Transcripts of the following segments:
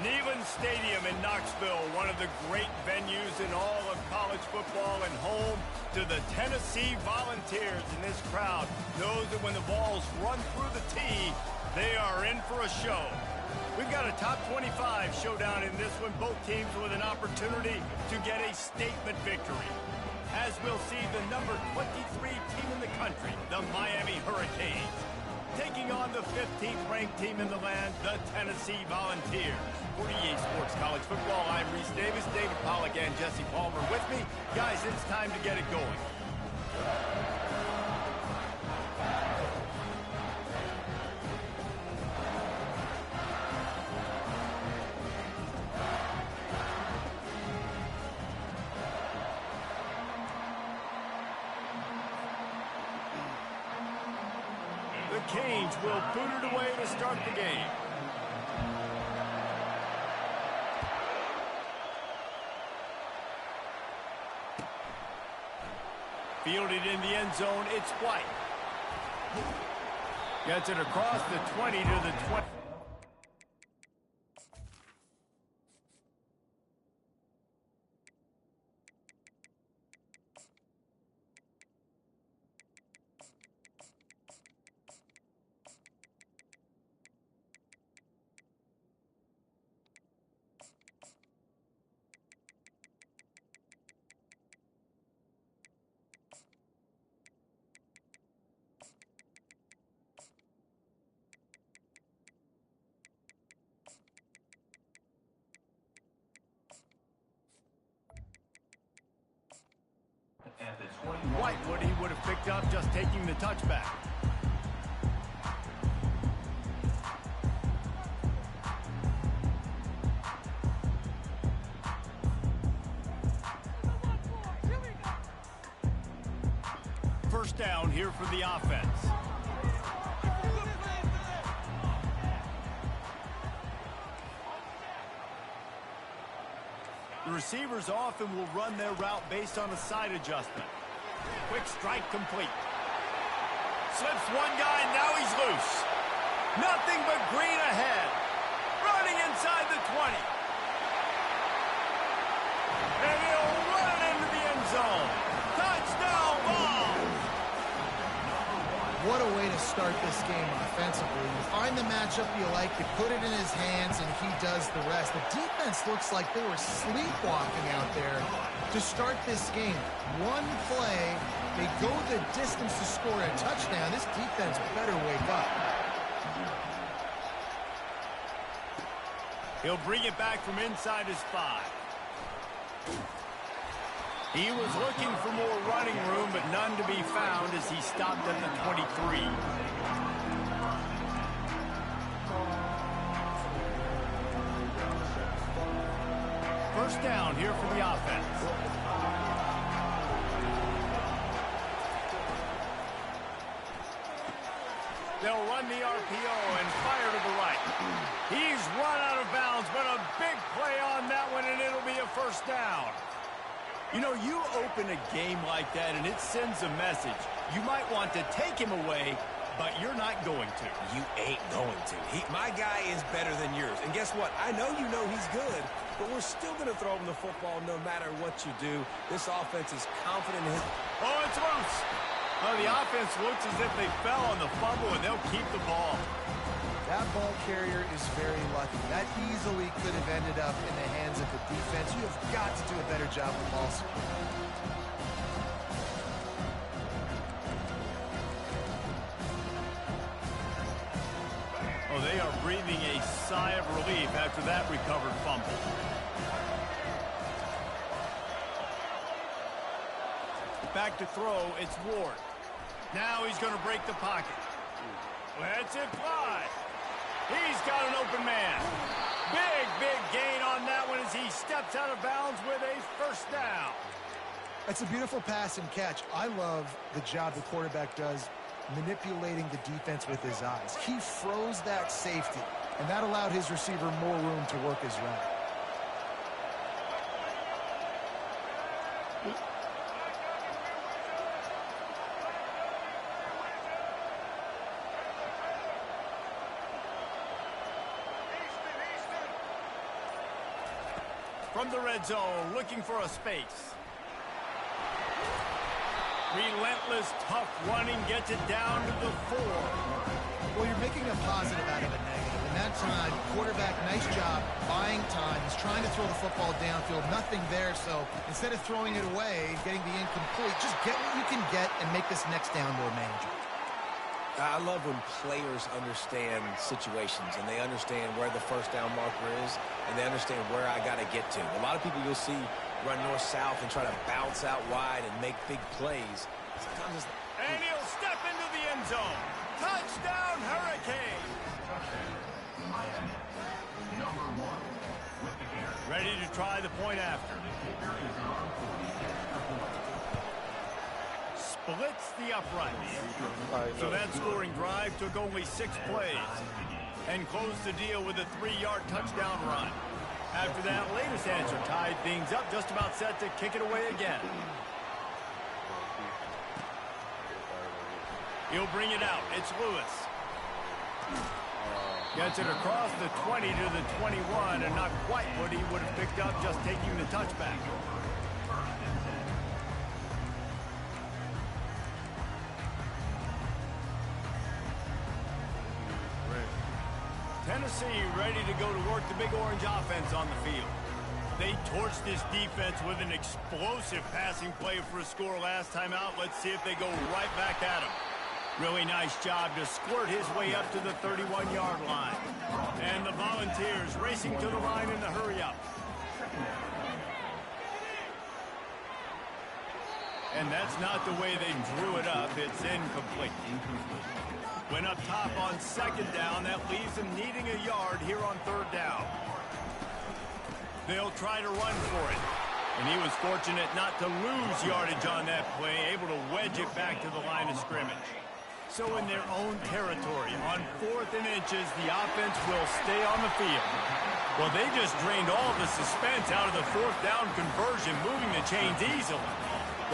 Neyland Stadium in Knoxville, one of the great venues in all of college football and home to the Tennessee Volunteers. And this crowd knows that when the balls run through the tee, they are in for a show. We've got a top 25 showdown in this one, both teams with an opportunity to get a statement victory. As we'll see the number 23 team in the country, the Miami Hurricanes, taking on the 15th ranked team in the land, the Tennessee Volunteers. For EA Sports College Football, I'm Reese Davis, David Pollack, and Jesse Palmer with me. Guys, it's time to get it going. The Canes will boot it away to start the game. Fielded in the end zone, it's White. Gets it across the 20 to the 20. White, he would have picked up just taking the touchback. First down here for the offense. The receivers often will run their route based on a side adjustment. Quick strike complete. Slips one guy, now he's loose. Nothing but green ahead. Running inside the 20. And he'll run it into the end zone. Touchdown ball! What a way to start this game offensively. You find the matchup you like, you put it in his hands, and he does the rest. The defense looks like they were sleepwalking out there to start this game. One play, they go the distance to score a touchdown. This defense better wake up. He'll bring it back from inside his 5. He was looking for more running room, but none to be found as he stopped at the 23. First down here for the offense. They'll run the RPO and fire to the right. He's run out of bounds, but a big play on that one, and it'll be a first down. You know, you open a game like that, and it sends a message. You might want to take him away, but you're not going to. You ain't going to. My guy is better than yours. And guess what? I know you know he's good, but we're still going to throw him the football no matter what you do. This offense is confident in his... Oh, it's loose. Oh, the offense looks as if they fell on the fumble, and they'll keep the ball. That ball carrier is very lucky. That easily could have ended up in the hands of the defense. You have got to do a better job with balls. Oh, they are breathing a sigh of relief after that recovered fumble. Back to throw, it's Ward. Now he's going to break the pocket. Lets it fly. He's got an open man. Big gain on that one as he steps out of bounds with a first down. That's a beautiful pass and catch. I love the job the quarterback does manipulating the defense with his eyes. He froze that safety, and that allowed his receiver more room to work his route. from the red zone, looking for a space. Relentless, tough running gets it down to the 4. Well, you're making a positive out of a negative. And that time, quarterback, nice job, buying time. He's trying to throw the football downfield. Nothing there, so instead of throwing it away, getting the incomplete, just get what you can get and make this next down more manageable. I love when players understand situations and they understand where the first down marker is and they understand where I got to get to. A lot of people you'll see run north-south and try to bounce out wide and make big plays. Sometimes it's... And he'll step into the end zone. Touchdown, Hurricane. Ready to try the point after. Splits the uprights. So that scoring drive took only 6 plays and closed the deal with a 3-yard touchdown run. After that latest answer tied things up, just about set to kick it away again. He'll bring it out. It's Lewis. Gets it across the 20 to the 21, and not quite what he would have picked up just taking the touchback. Tennessee ready to go to work the Big Orange offense on the field. They torched this defense with an explosive passing play for a score last time out. Let's see if they go right back at him. Really nice job to squirt his way up to the 31-yard line. And the Volunteers racing to the line in the hurry-up. And that's not the way they drew it up. It's incomplete. Went up top on second down. That leaves them needing a yard here on third down. They'll try to run for it. And he was fortunate not to lose yardage on that play, able to wedge it back to the line of scrimmage. So in their own territory, on 4th and inches, the offense will stay on the field. Well, they just drained all the suspense out of the 4th down conversion, moving the chains easily.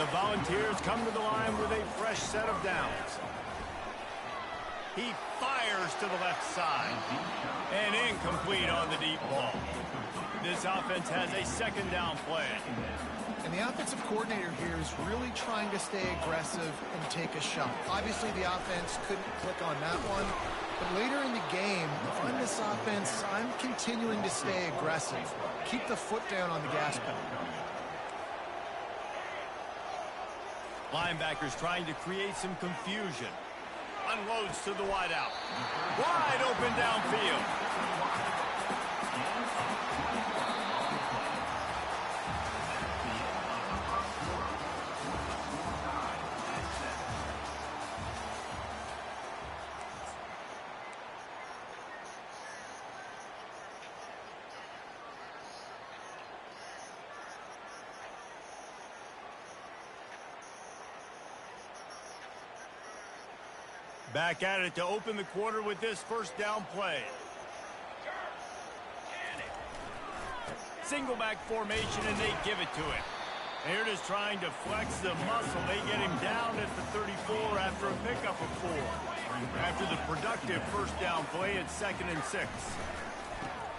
The Volunteers come to the line with a fresh set of downs. He fires to the left side. And incomplete on the deep ball. This offense has a second down play. And the offensive coordinator here is really trying to stay aggressive and take a shot. Obviously, the offense couldn't click on that one. But later in the game, if I'm this offense, I'm continuing to stay aggressive. Keep the foot down on the gas pedal. Linebackers trying to create some confusion. Unloads to the wideout. Wide open downfield. Back at it to open the quarter with this first down play. Single back formation, and they give it to him. They're just trying to flex the muscle. They get him down at the 34 after a pickup of 4. After the productive first down play, it's 2nd and 6.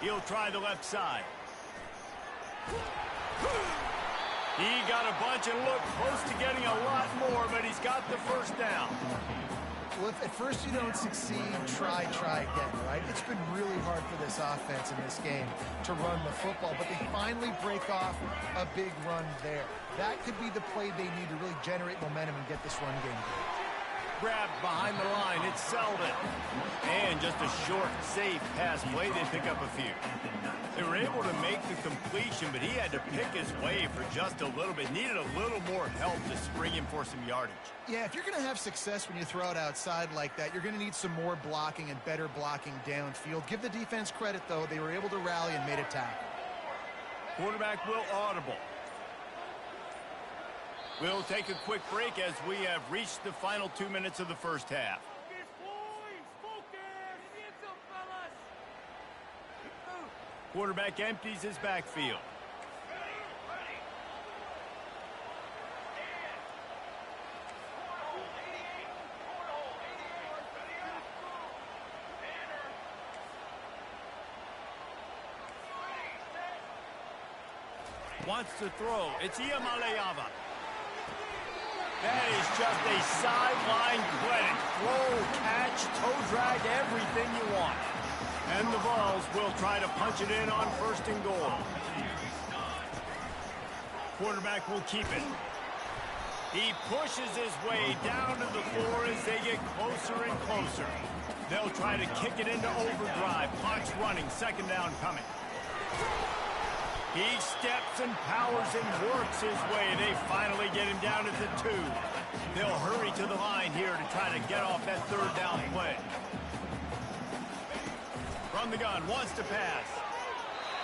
He'll try the left side. He got a bunch and looked close to getting a lot more, but he's got the first down. Well, if at first you don't succeed, try again, right? It's been really hard for this offense in this game to run the football, but they finally break off a big run there. That could be the play they need to really generate momentum and get this run game going. Grabbed behind the line, it's Selden. And just a short, safe pass play, they pick up a few. They were able to make the completion, but he had to pick his way for just a little bit. Needed a little more help to spring him for some yardage. Yeah, if you're going to have success when you throw it outside like that, you're going to need some more blocking and better blocking downfield. Give the defense credit, though. They were able to rally and made a tackle. Quarterback will audible. We'll take a quick break as we have reached the final 2 minutes of the first half. Quarterback empties his backfield. Wants to throw. It's Iamaleava. That is just a sideline clinic. Throw, catch, toe drag, everything you want. And the Vols will try to punch it in on 1st and goal. Quarterback will keep it. He pushes his way down to the floor as they get closer and closer. They'll try to kick it into overdrive. Clock's running. 2nd down coming. He steps and powers and works his way. They finally get him down at the 2. They'll hurry to the line here to try to get off that 3rd down play. From the gun, wants to pass.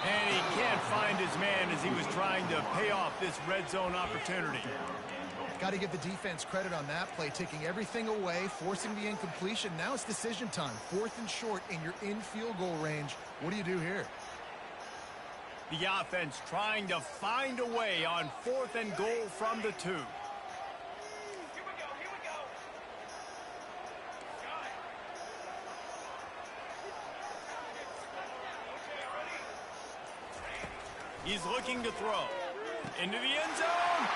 And he can't find his man as he was trying to pay off this red zone opportunity. Got to give the defense credit on that play, taking everything away, forcing the incompletion. Now it's decision time. 4th and short, and you're in field goal range. What do you do here? The offense trying to find a way on 4th and goal from the 2. Here we go. He's looking to throw. Into the end zone.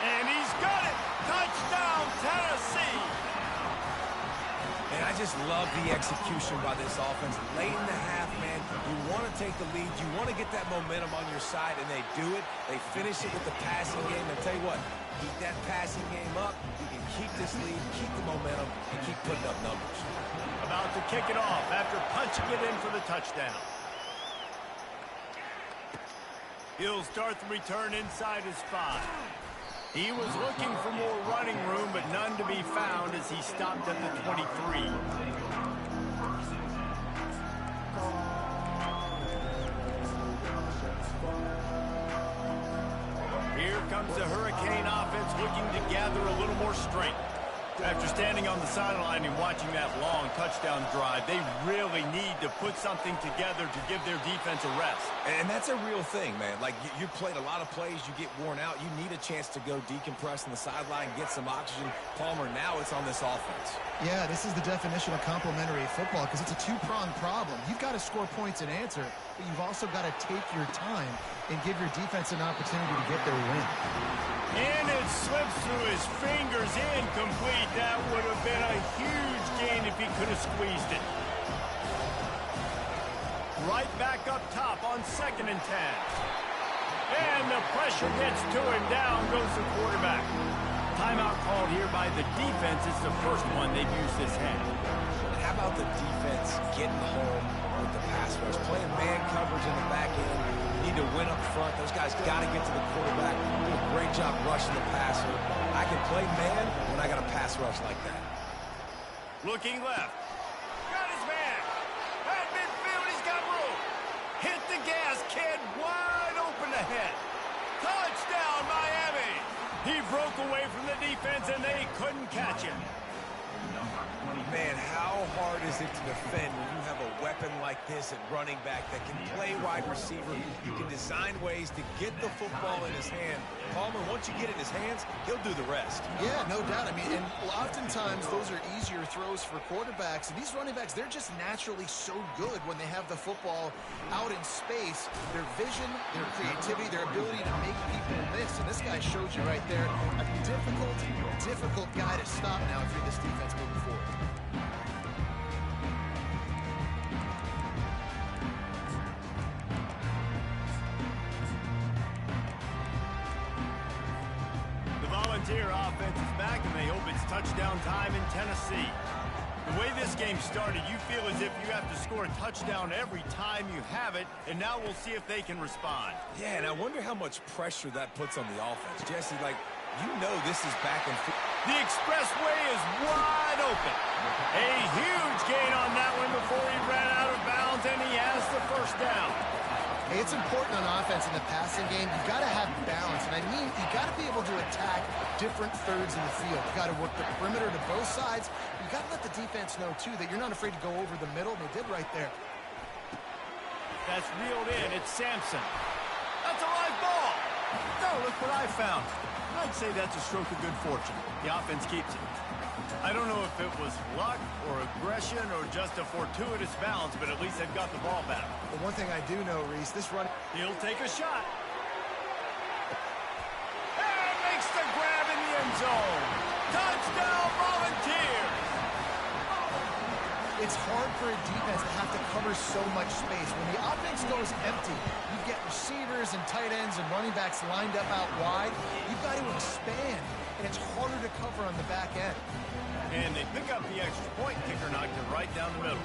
And he's got it. Touchdown, Tennessee. And I just love the execution by this offense. Late in the half, man, you want to take the lead. You want to get that momentum on your side, and they do it. They finish it with the passing game. And I'll tell you what, keep that passing game up. You can keep this lead, keep the momentum, and keep putting up numbers. About to kick it off after punching it in for the touchdown. He'll start the return inside his 5. He was looking for more running room, but none to be found as he stopped at the 23. Here comes the Hurricane offense looking to gather a little more strength. After standing on the sideline and watching that long touchdown drive, they really need to put something together to give their defense a rest. And that's a real thing, man. Like, you played a lot of plays, you get worn out. You need a chance to go decompress on the sideline, get some oxygen. Palmer, now it's on this offense. Yeah, this is the definition of complementary football because it's a two-pronged problem. You've got to score points and answer, but you've also got to take your time and give your defense an opportunity to get their win. And it slips through his fingers, incomplete. That would have been a huge gain if he could have squeezed it. Right back up top on 2nd and 10. And the pressure gets to him. Down goes the quarterback. Timeout called here by the defense. It's the first one they've used this half. How about the defense getting home with the pass rush? Playing man coverage in the back end. You need to win up front. Those guys got to get to the quarterback. Do a great job rushing the passer. I can play man when I got a pass rush like that. Looking left. Got his man. At midfield, he's got room. Hit the gas, kid. Wide open ahead. Touchdown, Miami. He broke away from the defense, and they couldn't catch him. Man, how hard is it to defend when you have a weapon like this at running back that can play wide receiver? You can design ways to get the football in his hand. Palmer, once you get it in his hands, he'll do the rest. Yeah, no doubt. I mean, and oftentimes those are easier throws for quarterbacks. And these running backs, they're just naturally so good when they have the football out in space. Their vision, their creativity, their ability to make people miss. And this guy shows you right there a difficult guy to stop now if you're this defense moving forward. Volunteer offense is back, and they hope it's touchdown time in Tennessee. The way this game started, you feel as if you have to score a touchdown every time you have it, and now we'll see if they can respond. Yeah, and I wonder how much pressure that puts on the offense. Jesse, like, you know this is back and forth. The expressway is wide open. A huge gain on that one before he ran out of bounds, and he has the first down. Hey, it's important on offense in the passing game. You've got to have balance. And I mean, you've got to be able to attack different thirds in the field. You've got to work the perimeter to both sides. You've got to let the defense know, too, that you're not afraid to go over the middle. And they did right there. That's reeled in. It's Sampson. That's a live ball. Oh, look what I found. I'd say that's a stroke of good fortune. The offense keeps it. I don't know if it was luck or aggression or just a fortuitous bounce, but at least they've got the ball back. But one thing I do know, Reese, this run... He'll take a shot. zone. Touchdown, Volunteers! It's hard for a defense to have to cover so much space. When the offense goes empty, you get receivers and tight ends and running backs lined up out wide. You've got to expand, and it's harder to cover on the back end. And they pick up the extra point. Kicker knocked it right down the middle.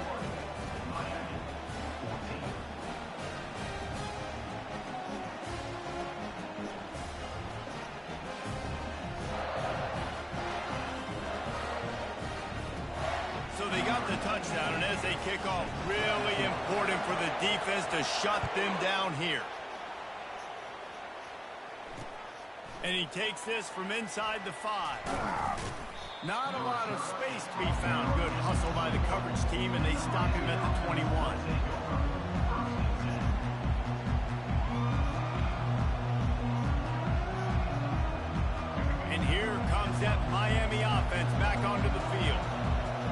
So they got the touchdown, and as they kick off, really important for the defense to shut them down here. And he takes this from inside the 5. Not a lot of space to be found. Good hustle by the coverage team, and they stop him at the 21. And here comes that Miami offense back onto the field.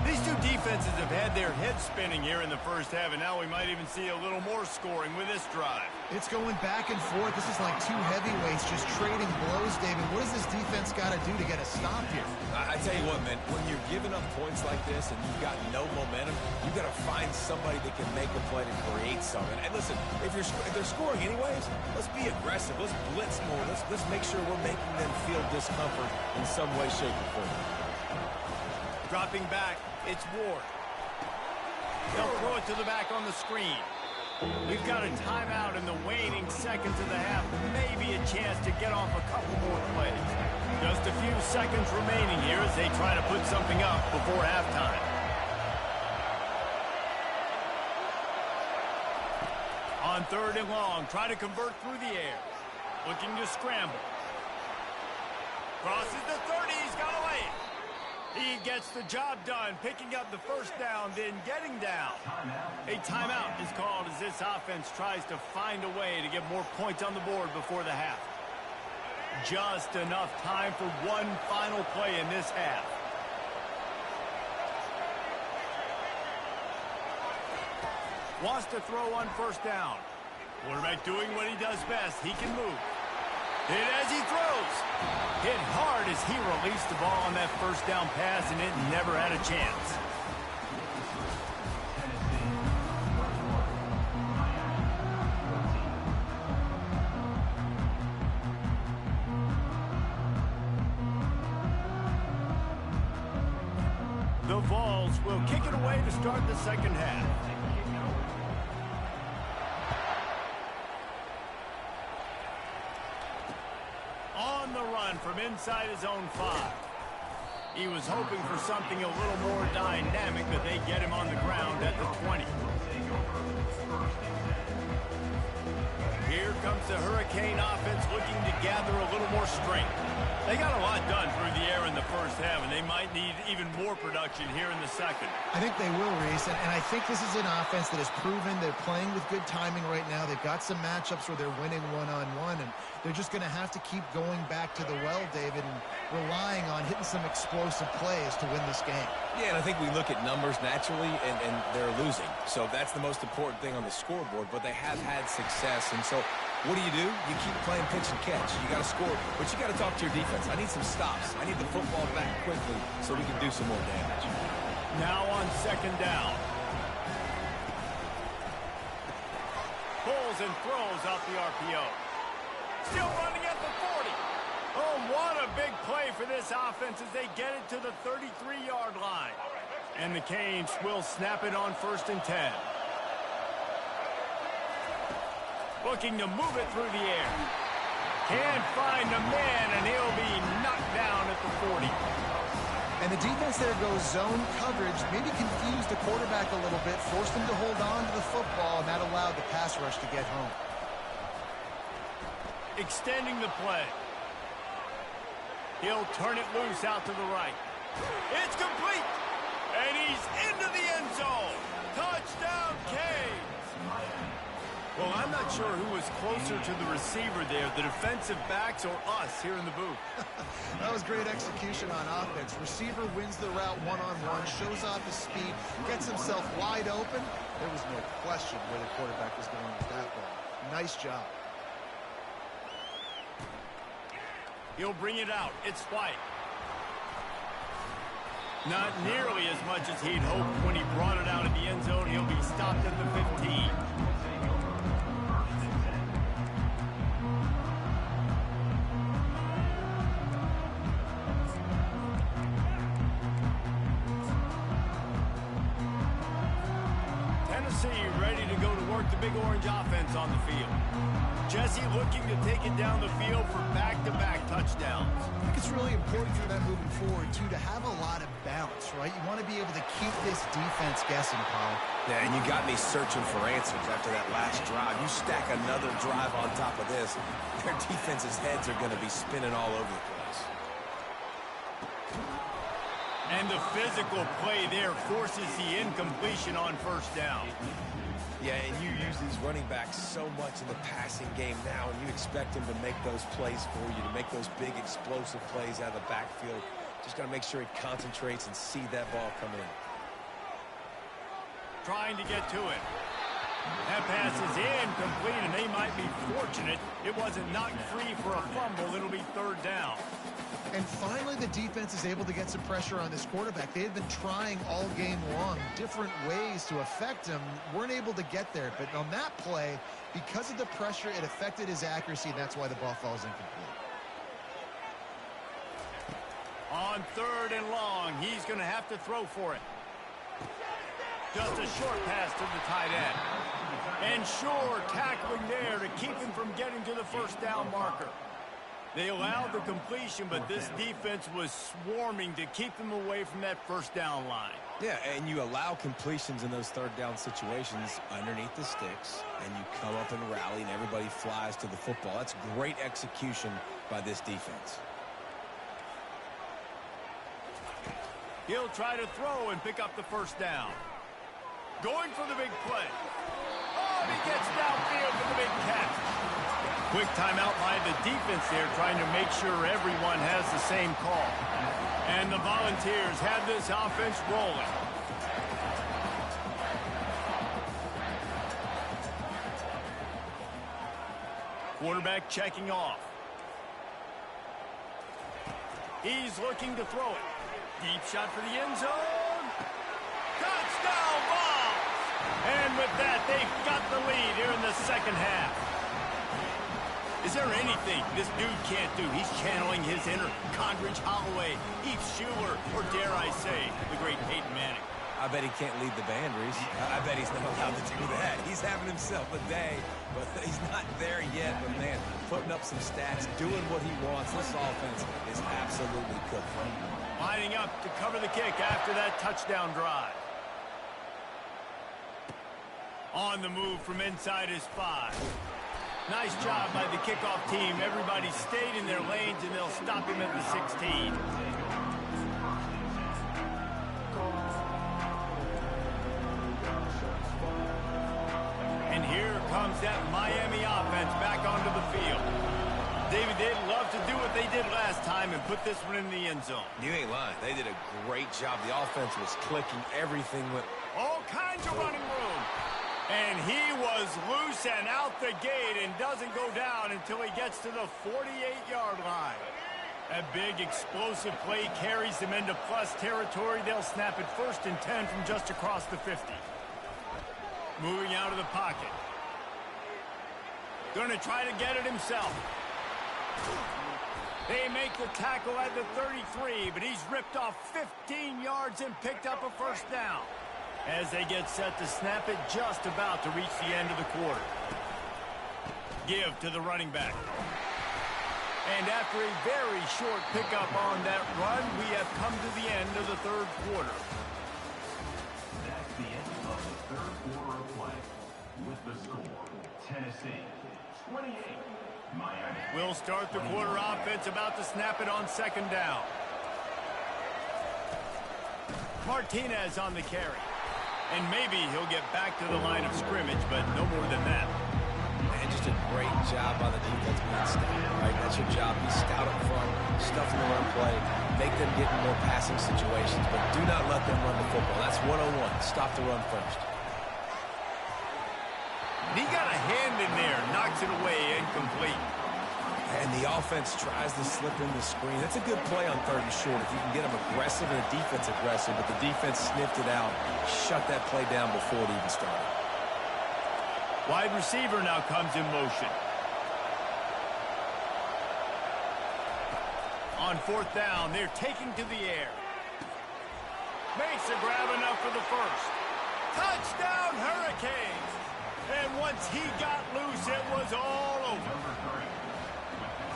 These two defenses have had their heads spinning here in the first half, and now we might even see a little more scoring with this drive. It's going back and forth. This is like two heavyweights just trading blows, David. What does this defense got to do to get a stop here? I tell you what, man, when you're giving up points like this and you've got no momentum, you've got to find somebody that can make a play to create something. And listen, if they're scoring anyways, let's be aggressive. Let's blitz more. Let's make sure we're making them feel discomfort in some way, shape, or form. Dropping back, it's Ward. They'll throw it to the back on the screen. We've got a timeout in the waning seconds of the half. Maybe a chance to get off a couple more plays. Just a few seconds remaining here as they try to put something up before halftime. On 3rd and long, try to convert through the air. Looking to scramble. Crosses the 30, he's got away. He gets the job done, picking up the first down, then getting down. A timeout is called as this offense tries to find a way to get more points on the board before the half. Just enough time for one final play in this half. Wants to throw on 1st down. Quarterback doing what he does best. He can move. Hit as he throws. Hit hard as he released the ball on that 1st down pass, and it never had a chance. The Vols will kick it away to start the second half. On the run from inside his own 5. He was hoping for something a little more dynamic, but they get him on the ground at the 20. Here comes the Hurricane offense looking to gather a little more strength. They got a lot done through the air in the first half, and they might need even more production here in the second. I think they will, Reese, and I think this is an offense that has proven they're playing with good timing right now. They've got some matchups where they're winning one-on-one, and they're just going to have to keep going back to the well, David, and relying on hitting some explosive plays to win this game. Yeah, and I think we look at numbers naturally, and they're losing. So that's the most important thing on the scoreboard, but they have had success. And so what do? You keep playing pitch and catch. You got to score, but you got to talk to your defense. I need some stops. I need the football back quickly so we can do some more damage. Now on 2nd down. Pulls and throws out the RPO. Still running at the 40. Oh, what a big play for this offense as they get it to the 33-yard line. And the Canes will snap it on 1st and 10. Looking to move it through the air. Can't find a man, and he'll be knocked down at the 40. And the defense there goes zone coverage, maybe confused the quarterback a little bit, forced him to hold on to the football, and that allowed the pass rush to get home. Extending the play. He'll turn it loose out to the right. It's complete. And he's into the end zone. Touchdown, Canes. Well, I'm not sure who was closer to the receiver there, the defensive backs or us here in the booth. That was great execution on offense. Receiver wins the route one-on-one, shows off his speed, gets himself wide open. There was no question where the quarterback was going with that ball. Nice job. He'll bring it out. It's White. Not nearly as much as he'd hoped when he brought it out of the end zone. He'll be stopped at the 15. Tennessee ready to go to work the big orange offense on the field. Jesse looking to take it down the field for back-to-back touchdowns. I think it's really important for them moving forward, too, to have a lot of balance, right? You want to be able to keep this defense guessing, Paul. Yeah, and you got me searching for answers after that last drive. You stack another drive on top of this, their defense's heads are going to be spinning all over the place. And the physical play there forces the incompletion on first down. Yeah, and you use these running backs so much in the passing game now, and you expect them to make those plays for you, to make those big explosive plays out of the backfield. Just got to make sure he concentrates and see that ball come in. Trying to get to it. That pass is incomplete, and they might be fortunate it wasn't knocked free for a fumble. It'll be third down. And finally, the defense is able to get some pressure on this quarterback. They had been trying all game long different ways to affect him. Weren't able to get there. But on that play, because of the pressure, it affected his accuracy, and that's why the ball falls incomplete. On third and long, he's going to have to throw for it. Just a short pass to the tight end. And sure, tackling there to keep him from getting to the first down marker. They allowed the completion, but this defense was swarming to keep them away from that first down line. Yeah, and you allow completions in those third down situations underneath the sticks, and you come up and rally, and everybody flies to the football. That's great execution by this defense. He'll try to throw and pick up the first down. Going for the big play. Oh, and he gets downfield for the big catch. Quick timeout by the defense there, trying to make sure everyone has the same call. And the Volunteers have this offense rolling. Quarterback checking off. He's looking to throw it. Deep shot for the end zone. Touchdown ball! And with that, they've got the lead here in the second half. Is there anything this dude can't do? He's channeling his inner Condridge Holloway, Heath Schuler, or dare I say, the great Peyton Manning. I bet he can't lead the band, Reese. I bet he's not allowed to do that. He's having himself a day, but he's not there yet. But, man, putting up some stats, doing what he wants. This offense is absolutely cooked. Lining up to cover the kick after that touchdown drive. On the move from inside his 5. Nice job by the kickoff team. Everybody stayed in their lanes, and they'll stop him at the 16. And here comes that Miami offense back onto the field. David, they'd love to do what they did last time and put this one in the end zone. You ain't lying. They did a great job. The offense was clicking. Everything went... All kinds of running room. And he was loose and out the gate and doesn't go down until he gets to the 48-yard line. A big explosive play carries them into plus territory. They'll snap it 1st and 10 from just across the 50. Moving out of the pocket. Going to try to get it himself. They make the tackle at the 33, but he's ripped off 15 yards and picked up a first down. As they get set to snap it, just about to reach the end of the quarter. Give to the running back. And after a very short pickup on that run, we have come to the end of the third quarter. That's the end of the third quarter of play. With the score, Tennessee 28, Miami. We'll start the quarter offense, about to snap it on 2nd down. Martinez on the carry. And maybe he'll get back to the line of scrimmage, but no more than that. And just a great job by the defense being stout, right? That's your job. Be stout up front, stuff in the run play, make them get in more passing situations, but do not let them run the football. That's 101. Stop the run first. He got a hand in there, knocks it away, incomplete. And the offense tries to slip in the screen. That's a good play on 3rd and short if you can get them aggressive and the defense aggressive, but the defense sniffed it out, shut that play down before it even started. Wide receiver now comes in motion. On 4th down, they're taking to the air. Makes a grab enough for the first. Touchdown, Hurricanes! And once he got loose, it was all over.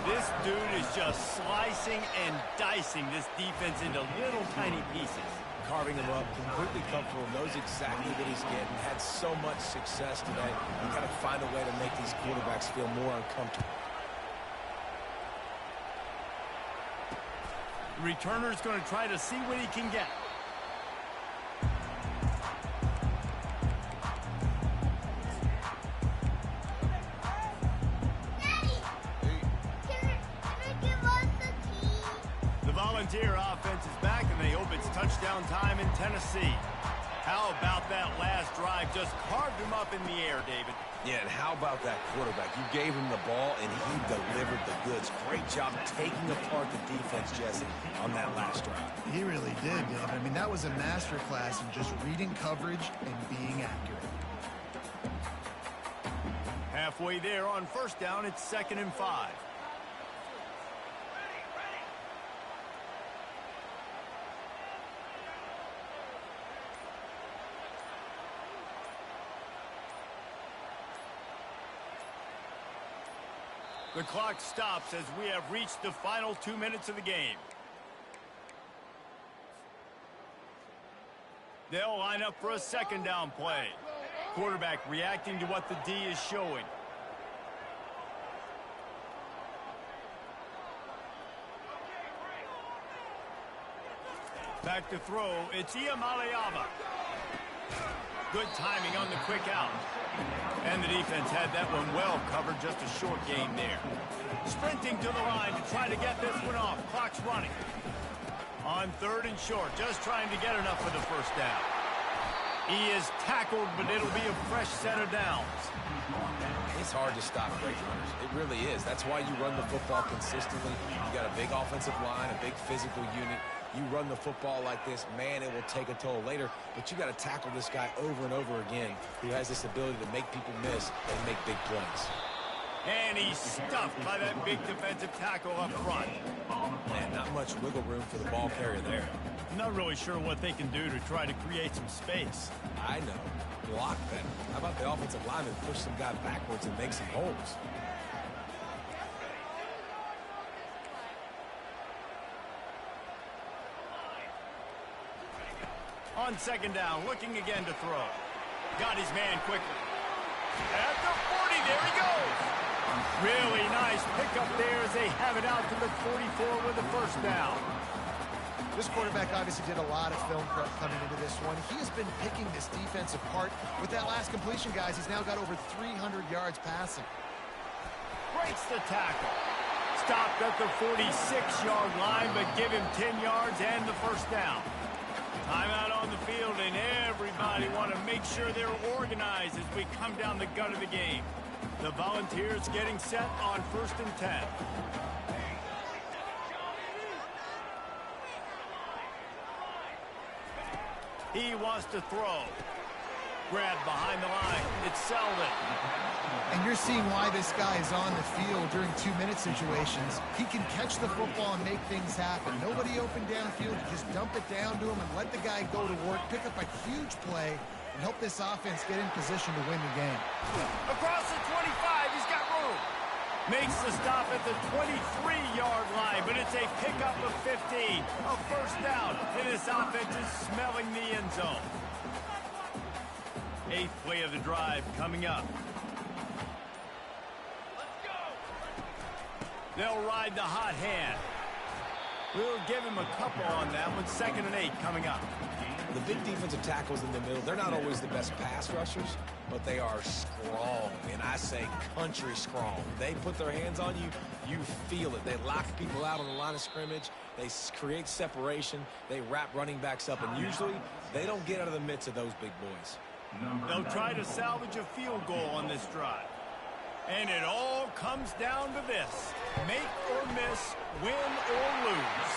This dude is just slicing and dicing this defense into little tiny pieces. Carving him up, completely comfortable, knows exactly what he's getting, had so much success today. You got to find a way to make these quarterbacks feel more uncomfortable. The returner's going to try to see what he can get. Volunteer offense is back, and they hope it's touchdown time in Tennessee. How about that last drive? Just carved him up in the air, David. Yeah, and how about that quarterback? You gave him the ball, and he delivered the goods. Great job taking apart the defense, Jesse, on that last drive. He really did, Dave. I mean, that was a masterclass in just reading coverage and being accurate. Halfway there on 1st down, it's 2nd and 5. The clock stops as we have reached the final 2 minutes of the game. They'll line up for a 2nd down play. Quarterback reacting to what the D is showing. Back to throw, it's Iamaleava. Good timing on the quick out. And the defense had that one well covered, just a short game there. Sprinting to the line to try to get this one off. Clock's running. On 3rd and short, just trying to get enough for the 1st down. He is tackled, but it'll be a fresh set of downs. It's hard to stop great runners. It really is. That's why you run the football consistently. You got a big offensive line, a big physical unit. You run the football like this, man, it will take a toll later. But you got to tackle this guy over and over again who has this ability to make people miss and make big plays. And he's stuffed by that big defensive tackle up front. Man, not much wiggle room for the ball carrier there. I'm not really sure what they can do to try to create some space. I know. Block better. How about the offensive lineman push some guy backwards and make some holes? On 2nd down, looking again to throw. Got his man quickly. At the 40, there he goes. Really nice pickup there as they have it out to the 44 with the 1st down. This quarterback obviously did a lot of film prep coming into this one. He has been picking this defense apart. With that last completion, guys, he's now got over 300 yards passing. Breaks the tackle. Stopped at the 46-yard line, but give him 10 yards and the 1st down. Timeout on the field, and everybody want to make sure they're organized as we come down the gut of the game. The Volunteers getting set on 1st and 10. He wants to throw. Grab behind the line. It's Selden. And you're seeing why this guy is on the field during 2-minute situations. He can catch the football and make things happen. Nobody open downfield. You just dump it down to him and let the guy go to work, pick up a huge play, and help this offense get in position to win the game. Across the 25, he's got room. Makes the stop at the 23-yard line, but it's a pickup of 15. A 1st down, and this offense is smelling the end zone. 8th play of the drive coming up. They'll ride the hot hand. We'll give him a couple on that one. 2nd and 8 coming up. The big defensive tackles in the middle, they're not always the best pass rushers, but they are strong, and I say country strong. They put their hands on you, you feel it. They lock people out on the line of scrimmage. They create separation. They wrap running backs up, and usually they don't get out of the midst of those big boys. They'll try to salvage a field goal on this drive. And it all comes down to this. Make or miss, win or lose.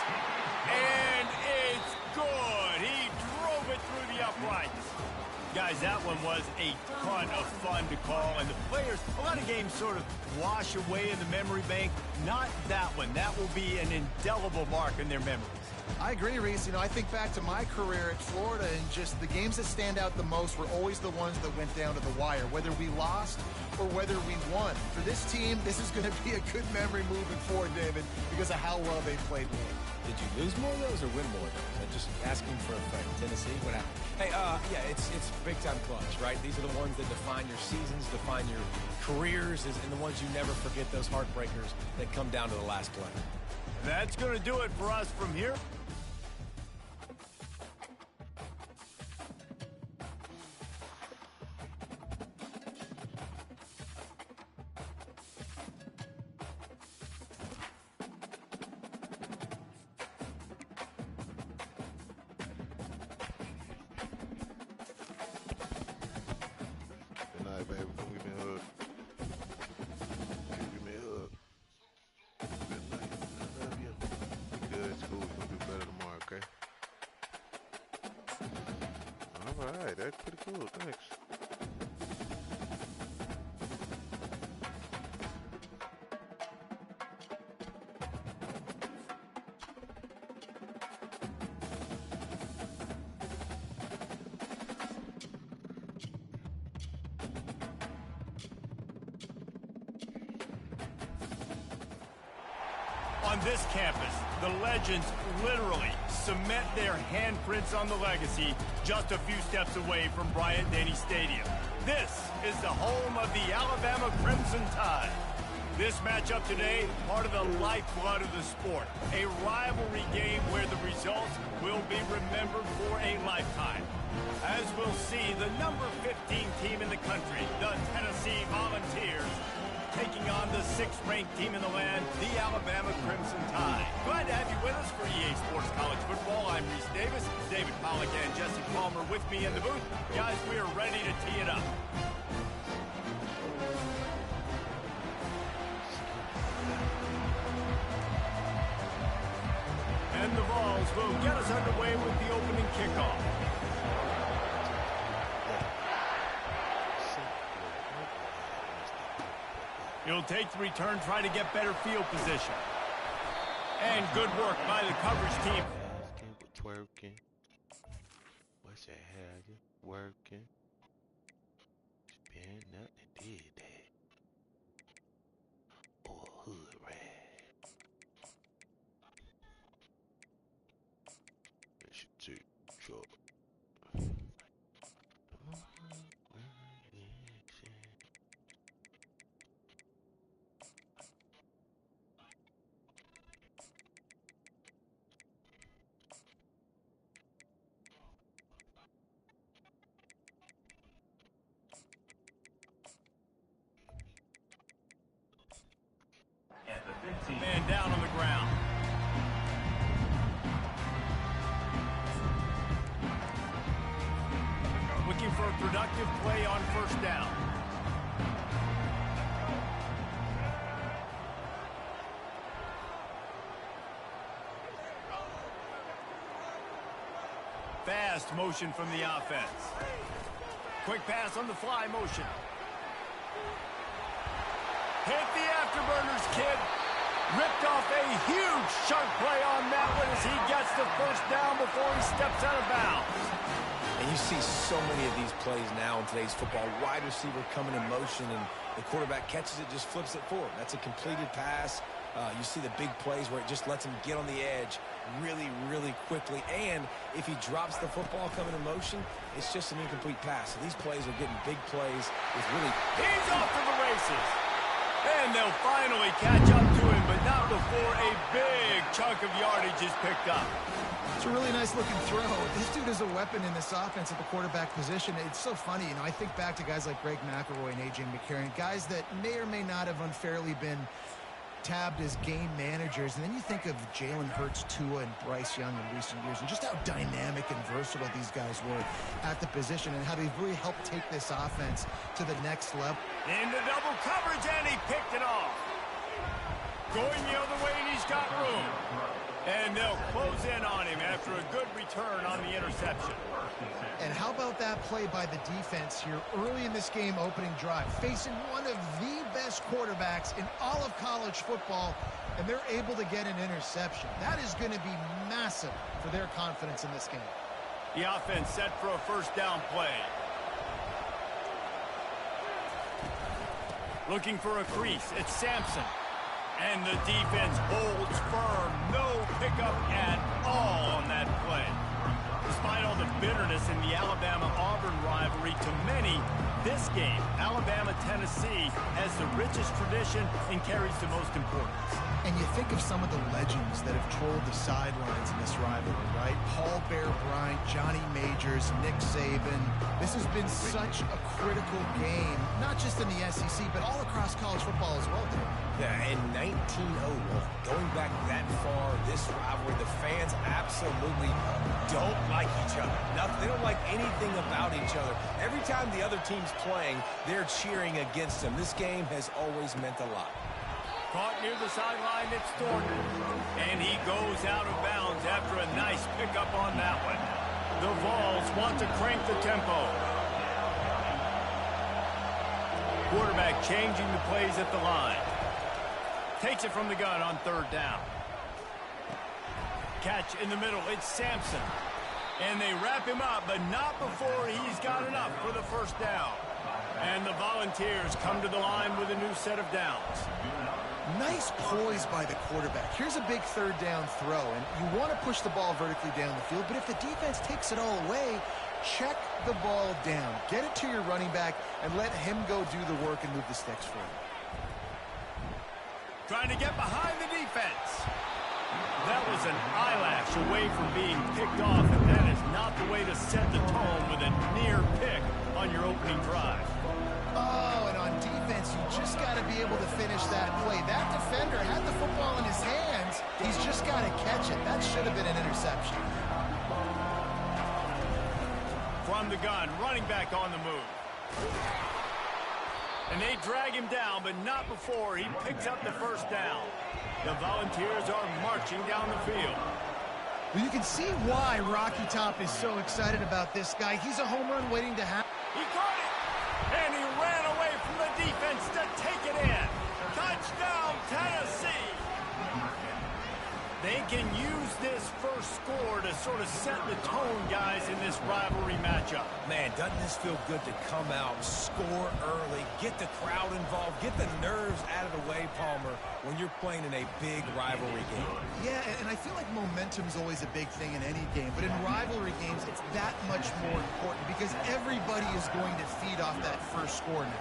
And it's good. He drove it through the uprights. Guys, that one was a ton of fun to call. And the players, a lot of games sort of wash away in the memory bank. Not that one. That will be an indelible mark in their memories. I agree, Reese. I think back to my career at Florida, and just the games that stand out the most were always the ones that went down to the wire, whether we lost or whether we won. For this team, this is going to be a good memory moving forward, David, because of how well they played me. Did you lose more of those or win more of those? I'm just asking for a friend. Tennessee, what happened? Hey, yeah, it's big-time clutch, right? These are the ones that define your seasons, define your careers, and the ones you never forget, those heartbreakers that come down to the last play. That's going to do it for us from here. Good night, baby. Give me a hug. Give me a hug. Good night. I love you. Be good. It's cool. We're gonna do better tomorrow, okay? All right. That's pretty cool. Thanks. On this campus, the legends literally cement their handprints on the legacy just a few steps away from Bryant-Denny Stadium. This is the home of the Alabama Crimson Tide. This matchup today, part of the lifeblood of the sport. A rivalry game where the results will be remembered for a lifetime. As we'll see, the number 15 team in the country, the Tennessee Volunteers, taking on the 6th-ranked team in the land, the Alabama Crimson Tide. Glad to have you with us for EA Sports College Football. I'm Reese Davis, David Pollack and Jesse Palmer with me in the booth. Guys, we are ready to tee it up. And the Vols will get us underway with the opening kickoff. He'll take the return, try to get better field position. And good work by the coverage team. Twerking. What's your hair? You working? Been up and did that. Or a hood rag. That should take trouble. At the 15. Man down on the ground. Looking for a productive play on first down. Fast motion from the offense. Quick pass on the fly motion. Hit the afterburners, kid. Ripped off a huge chunk play on that one as he gets the first down before he steps out of bounds. And you see so many of these plays now in today's football. Wide receiver coming in motion, and the quarterback catches it, just flips it forward. That's a completed pass. You see the big plays where it just lets him get on the edge really, really quickly. And if he drops the football coming in motion, it's just an incomplete pass. So these plays are getting big plays with really... He's off to the races. And they'll finally catch up to him, but not before a big chunk of yardage is picked up. It's a really nice looking throw. This dude is a weapon in this offense at the quarterback position. It's so funny, I think back to guys like Greg McElroy and A.J. McCarron, guys that may or may not have unfairly been tabbed as game managers, and then you think of Jalen Hurts, Tua, and Bryce Young in recent years, and just how dynamic and versatile these guys were at the position, and how they've really helped take this offense to the next level. Into double coverage, and he picked it off. Going the other way, and he's got room. And they'll close in on him after a good return on the interception. And how about that play by the defense here early in this game opening drive, facing one of the best quarterbacks in all of college football, and they're able to get an interception. That is going to be massive for their confidence in this game. The offense set for a first down play. Looking for a crease. It's Sampson. And the defense holds firm. No pickup at all on that play. Despite all the bitterness in the Alabama-Auburn rivalry, to many, this game, Alabama-Tennessee, has the richest tradition and carries the most importance. And you think of some of the legends that have trolled the sidelines in this rivalry, right? Paul Bear Bryant, Johnny Majors, Nick Saban. This has been such a critical game, not just in the SEC, but all across college football as well, too. Yeah, in 1901, going back that far, this rivalry, the fans absolutely don't like each other. They don't like anything about each other. Every time the other team's playing, they're cheering against them. This game has always meant a lot. Caught near the sideline, it's Thornton. And he goes out of bounds after a nice pickup on that one. The Vols want to crank the tempo. Quarterback changing the plays at the line. Takes it from the gun on third down. Catch in the middle, it's Sampson. And they wrap him up, but not before he's got enough for the first down. And the Volunteers come to the line with a new set of downs. Nice poise by the quarterback. Here's a big third down throw, and you want to push the ball vertically down the field, but if the defense takes it all away, check the ball down. Get it to your running back and let him go do the work and move the sticks for you. Trying to get behind the defense. That was an eyelash away from being picked off, and that is not the way to set the tone with a near pick on your opening drive. Oh, and on defense, you just got to be able to finish that play. That defender had the football in his hands. He's just got to catch it. That should have been an interception. From the gun, running back on the move. And they drag him down, but not before he picks up the first down. The Volunteers are marching down the field. Well, you can see why Rocky Top is so excited about this guy. He's a home run waiting to happen. He caught it! And he ran away from the defense to take it in. Touchdown, Tennessee! They can use this first score to sort of set the tone, guys, in this rivalry matchup. Man, doesn't this feel good to come out, score early, get the crowd involved, get the nerves out of the way, Palmer, when you're playing in a big rivalry game. Yeah, and I feel like momentum's always a big thing in any game, but in rivalry games, it's that much more important because everybody is going to feed off that first score now.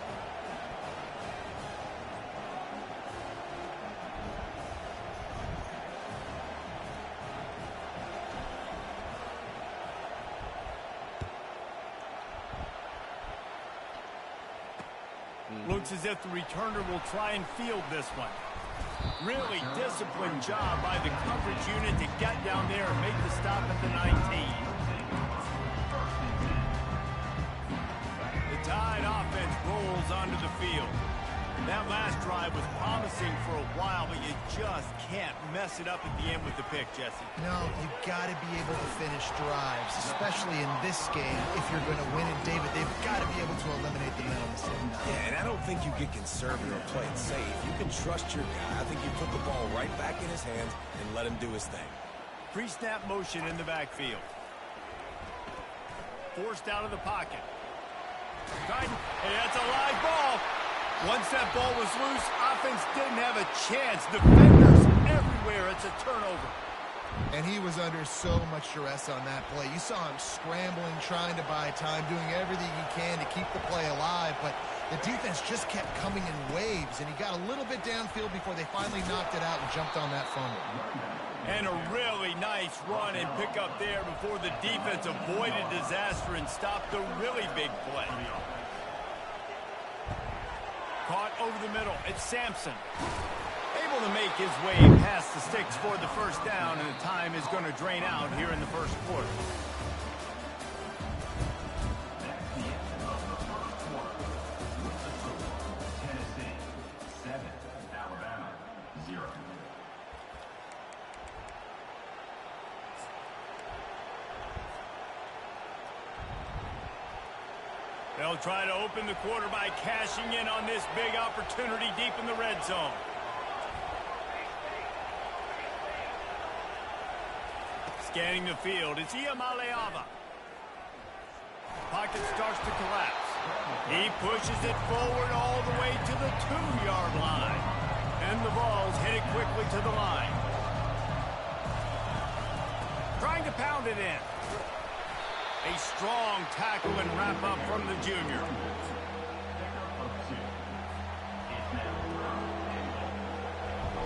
Looks as if the returner will try and field this one. Really disciplined job by the coverage unit to get down there and make the stop at the 19. The Tide offense rolls onto the field. That last drive was promising for a while, but you just can't mess it up at the end with the pick, Jesse. No, you've got to be able to finish drives, especially in this game. If you're going to win it, David, they've got to be able to eliminate the men on the same night. Yeah, and I don't think you get conservative or play it safe. You can trust your guy. I think you put the ball right back in his hands and let him do his thing. Pre-snap motion in the backfield. Forced out of the pocket. Hey, that's a live ball. Once that ball was loose, offense didn't have a chance. Defenders everywhere. It's a turnover. And he was under so much duress on that play. You saw him scrambling, trying to buy time, doing everything he can to keep the play alive. But the defense just kept coming in waves, and he got a little bit downfield before they finally knocked it out and jumped on that fumble. And a really nice run and pick up there before the defense avoided disaster and stopped the really big play. Caught over the middle. It's Sampson. Able to make his way past the sticks for the first down, and the time is going to drain out here in the first quarter. That's the end of the first quarter. With the score, Tennessee 7, Alabama 0. They'll try to open the quarter by cashing in on this big opportunity deep in the red zone. Scanning the field, it's Iamaleava. Pocket starts to collapse. He pushes it forward all the way to the 2-yard line. And the ball's headed quickly to the line. Trying to pound it in. A strong tackle and wrap-up from the junior.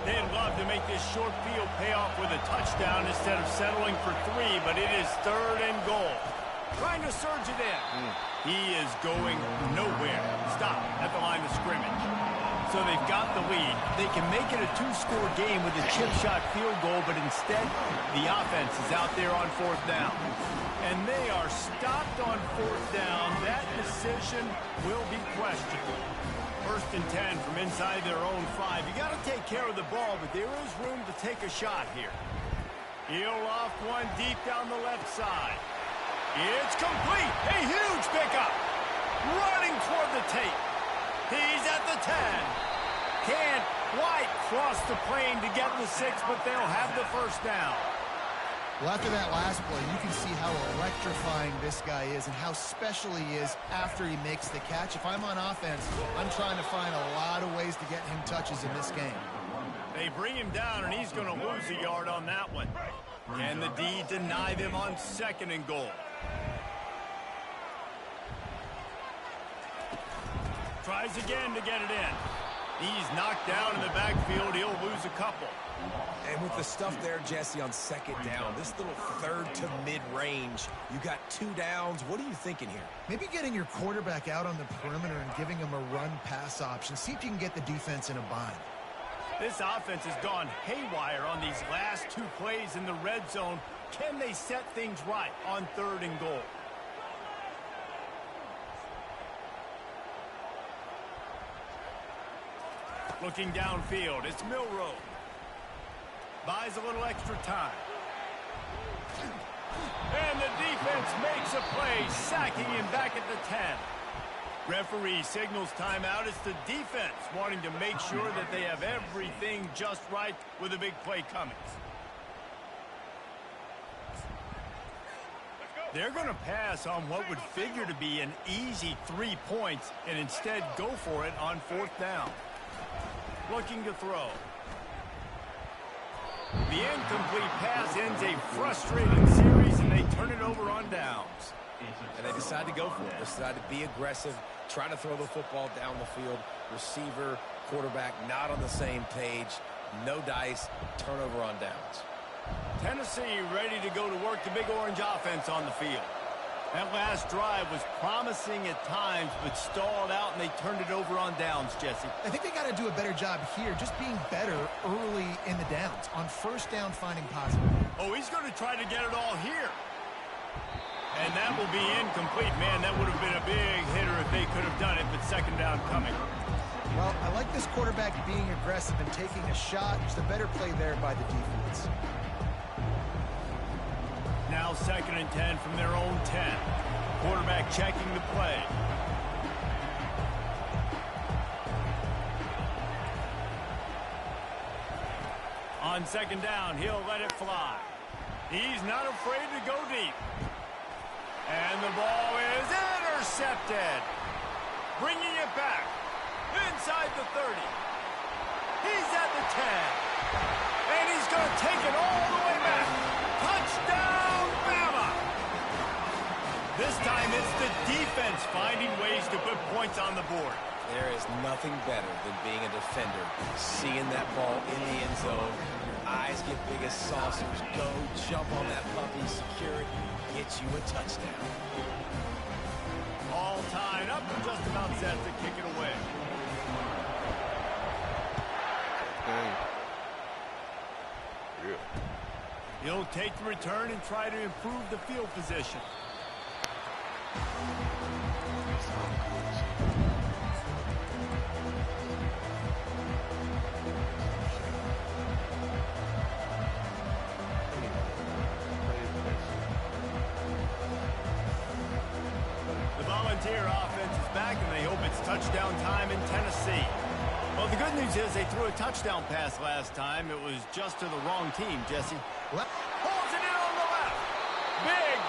They'd love to make this short field pay off with a touchdown instead of settling for 3, but it is 3rd and goal. Trying to surge it in. He is going nowhere. Stop at the line of scrimmage. So they've got the lead. They can make it a 2-score game with a chip shot field goal, but instead the offense is out there on 4th down. And they are stopped on 4th down. That decision will be questioned. 1st and 10 from inside their own 5. You got to take care of the ball, but there is room to take a shot here. He'll off one deep down the left side. It's complete. A huge pickup. Running toward the tape. He's at the 10. Can't quite cross the plane to get the 6, but they'll have the first down. Well, after that last play, you can see how electrifying this guy is and how special he is after he makes the catch. If I'm on offense, I'm trying to find a lot of ways to get him touches in this game. They bring him down, and he's going to lose a yard on that one. Can the D deny them on 2nd and goal? Tries again to get it in. He's knocked down in the backfield. He'll lose a couple. And with the stuff there, Jesse, on 2nd down, this little 3rd to mid-range, you got 2 downs. What are you thinking here? Maybe getting your quarterback out on the perimeter and giving him a run-pass option. See if you can get the defense in a bind. This offense has gone haywire on these last 2 plays in the red zone. Can they set things right on 3rd and goal? Looking downfield, it's Milroe. Buys a little extra time. And the defense makes a play, sacking him back at the 10. Referee signals timeout. It's the defense wanting to make sure that they have everything just right with a big play coming. They're going to pass on what would figure to be an easy 3 points and instead go for it on 4th down. Looking to throw. The incomplete pass ends a frustrating series, and they turn it over on downs. And they decide to go for it. They decide to be aggressive, try to throw the football down the field. Receiver, quarterback, not on the same page. No dice, turnover on downs. Tennessee ready to go to work the Big Orange offense on the field. That last drive was promising at times, but stalled out, and they turned it over on downs, Jesse. I think they got to do a better job here, just being better early in the downs. On 1st down, finding positive. Oh, he's going to try to get it all here. And that will be incomplete. Man, that would have been a big hitter if they could have done it, but 2nd down coming. Well, I like this quarterback being aggressive and taking a shot. Just a better play there by the defense. Now 2nd and 10 from their own 10. Quarterback checking the play. On 2nd down, he'll let it fly. He's not afraid to go deep. And the ball is intercepted. Bringing it back. Inside the 30. He's at the 10. And he's going to take it all the way back. Touchdown, Bama! This time it's the defense finding ways to put points on the board. There is nothing better than being a defender. Seeing that ball in the end zone. Eyes get big as saucers. Go, jump on that puppy, secure it, get you a touchdown. All tied up and just about set to kick it away. Hey, He'll take the return and try to improve the field position. The Volunteer offense is back, and they hope it's touchdown time in Tennessee. Well, the good news is they threw a touchdown pass last time. It was just to the wrong team, Jesse. Pulls it in on the left.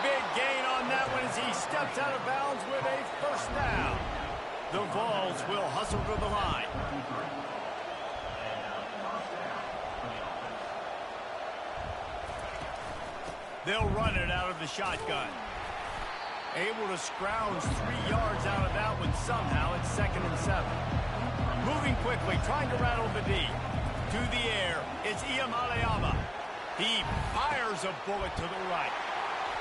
Big gain on that one as he steps out of bounds with a first down. The Vols will hustle to the line. They'll run it out of the shotgun. Able to scrounge 3 yards out of that one somehow. It's 2nd and 7. Moving quickly, trying to rattle the D. To the air, it's Iamaleava. He fires a bullet to the right.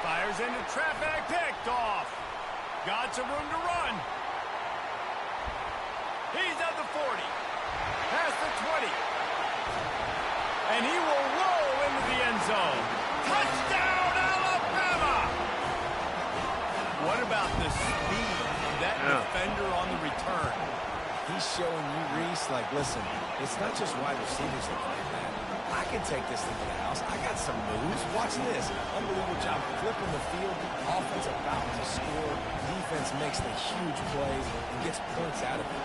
Fires into traffic, picked off. Got some room to run. He's at the 40. Past the 20. And he will roll into the end zone. Touchdown, Alabama! What about the speed of that defender on the return? He's showing you, Reese, like, listen, it's not just wide receivers that like that. I can take this thing to the house. I got some moves. Watch this. Unbelievable job flipping the field. Offense about to score. Defense makes the huge plays and gets points out of it.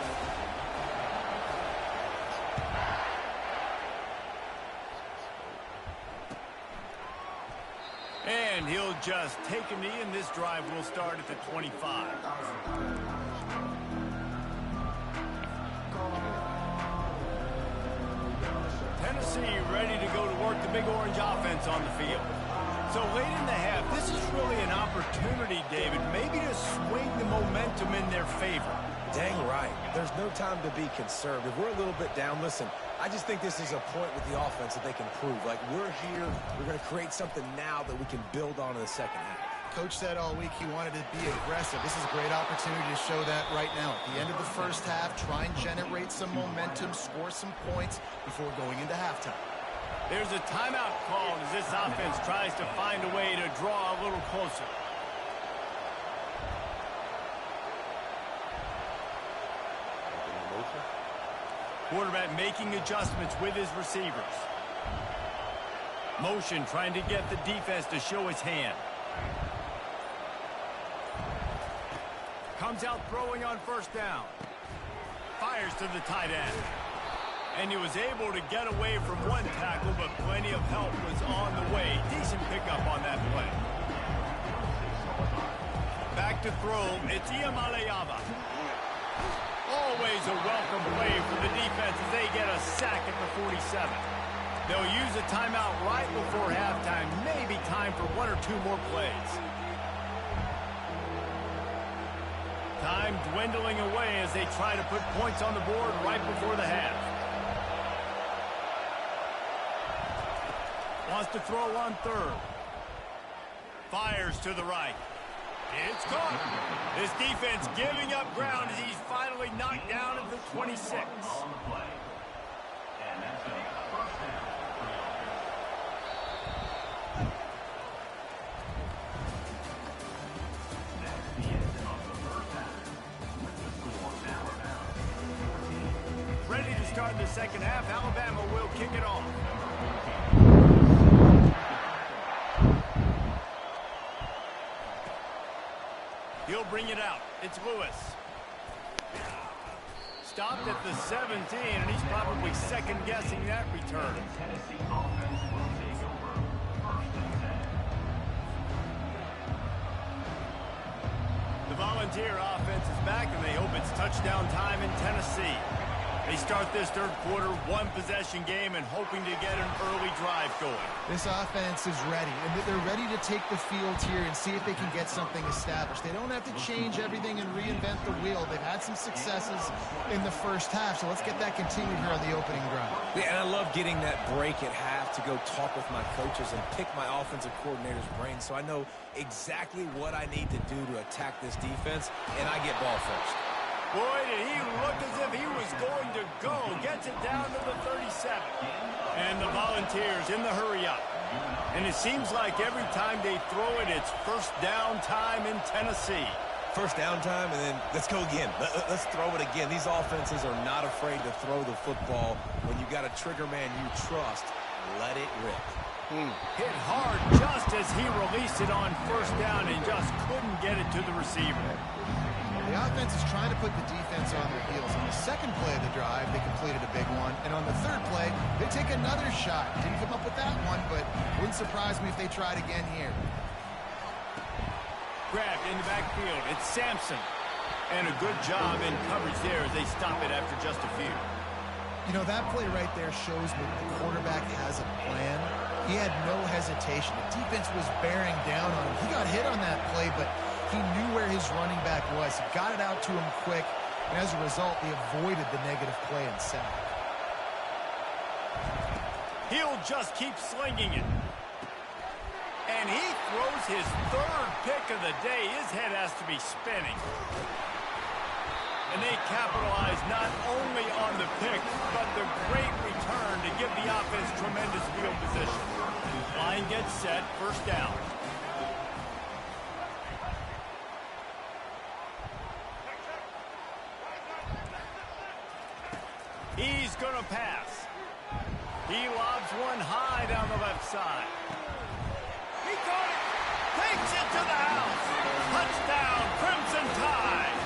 And he'll just take a knee, and this drive will start at the 25. Tennessee ready to go to work the Big Orange offense on the field. So late in the half, this is really an opportunity, David, maybe to swing the momentum in their favor. Dang right. There's no time to be concerned. If we're a little bit down, listen, I just think this is a point with the offense that they can prove. Like, we're here, we're going to create something now that we can build on in the second half. Coach said all week he wanted to be aggressive. This is a great opportunity to show that right now. At the end of the first half, try and generate some momentum, score some points before going into halftime. There's a timeout called as this offense tries to find a way to draw a little closer. Quarterback making adjustments with his receivers. Motion trying to get the defense to show his hand. Comes out throwing on first down. Fires to the tight end. And he was able to get away from one tackle, but plenty of help was on the way. Decent pickup on that play. Back to throw, it's Iamaleava. Always a welcome play for the defense as they get a sack at the 47. They'll use a timeout right before halftime. Maybe time for 1 or 2 more plays. Time dwindling away as they try to put points on the board right before the half. Wants to throw on third. Fires to the right. It's caught. This defense giving up ground as he's finally knocked down at the 26. Ready to start the second half. Alabama will kick it off. He'll bring it out. It's Lewis. Stopped at the 17, and he's probably second-guessing that return. Tennessee offense will take over 1st and 10. The Volunteer offense is back, and they hope it's touchdown time in Tennessee. They start this third quarter, one-possession game, and hoping to get an early drive going. This offense is ready, and they're ready to take the field here and see if they can get something established. They don't have to change everything and reinvent the wheel. They've had some successes in the first half, so let's get that continued here on the opening drive. Yeah, and I love getting that break at half to go talk with my coaches and pick my offensive coordinator's brain so I know exactly what I need to do to attack this defense, and I get ball first. Boy, did he look as if he was going to go. Gets it down to the 37. And the Volunteers in the hurry up. And it seems like every time they throw it, it's first down time in Tennessee. First down time, and then let's go again. Let's throw it again. These offenses are not afraid to throw the football. When you got a trigger man you trust, let it rip. Hit hard just as he released it on first down and just couldn't get it to the receiver. The offense is trying to put the defense on their heels. On the second play of the drive, they completed a big one. And on the third play, they take another shot. Didn't come up with that one, but wouldn't surprise me if they tried again here. Grabbed in the backfield. It's Sampson. And a good job in coverage there as they stop it after just a few. You know, that play right there shows that the quarterback has a plan. He had no hesitation. The defense was bearing down on him. He got hit on that play, but he knew where his running back was. He got it out to him quick, and as a result, he avoided the negative play and sack. He'll just keep slinging it. And he throws his third pick of the day. His head has to be spinning. And they capitalize not only on the pick, but the great return to give the offense tremendous field position. Line gets set, first down. He's going to pass. He lobs one high down the left side. He caught it. Takes it to the house. Touchdown, Crimson Tide.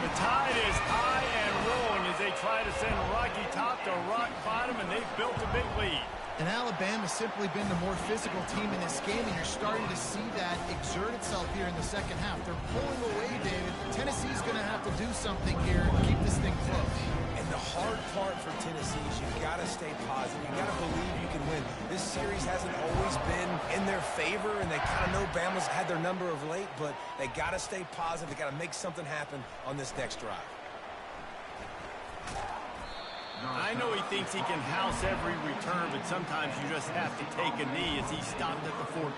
The Tide is high and rolling as they try to send Rocky Top to rock bottom, and they've built a big lead. And Alabama's simply been the more physical team in this game, and you're starting to see that exert itself here in the second half. They're pulling away, David. Tennessee's going to have to do something here to keep this thing close. And the hard part for Tennessee is you got to stay positive. You got to believe you can win. This series hasn't always been in their favor, and they kind of know Bama's had their number of late, but they got to stay positive. They got to make something happen on this next drive. I know he thinks he can house every return, but sometimes you just have to take a knee as he stopped at the 14.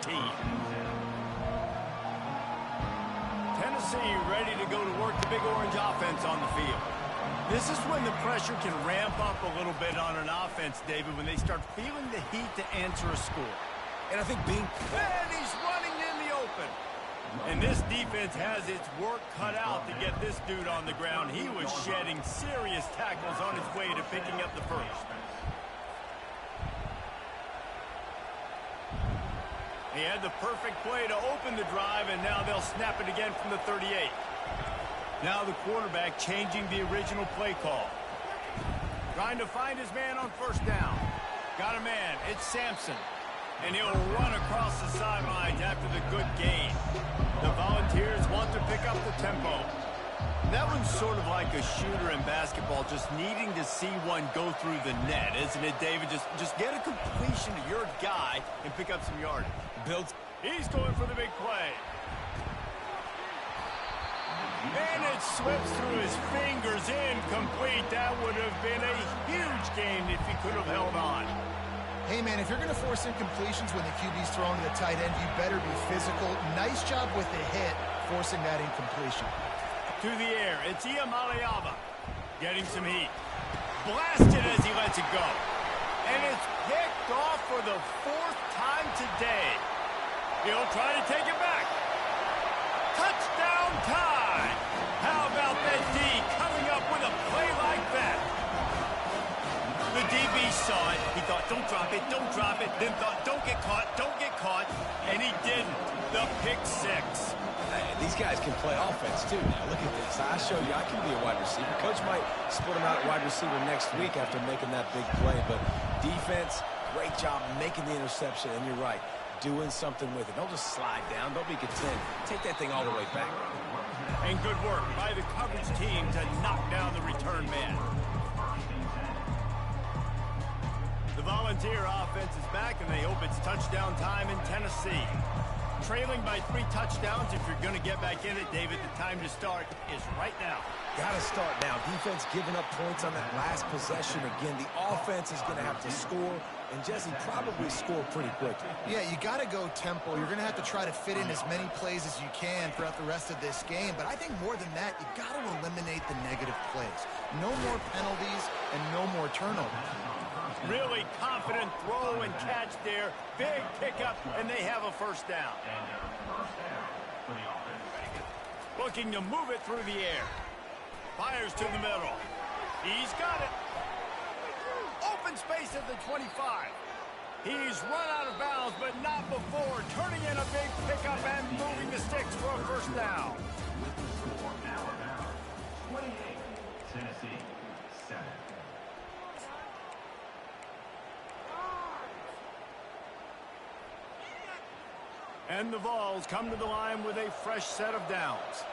Tennessee ready to go to work the Big Orange offense on the field. This is when the pressure can ramp up a little bit on an offense, David, when they start feeling the heat to answer a score. And I think And he's running in the open. And this defense has its work cut out to get this dude on the ground. He was shedding serious tackles on his way to picking up the first. He had the perfect play to open the drive, and now they'll snap it again from the 38. Now the quarterback changing the original play call. Trying to find his man on first down. Got a man. It's Sampson. And he'll run across the sidelines after the good gain. The Volunteers want to pick up the tempo. That one's sort of like a shooter in basketball, just needing to see one go through the net, isn't it, David? Just get a completion to your guy and pick up some yardage. He's going for the big play. And it slips through his fingers, incomplete. That would have been a huge gain if he could have held on. Hey, man, if you're going to force incompletions when the QB's thrown to the tight end, you better be physical. Nice job with the hit, forcing that incompletion. To the air, it's Iamaleava getting some heat. Blasted as he lets it go. And it's picked off for the fourth time today. He'll try to take it back. Touchdown Tide! How about that D coming up with a play like that? The DB saw it. He thought, don't drop it, don't drop it. Then thought, don't get caught, don't get caught. And he didn't. The pick six. These guys can play offense, too. Now, look at this. I show you I can be a wide receiver. Coach might split him out at wide receiver next week after making that big play. But defense, great job making the interception. And you're right, doing something with it. Don't just slide down. Don't be content. Take that thing all the way back. And good work by the coverage team to knock down the return man. The Volunteer offense is back, and they hope it's touchdown time in Tennessee. Trailing by 3 touchdowns. If you're going to get back in it, David, the time to start is right now. Got to start now. Defense giving up points on that last possession. Again, the offense is going to have to score, and Jesse probably score pretty quickly. Yeah, you got to go tempo. You're going to have to try to fit in as many plays as you can throughout the rest of this game. But I think more than that, you got to eliminate consecutive plays. No more penalties and no more turnovers. Really confident throw and catch there. Big pickup, and they have a first down. Looking to move it through the air. Fires to the middle. He's got it. Open space at the 25. He's run out of bounds, but not before. Turning in a big pickup and moving the sticks for a first down. With the score now, 28, Tennessee, 7. And the Vols come to the line with a fresh set of downs.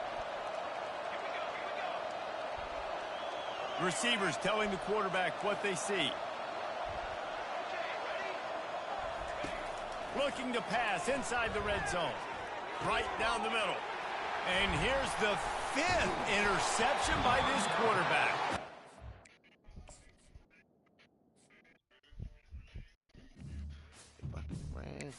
Receivers telling the quarterback what they see. Looking to pass inside the red zone. Right down the middle. And here's the 5th interception by this quarterback. Man.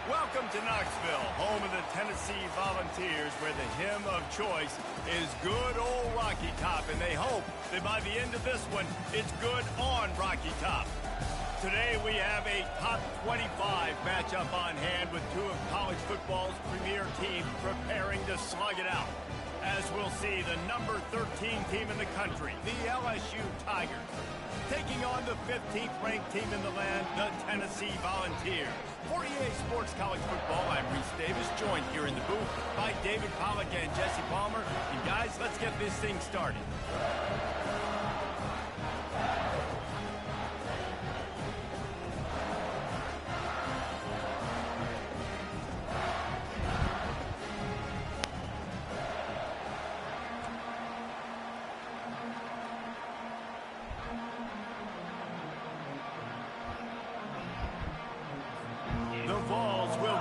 Welcome to Knoxville, home of the Tennessee Volunteers, where the hymn of choice is Good Old Rocky Top, and they hope that by the end of this one, it's good on Rocky Top. Today we have a top 25 matchup on hand with two of college football's premier teams preparing to slug it out. As we'll see, the number 13 team in the country, the LSU Tigers, taking on the 15th ranked team in the land, the Tennessee Volunteers. For EA Sports College Football, I'm Reese Davis, joined here in the booth by David Pollack and Jesse Palmer. And guys, let's get this thing started.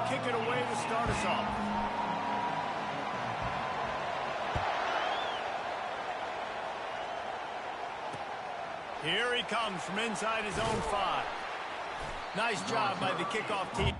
Kick it away to start us off. Here he comes from inside his own 5. Nice job by the kickoff team.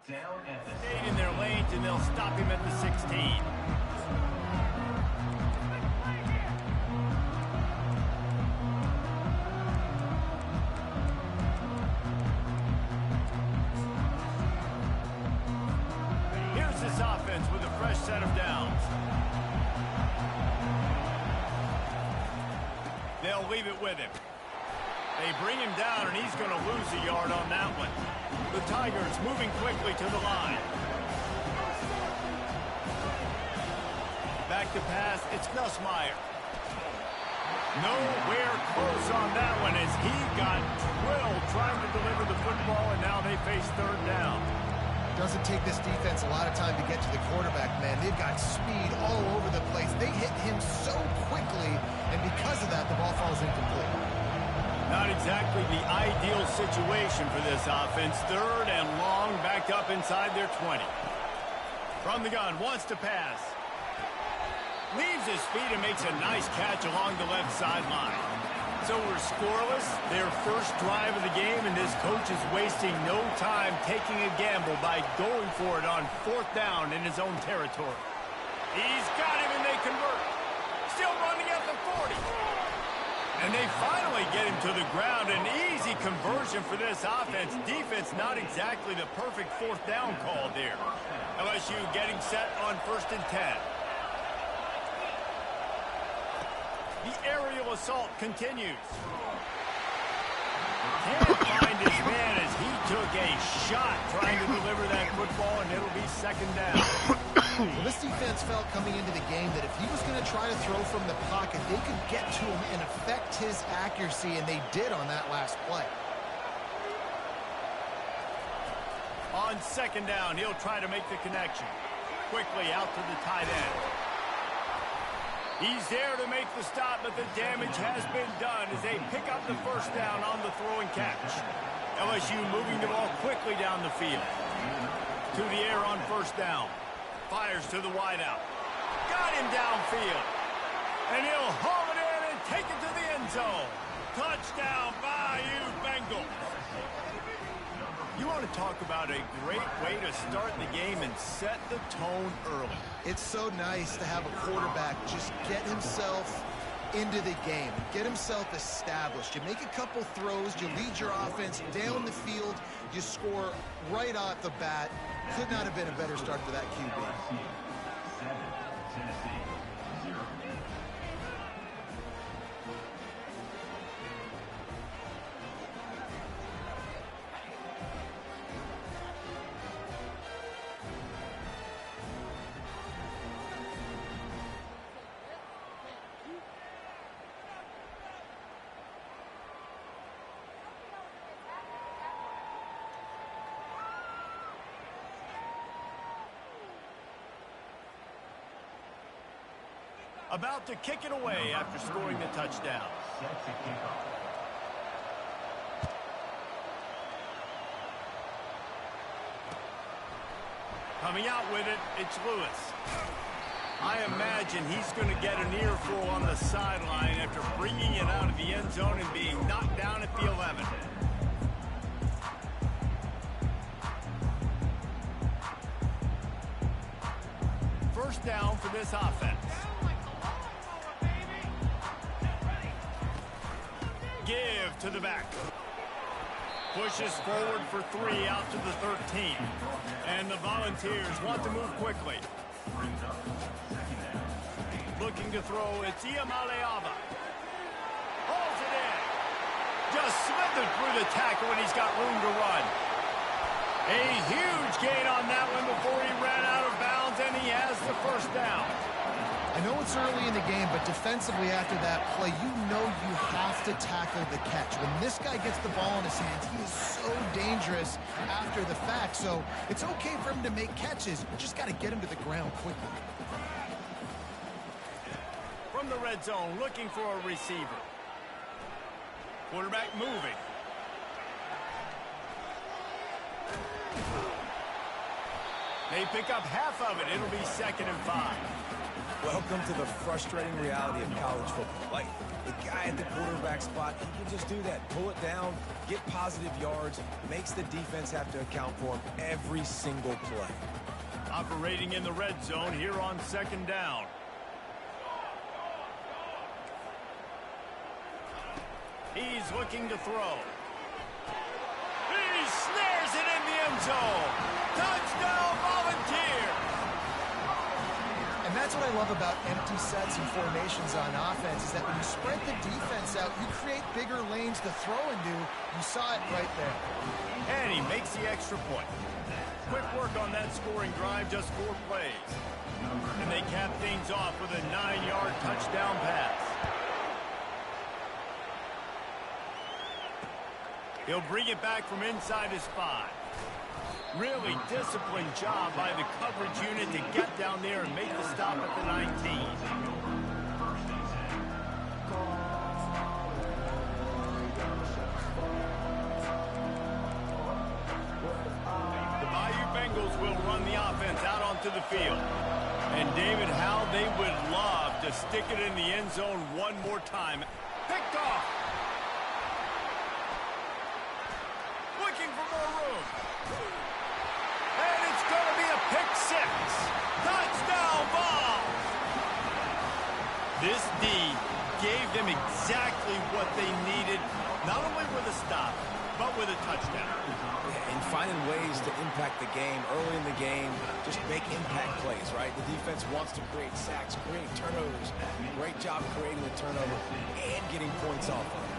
Down at the Stayed in their lanes, and they'll stop him at the 16. Here's this offense with a fresh set of downs. They'll leave it with him. They bring him down, and he's going to lose a yard on that one. The Tigers moving quickly to the line. Back to pass, it's Nussmeier. Nowhere close on that one as he got drilled trying to deliver the football, and now they face third down. Doesn't take this defense a lot of time to get to the quarterback, man. They've got speed all over the place. They hit him so quickly, and because of that, the ball falls incomplete. Not exactly the ideal situation for this offense. Third and long, backed up inside their 20. From the gun, wants to pass. Leaves his feet and makes a nice catch along the left sideline. So we're scoreless, their first drive of the game, and this coach is wasting no time taking a gamble by going for it on 4th down in his own territory. He's got him, and they convert. Still running at the 40. And they finally get him to the ground. An easy conversion for this offense. Defense not exactly the perfect fourth down call there. LSU getting set on 1st and 10. The aerial assault continues. Can't find his man as he took a shot trying to deliver that football, and it'll be 2nd down. Well, this defense felt coming into the game that if he was going to try to throw from the pocket, they could get to him and affect his accuracy, and they did on that last play. On 2nd down, he'll try to make the connection. Quickly out to the tight end. He's there to make the stop, but the damage has been done as they pick up the 1st down on the throw and catch. LSU moving the ball quickly down the field. To the air on 1st down. Fires to the wideout. Got him downfield. And he'll haul it in and take it to the end zone. Touchdown, Bayou Bengals. You want to talk about a great way to start the game and set the tone early. It's so nice to have a quarterback just get himself into the game, get himself established. You make a couple throws, you lead your offense down the field, you score right off the bat. Could not have been a better start for that QB. 7, Tennessee, 0. About to kick it away after scoring the touchdown. Set to kick off. Coming out with it, it's Lewis. I imagine he's going to get an earful on the sideline after bringing it out of the end zone and being knocked down at the 11. First down for this offense. Give to the back. Pushes forward for 3 out to the 13. And the Volunteers want to move quickly. Looking to throw, it's Iamaleava. Holds it in. Just slithered through the tackle when he's got room to run. A huge gain on that one before he ran out of bounds, and he has the 1st down. I know it's early in the game, but defensively after that play, you know you have to tackle the catch. When this guy gets the ball in his hands, he is so dangerous after the fact. So it's okay for him to make catches. You just got to get him to the ground quickly. From the red zone, looking for a receiver. Quarterback moving. They pick up half of it. It'll be 2nd and 5. Welcome to the frustrating reality of college football. Like, the guy at the quarterback spot, he can just do that. Pull it down, get positive yards, makes the defense have to account for him every single play. Operating in the red zone here on 2nd down. He's looking to throw. He snares it in the end zone. Touchdown, Volunteers! And that's what I love about empty sets and formations on offense is that when you spread the defense out, you create bigger lanes to throw into. You saw it right there. And he makes the extra point. Quick work on that scoring drive, just 4 plays. And they cap things off with a 9-yard touchdown pass. He'll bring it back from inside his 5. Really disciplined job by the coverage unit to get down there and make the stop at the 19. The Bayou Bengals will run the offense out onto the field. And David, how they would love to stick it in the end zone one more time. Picked off. Looking for more room. And it's going to be a pick 6. Touchdown ball. This D gave them exactly what they needed, not only with a stop, but with a touchdown. And finding ways to impact the game early in the game, just make impact plays, right? The defense wants to create sacks, create turnovers. Great job creating the turnover and getting points off of it.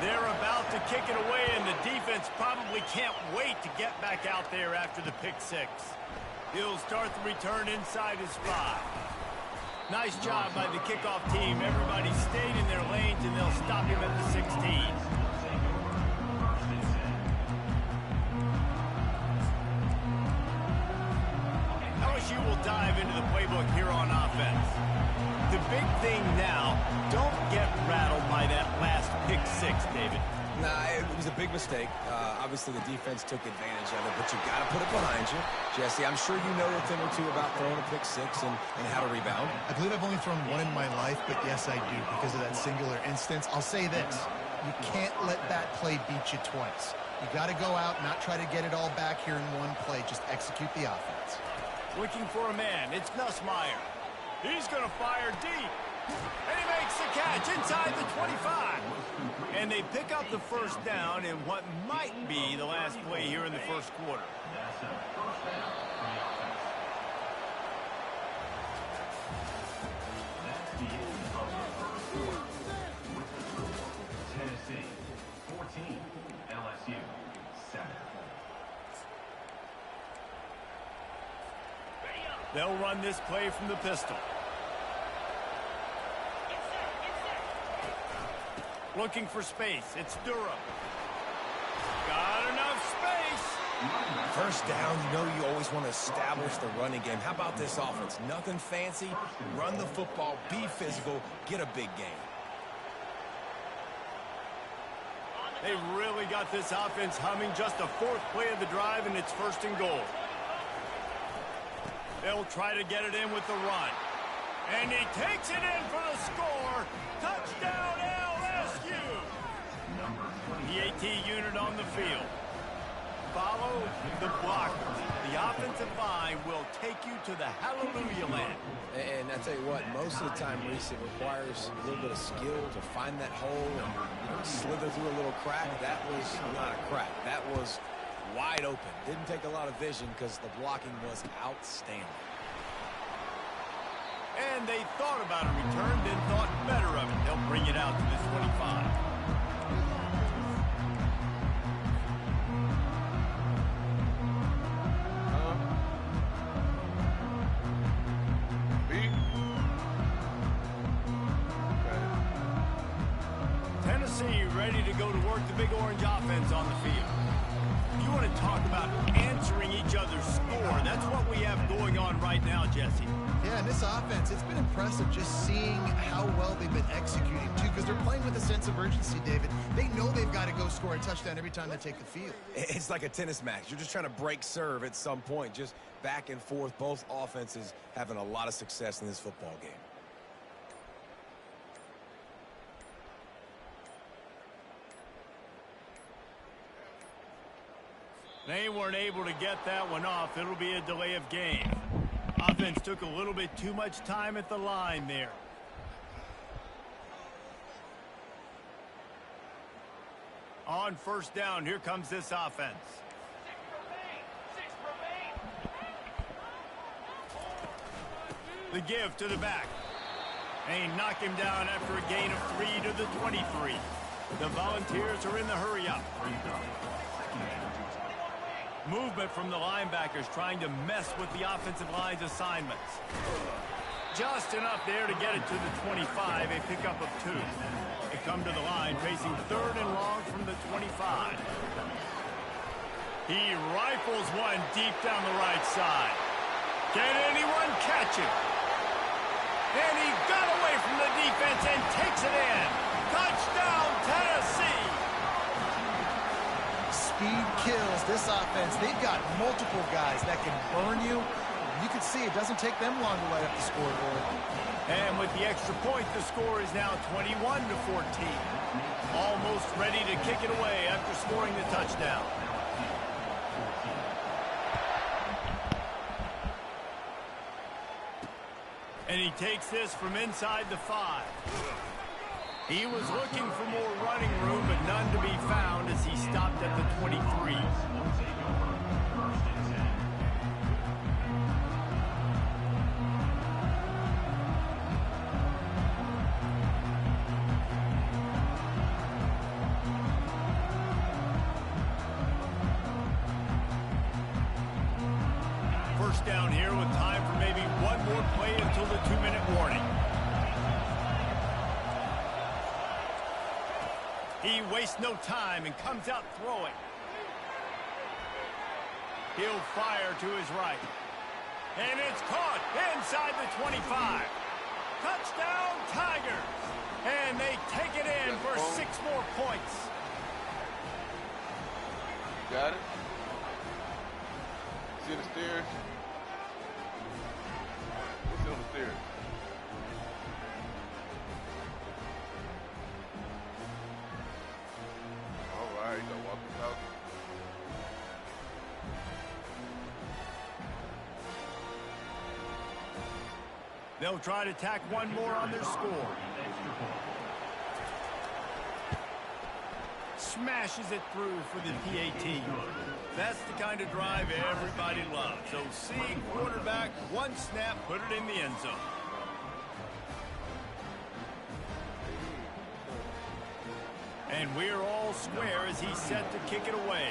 They're about to kick it away, and the defense probably can't wait to get back out there after the pick six. He'll start the return inside his 5. Nice job by the kickoff team. Everybody stayed in their lanes, and they'll stop him at the 16. LSU will dive into the playbook here on offense. The big thing now, don't get rattled by that last pick six, David. Nah, it was a big mistake. Obviously, the defense took advantage of it, but you got to put it behind you. Jesse, I'm sure you know a thing or two about throwing a pick six and how to rebound. I believe I've only thrown one in my life, but yes, I do because of that singular instance. I'll say this. You can't let that play beat you twice. You got to go out, not try to get it all back here in one play. Just execute the offense. Looking for a man. It's Nussmeier. He's going to fire deep. And he makes the catch inside the 25. And they pick up the first down in what might be the last play here in the first quarter. That's a first down for the offense. That's the end of the first quarter. With the score, Tennessee 14, LSU 7. They'll run this play from the pistol. Looking for space. It's Durham. Got enough space. First down, you know you always want to establish the running game. How about this offense? Nothing fancy. Run the football, be physical, get a big gain. They really got this offense humming. Just a 4th play of the drive, and it's 1st and goal. They'll try to get it in with the run. And he takes it in for the score. Touchdown, LSU. The AT unit on the field. Follow the blockers. The offensive line will take you to the hallelujah land. And I tell you what, most of the time, Reese, it requires a little bit of skill to find that hole and slither through a little crack. That was not a crack. That was wide open. Didn't take a lot of vision because the blocking was outstanding. And they thought about a return, then thought better of it. They'll bring it out to the 25. Tennessee ready to go to work the big orange offense on the field. You want to talk about answering each other's score. That's what we have going on right now, Jesse. Yeah, and this offense, it's been impressive just seeing how well they've been executing, too, because they're playing with a sense of urgency, David. They know they've got to go score a touchdown every time they take the field. It's like a tennis match. You're just trying to break serve at some point, just back and forth. Both offenses having a lot of success in this football game. They weren't able to get that one off. It'll be a delay of game. Offense took a little bit too much time at the line there. On 1st down, here comes this offense. The give to the back. And he knocked him down after a gain of 3 to the 23. The Volunteers are in the hurry-up. Movement from the linebackers trying to mess with the offensive line's assignments. Just enough there to get it to the 25, a pickup of 2. They come to the line facing 3rd and long from the 25. He rifles one deep down the right side. Can anyone catch him? And he got away from the defense and takes it in. Touchdown, Tennessee! Speed kills. This offense, they've got multiple guys that can burn you. You can see it doesn't take them long to light up the scoreboard. And with the extra point, the score is now 21 to 14. Almost ready to kick it away after scoring the touchdown. And he takes this from inside the 5. He was looking for more running room, but none to be found as he stopped at the 23. First down here with time for maybe one more play until the 2-minute warning. He wastes no time and comes out throwing. He'll fire to his right. And it's caught inside the 25. Touchdown, Tigers. And they take it in for 6 more points. Got it? See the stairs? What's on the stairs? All right, you gotta walk this out. They'll try to tack one more on their score. Smashes it through for the PAT. That's the kind of drive everybody loves. So see quarterback, one snap, put it in the end zone. And we're all square as he's set to kick it away.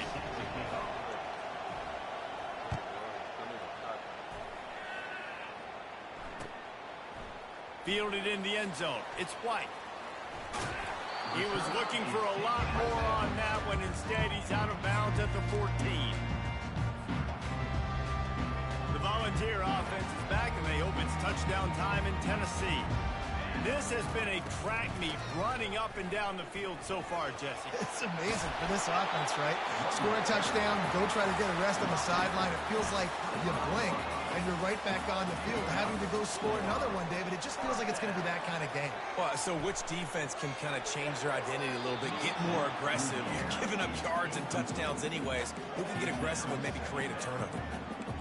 Fielded in the end zone. It's White. He was looking for a lot more on that one. Instead, he's out of bounds at the 14. The Volunteer offense is back, and they hope it's touchdown time in Tennessee. This has been a track meet running up and down the field so far, Jesse. It's amazing for this offense, right? Score a touchdown, go try to get a rest on the sideline. It feels like you blink, and you're right back on the field having to go score another one, David. It just feels like it's going to be that kind of game. Well, so which defense can kind of change their identity a little bit, get more aggressive? You're giving up yards and touchdowns anyways. Who can get aggressive and maybe create a turnover?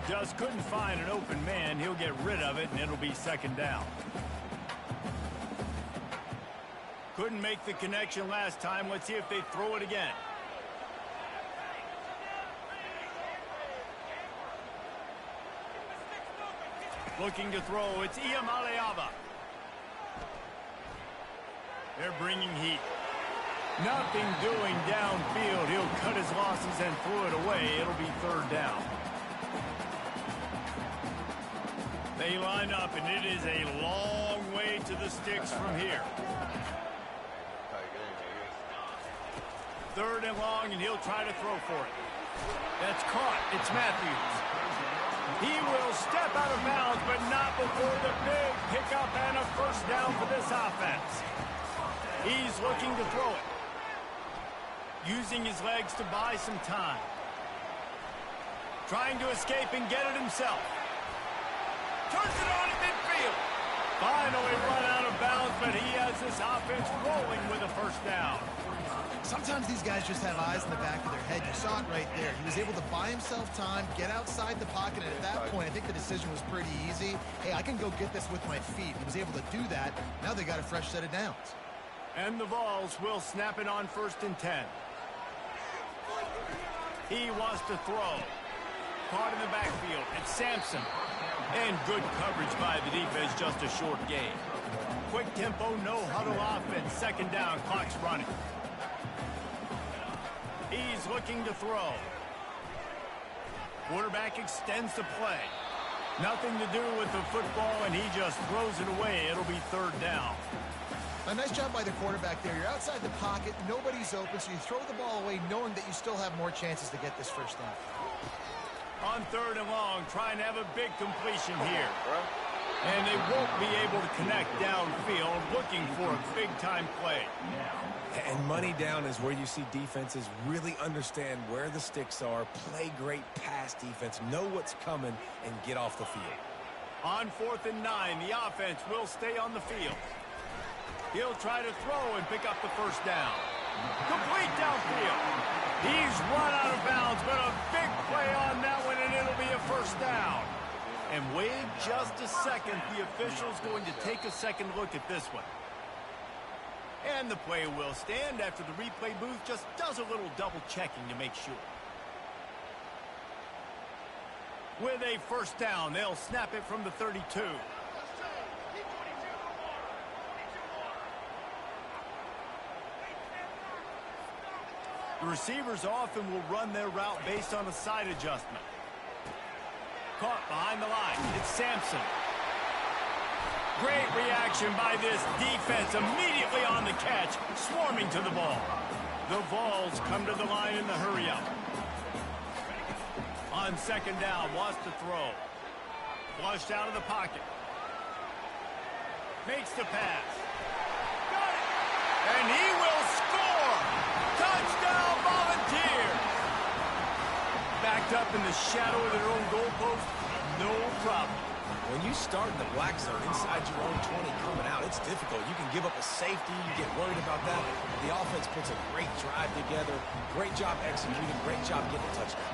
Just couldn't find an open man. He'll get rid of it, and it'll be second down. Couldn't make the connection last time. Let's see if they throw it again. Looking to throw. It's Iamaleava. They're bringing heat. Nothing doing downfield. He'll cut his losses and throw it away. It'll be third down. They line up, and it is a long way to the sticks from here. Third and long, and he'll try to throw for it. That's caught. It's Matthews. He will step out of bounds, but not before the big pickup and a first down for this offense. He's looking to throw it. Using his legs to buy some time. Trying to escape and get it himself. Turns it on at midfield. Finally run out of bounds, but he has this offense rolling with a first down. Sometimes these guys just have eyes in the back of their head. You saw it right there. He was able to buy himself time, get outside the pocket, and at that point, I think the decision was pretty easy. Hey, I can go get this with my feet. He was able to do that. Now they got a fresh set of downs. And the Vols will snap it on 1st and 10. He wants to throw. Caught in the backfield. It's Sampson. And good coverage by the defense, just a short gain. Quick tempo, no huddle offense. Second down, clock's running. He's looking to throw. Quarterback extends the play. Nothing to do with the football, and he just throws it away. It'll be third down. A nice job by the quarterback there. You're outside the pocket. Nobody's open, so you throw the ball away knowing that you still have more chances to get this first down. On third and long, trying to have a big completion here. And they won't be able to connect downfield, looking for a big-time play. And money down is where you see defenses really understand where the sticks are, play great pass defense, know what's coming, and get off the field. On 4th and 9, the offense will stay on the field. He'll try to throw and pick up the first down. Complete downfield. He's run out of bounds, but a big play on that one, and it'll be a first down. And wait just a second. The official's going to take a second look at this one. And the play will stand after the replay booth just does a little double checking to make sure. With a first down, they'll snap it from the 32. The receivers often will run their route based on a side adjustment. Caught behind the line. It's Sampson. Great reaction by this defense. Immediately on the catch, swarming to the ball. The Vols come to the line in the hurry-up. On second down, wants to throw. Flushed out of the pocket. Makes the pass. Got it! And he will score! Touchdown, Volunteers! Backed up in the shadow of their own goalpost, no problem. When you start in the black zone inside your own 20 coming out, it's difficult. You can give up a safety. You get worried about that. The offense puts a great drive together. Great job executing. Great job getting a touchdown.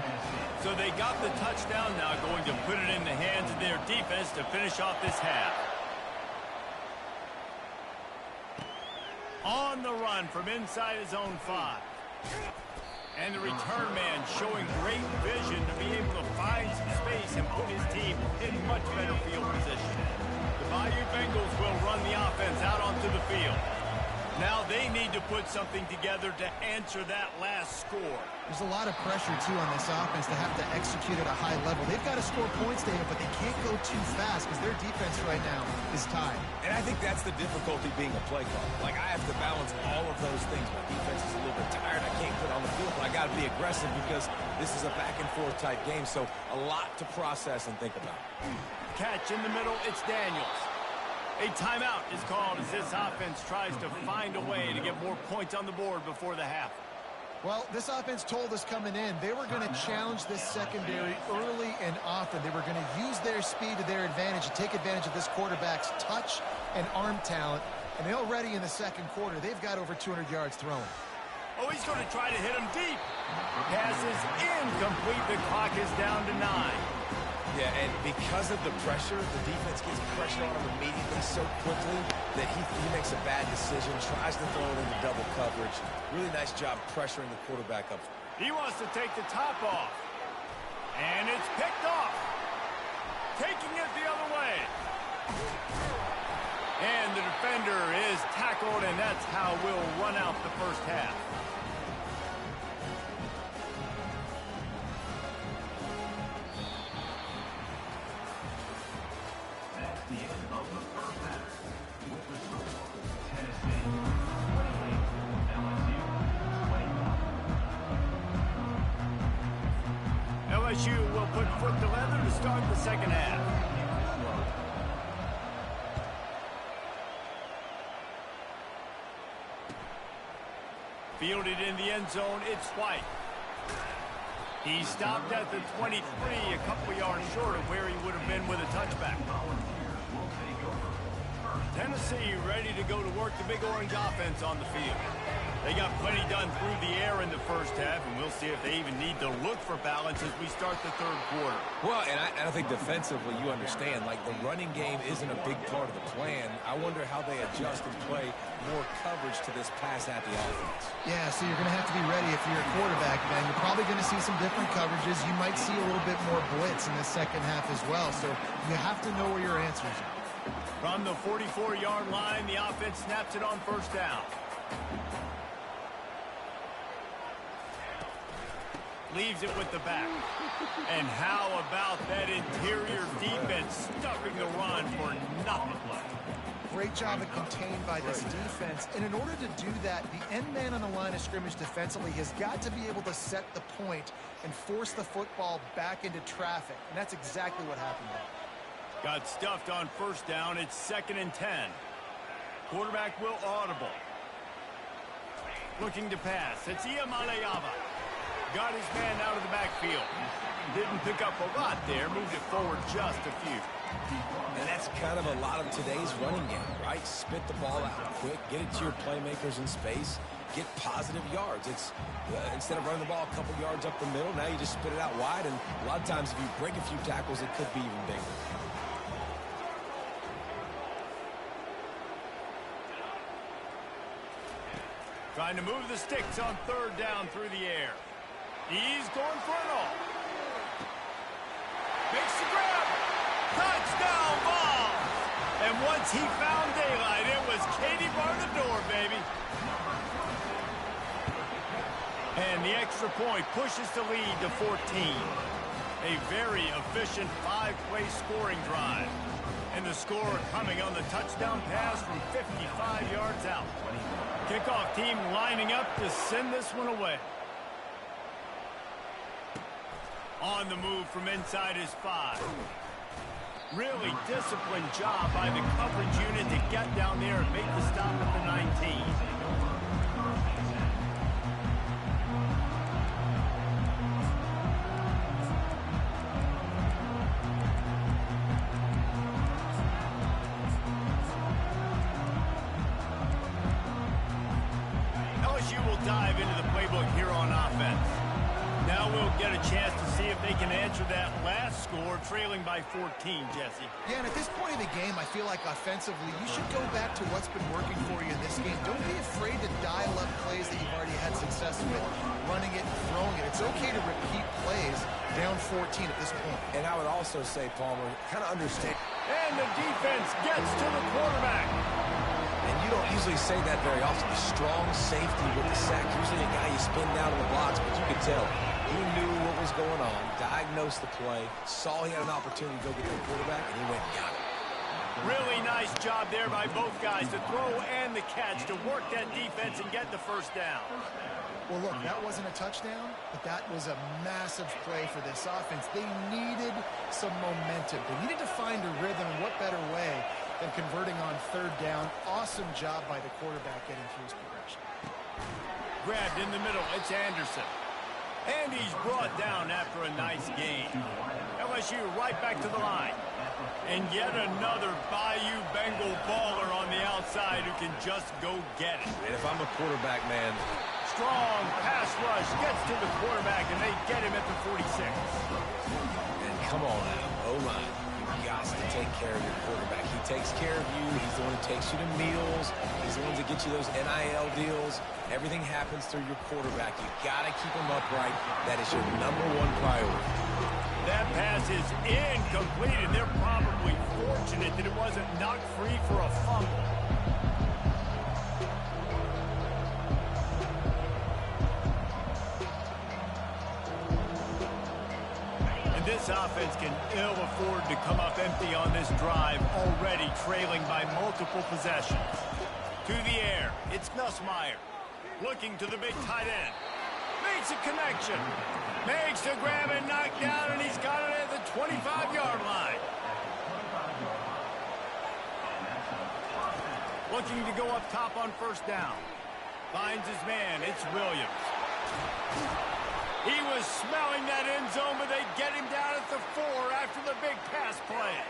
So they got the touchdown, now going to put it in the hands of their defense to finish off this half. On the run from inside his own 5. And the return man showing great vision to be able to find some space and put his team in much better field position. The Bayou Bengals will run the offense out onto the field. Now they need to put something together to answer that last score. There's a lot of pressure, too, on this offense to have to execute at a high level. They've got to score points, David, but they can't go too fast because their defense right now is tied. And I think that's the difficulty being a play caller. Like, I have to balance all of those things. My defense is a little bit tired. I can't put on the field, but I got to be aggressive because this is a back-and-forth type game, so a lot to process and think about. Catch in the middle, it's Daniels. A timeout is called as this offense tries to find a way to get more points on the board before the half. Well, this offense told us coming in they were going to challenge this secondary early and often. They were going to use their speed to their advantage and take advantage of this quarterback's touch and arm talent. And already in the second quarter, they've got over 200 yards thrown. Oh, he's going to try to hit him deep. Pass is incomplete. The clock is down to 9. Yeah, and because of the pressure, the defense gets pressure on him immediately so quickly that he makes a bad decision, tries to throw it into double coverage. Really nice job pressuring the quarterback up. He wants to take the top off. And it's picked off. Taking it the other way. And the defender is tackled, and that's how we'll run out the first half. LSU will put foot to leather to start the second half. Fielded in the end zone, it's White. He stopped at the 23, a couple yards short of where he would have been with a touchback. Tennessee ready to go to work the Big Orange offense on the field. They got plenty done through the air in the first half, and we'll see if they even need to look for balance as we start the third quarter. Well, and I think defensively, you understand, like the running game isn't a big part of the plan. I wonder how they adjust and play more coverage to this pass-happy offense. Yeah, so you're going to have to be ready if you're a quarterback, man. You're probably going to see some different coverages. You might see a little bit more blitz in the second half as well, so you have to know where your answers are. From the 44-yard line, the offense snaps it on first down. Leaves it with the back. And how about that interior defense stuffing the run for nothing? Great job of contained by this defense. And in order to do that, the end man on the line of scrimmage defensively has got to be able to set the point and force the football back into traffic. And that's exactly what happened there. Got stuffed on first down. It's 2nd and 10. Quarterback will audible. Looking to pass. It's Iamaleava. Got his man out of the backfield. Didn't pick up a lot there. Moved it forward just a few. And that's kind of a lot of today's running game, right? Spit the ball out quick. Get it to your playmakers in space. Get positive yards. It's instead of running the ball a couple yards up the middle, now you just spit it out wide. And a lot of times if you break a few tackles, it could be even bigger. Trying to move the sticks on third down through the air. He's going for it all. Makes the grab. Touchdown ball. And once he found daylight, it was Katie bar the door, baby. And the extra point pushes the lead to 14. A very efficient 5-play scoring drive. And the score coming on the touchdown pass from 55 yards out. Kickoff team lining up to send this one away. On the move from inside his 5. Really disciplined job by the coverage unit to get down there and make the stop at the 19. LSU will dive into the playbook here on offense. Now we'll get a chance to see if they can answer that last score, trailing by 14, Jesse. Yeah, and at this point of the game, I feel like offensively, you should go back to what's been working for you in this game. Don't be afraid to dial up plays that you've already had success with, running it and throwing it. It's okay to repeat plays down 14 at this point. And I would also say, Palmer, kind of understand. And the defense gets to the quarterback. And you don't usually say that very often. A strong safety with the sack. Usually a guy you spin down in the blocks, but you could tell. He knew what was going on, diagnosed the play, saw he had an opportunity to go get the quarterback, and he went and got it. Really nice job there by both guys, the throw and the catch, to work that defense and get the first down. Well, look, that wasn't a touchdown, but that was a massive play for this offense. They needed some momentum. They needed to find a rhythm, and what better way than converting on third down. Awesome job by the quarterback getting through his progression. Grabbed in the middle, it's Anderson. And he's brought down after a nice gain. LSU right back to the line. And yet another Bayou Bengal baller on the outside who can just go get it. And if I'm a quarterback, man. Strong pass rush gets to the quarterback, and they get him at the 46. And come on now. Oh, my. You got to take care of your quarterback. He takes care of you. He's the one who takes you to meals. He's the one to get you those NIL deals. Everything happens through your quarterback. You got to keep him upright. That is your #1 priority. That pass is incomplete, and they're probably fortunate that it wasn't knocked free for a fumble. And this offense can ill afford to come up empty on this drive, already trailing by multiple possessions. To the air, it's Nussmeier. Looking to the big tight end. Makes a connection. Makes a grab and knock down, and he's got it at the 25-yard line. Looking to go up top on first down. Finds his man. It's Williams. He was smelling that end zone, but they get him down at the 4 after the big pass play.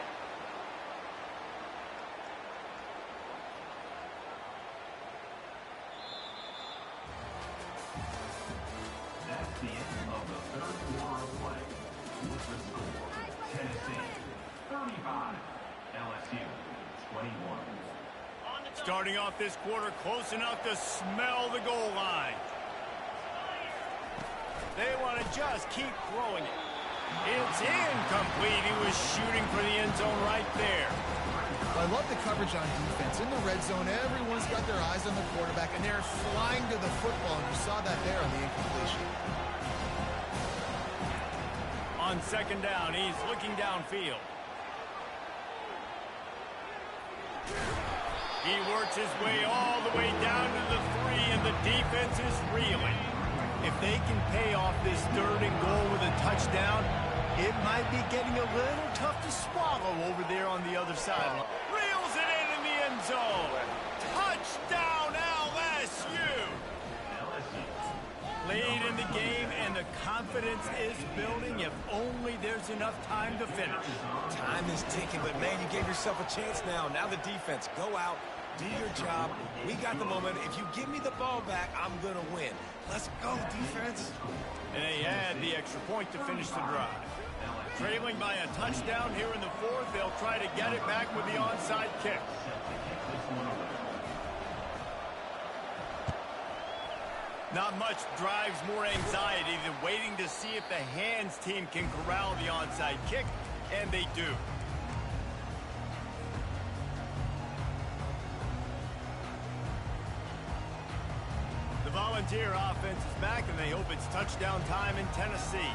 That's the end of the third quarter of play. With the score, Tennessee 35, LSU 21. Starting off this quarter close enough to smell the goal line. They want to just keep throwing it. It's incomplete. He was shooting for the end zone right there. Well, I love the coverage on defense. In the red zone, everyone's got their eyes on the quarterback, and they're flying to the football, and you saw that there on the incompletion. On second down, he's looking downfield. He works his way all the way down to the 3, and the defense is reeling. If they can pay off this third and goal with a touchdown, it might be getting a little tough to swallow over there on the other side. Reels it in the end zone. Touchdown, LSU. Late in the game, and the confidence is building. If only there's enough time to finish. Time is ticking, but, man, you gave yourself a chance now. Now the defense, go out, do your job. We got the moment. If you give me the ball back, I'm going to win. Let's go, defense. And they add the extra point to finish the drive. Trailing by a touchdown here in the 4th, they'll try to get it back with the onside kick. Not much drives more anxiety than waiting to see if the hands team can corral the onside kick, and they do. The Volunteer offense is back, and they hope it's touchdown time in Tennessee.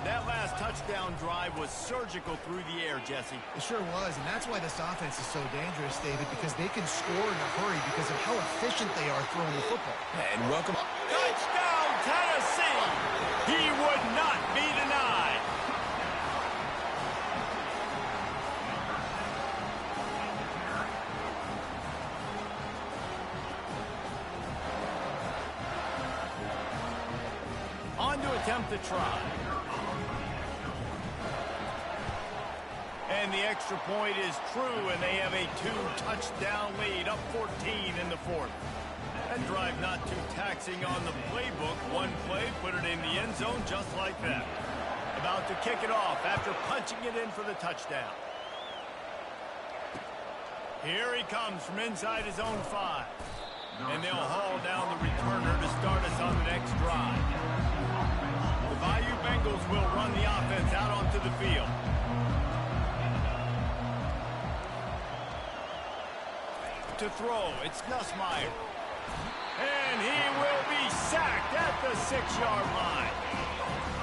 That last touchdown drive was surgical through the air, Jesse. It sure was, and that's why this offense is so dangerous, David, because they can score in a hurry because of how efficient they are throwing the football. And welcome. Touchdown, Tennessee! He would not be denied. On to attempt the try. And the extra point is true, and they have a 2-touchdown lead, up 14 in the fourth. That drive not too taxing on the playbook. One play, put it in the end zone just like that. About to kick it off after punching it in for the touchdown. Here he comes from inside his own 5. And they'll haul down the returner to start us on the next drive. The Bayou Bengals will run the offense out onto the field. To throw, it's Nussmeier. And he will be sacked at the 6-yard line.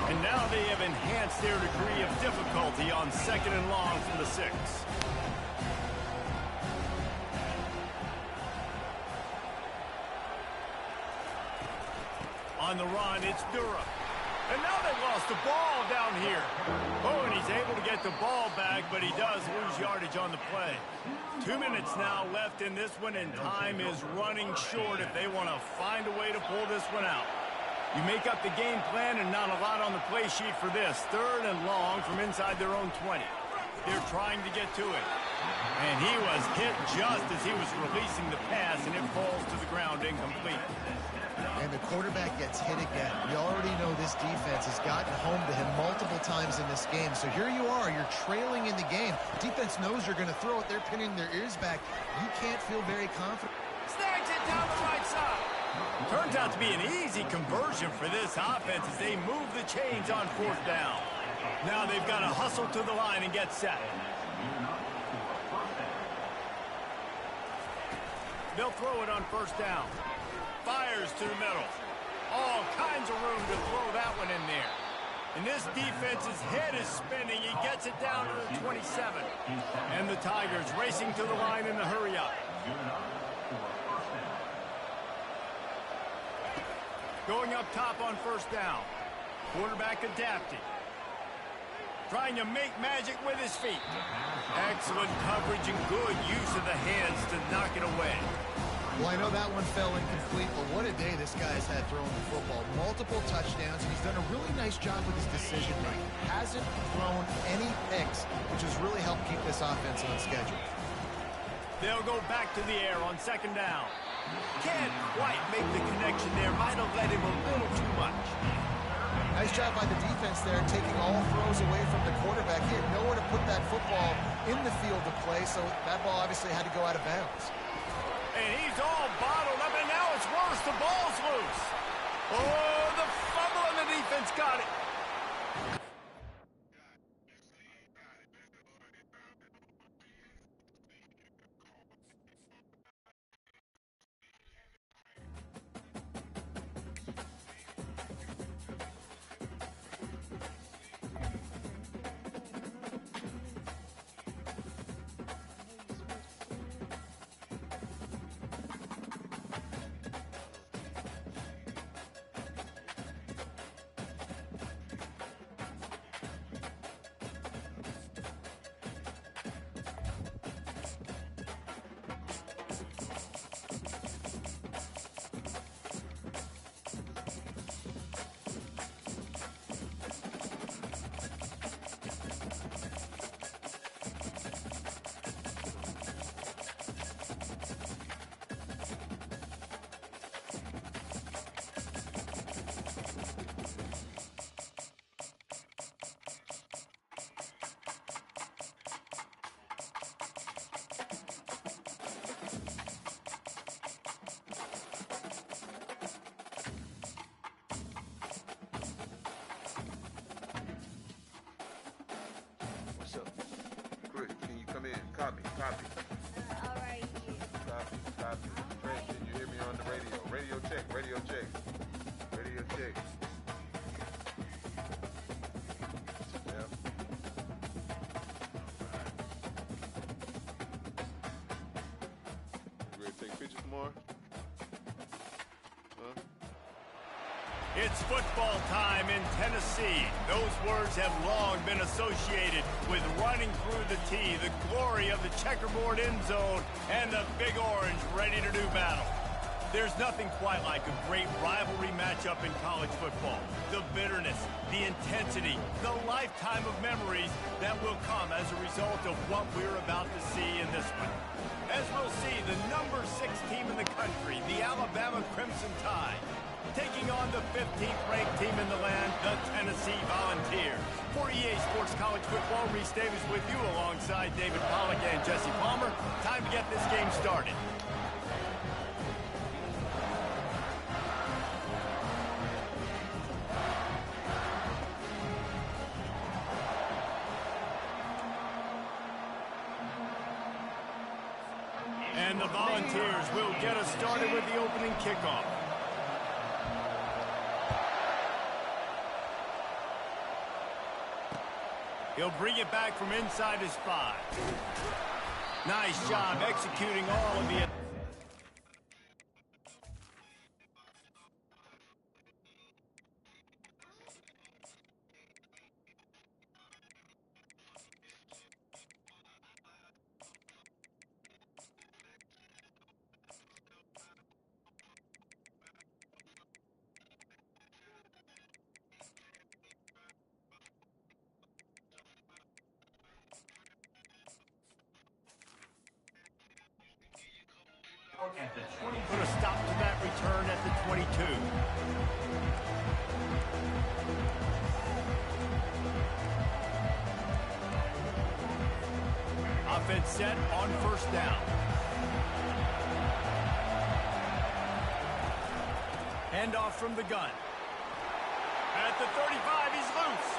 And now they have enhanced their degree of difficulty on 2nd and long from the 6. On the run, it's Durham. And now they lost the ball down here. Oh, and he's able to get the ball back, but he does lose yardage on the play. 2 minutes now left in this one, and time is running short if they want to find a way to pull this one out. You make up the game plan and not a lot on the play sheet for this. 3rd and long from inside their own 20. They're trying to get to it. And he was hit just as he was releasing the pass, and it falls to the ground incomplete. And the quarterback gets hit again. We already know this defense has gotten home to him multiple times in this game. So here you are, you're trailing in the game. Defense knows you're going to throw it. They're pinning their ears back. You can't feel very confident. Snags it down the right side. Turns out to be an easy conversion for this offense as they move the chains on 4th down. Now they've got to hustle to the line and get set. They'll throw it on 1st down. Fires to the middle. All kinds of room to throw that one in there. And this defense's head is spinning. He gets it down to the 27. And the Tigers racing to the line in the hurry-up. Going up top on 1st down. Quarterback adapting. Trying to make magic with his feet. Excellent coverage and good use of the hands to knock it away. Well, I know that one fell incomplete, but what a day this guy's had throwing the football. Multiple touchdowns, and he's done a really nice job with his decision-making. Hasn't thrown any picks, which has really helped keep this offense on schedule. They'll go back to the air on 2nd down. Can't quite make the connection there. Might have led him a little too much. Nice job by the defense there, taking all throws away from the quarterback. He had nowhere to put that football in the field to play, so that ball obviously had to go out of bounds. And he's all bottled up, and now it's worse. The ball's loose. Oh, the fumble, and the defense got it. in. Copy. All right, here. Copy. Trent, can you hear me on the radio? Radio check. Yeah. You ready to take pictures tomorrow? Huh? It's football time in Tennessee. Those words have long been associated with running through the tee, the glory of the checkerboard end zone, and the Big Orange ready to do battle. There's nothing quite like a great rivalry matchup in college football. The bitterness, the intensity, the lifetime of memories that will come as a result of what we're about to see in this one. As we'll see, the number 6 team in the country, the Alabama Crimson Tide, taking on the 15th ranked team in the land, the Tennessee Volunteers. For EA Sports College Football, Reese Davis with you alongside David Pollack and Jesse Palmer. Time to get this game started. And the Volunteers will get us started with the opening kickoff. He'll bring it back from inside his 5. Nice job executing all of the... At the 22. Put a stop to that return at the 22. Offense set on first down. Handoff from the gun. At the 35, he's loose.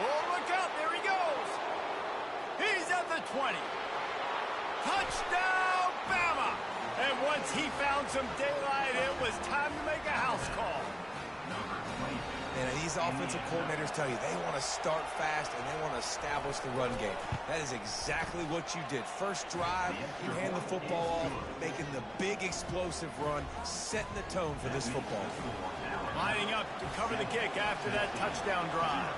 Oh, look out, there he goes. He's at the 20. Touchdown, Bama! And once he found some daylight, it was time to make a house call. And these offensive coordinators tell you they want to start fast and they want to establish the run game. That is exactly what you did. First drive, you hand the football off, making the big explosive run, setting the tone for this football. Lining up to cover the kick after that touchdown drive.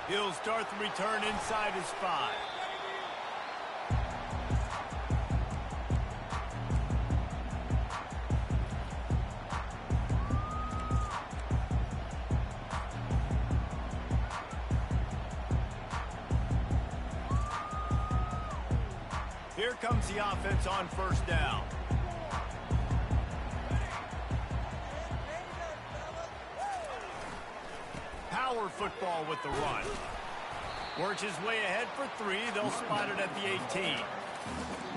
He'll start the return inside his 5. Here comes the offense on first down. Power football with the run. Works his way ahead for 3. They'll spot it at the 18.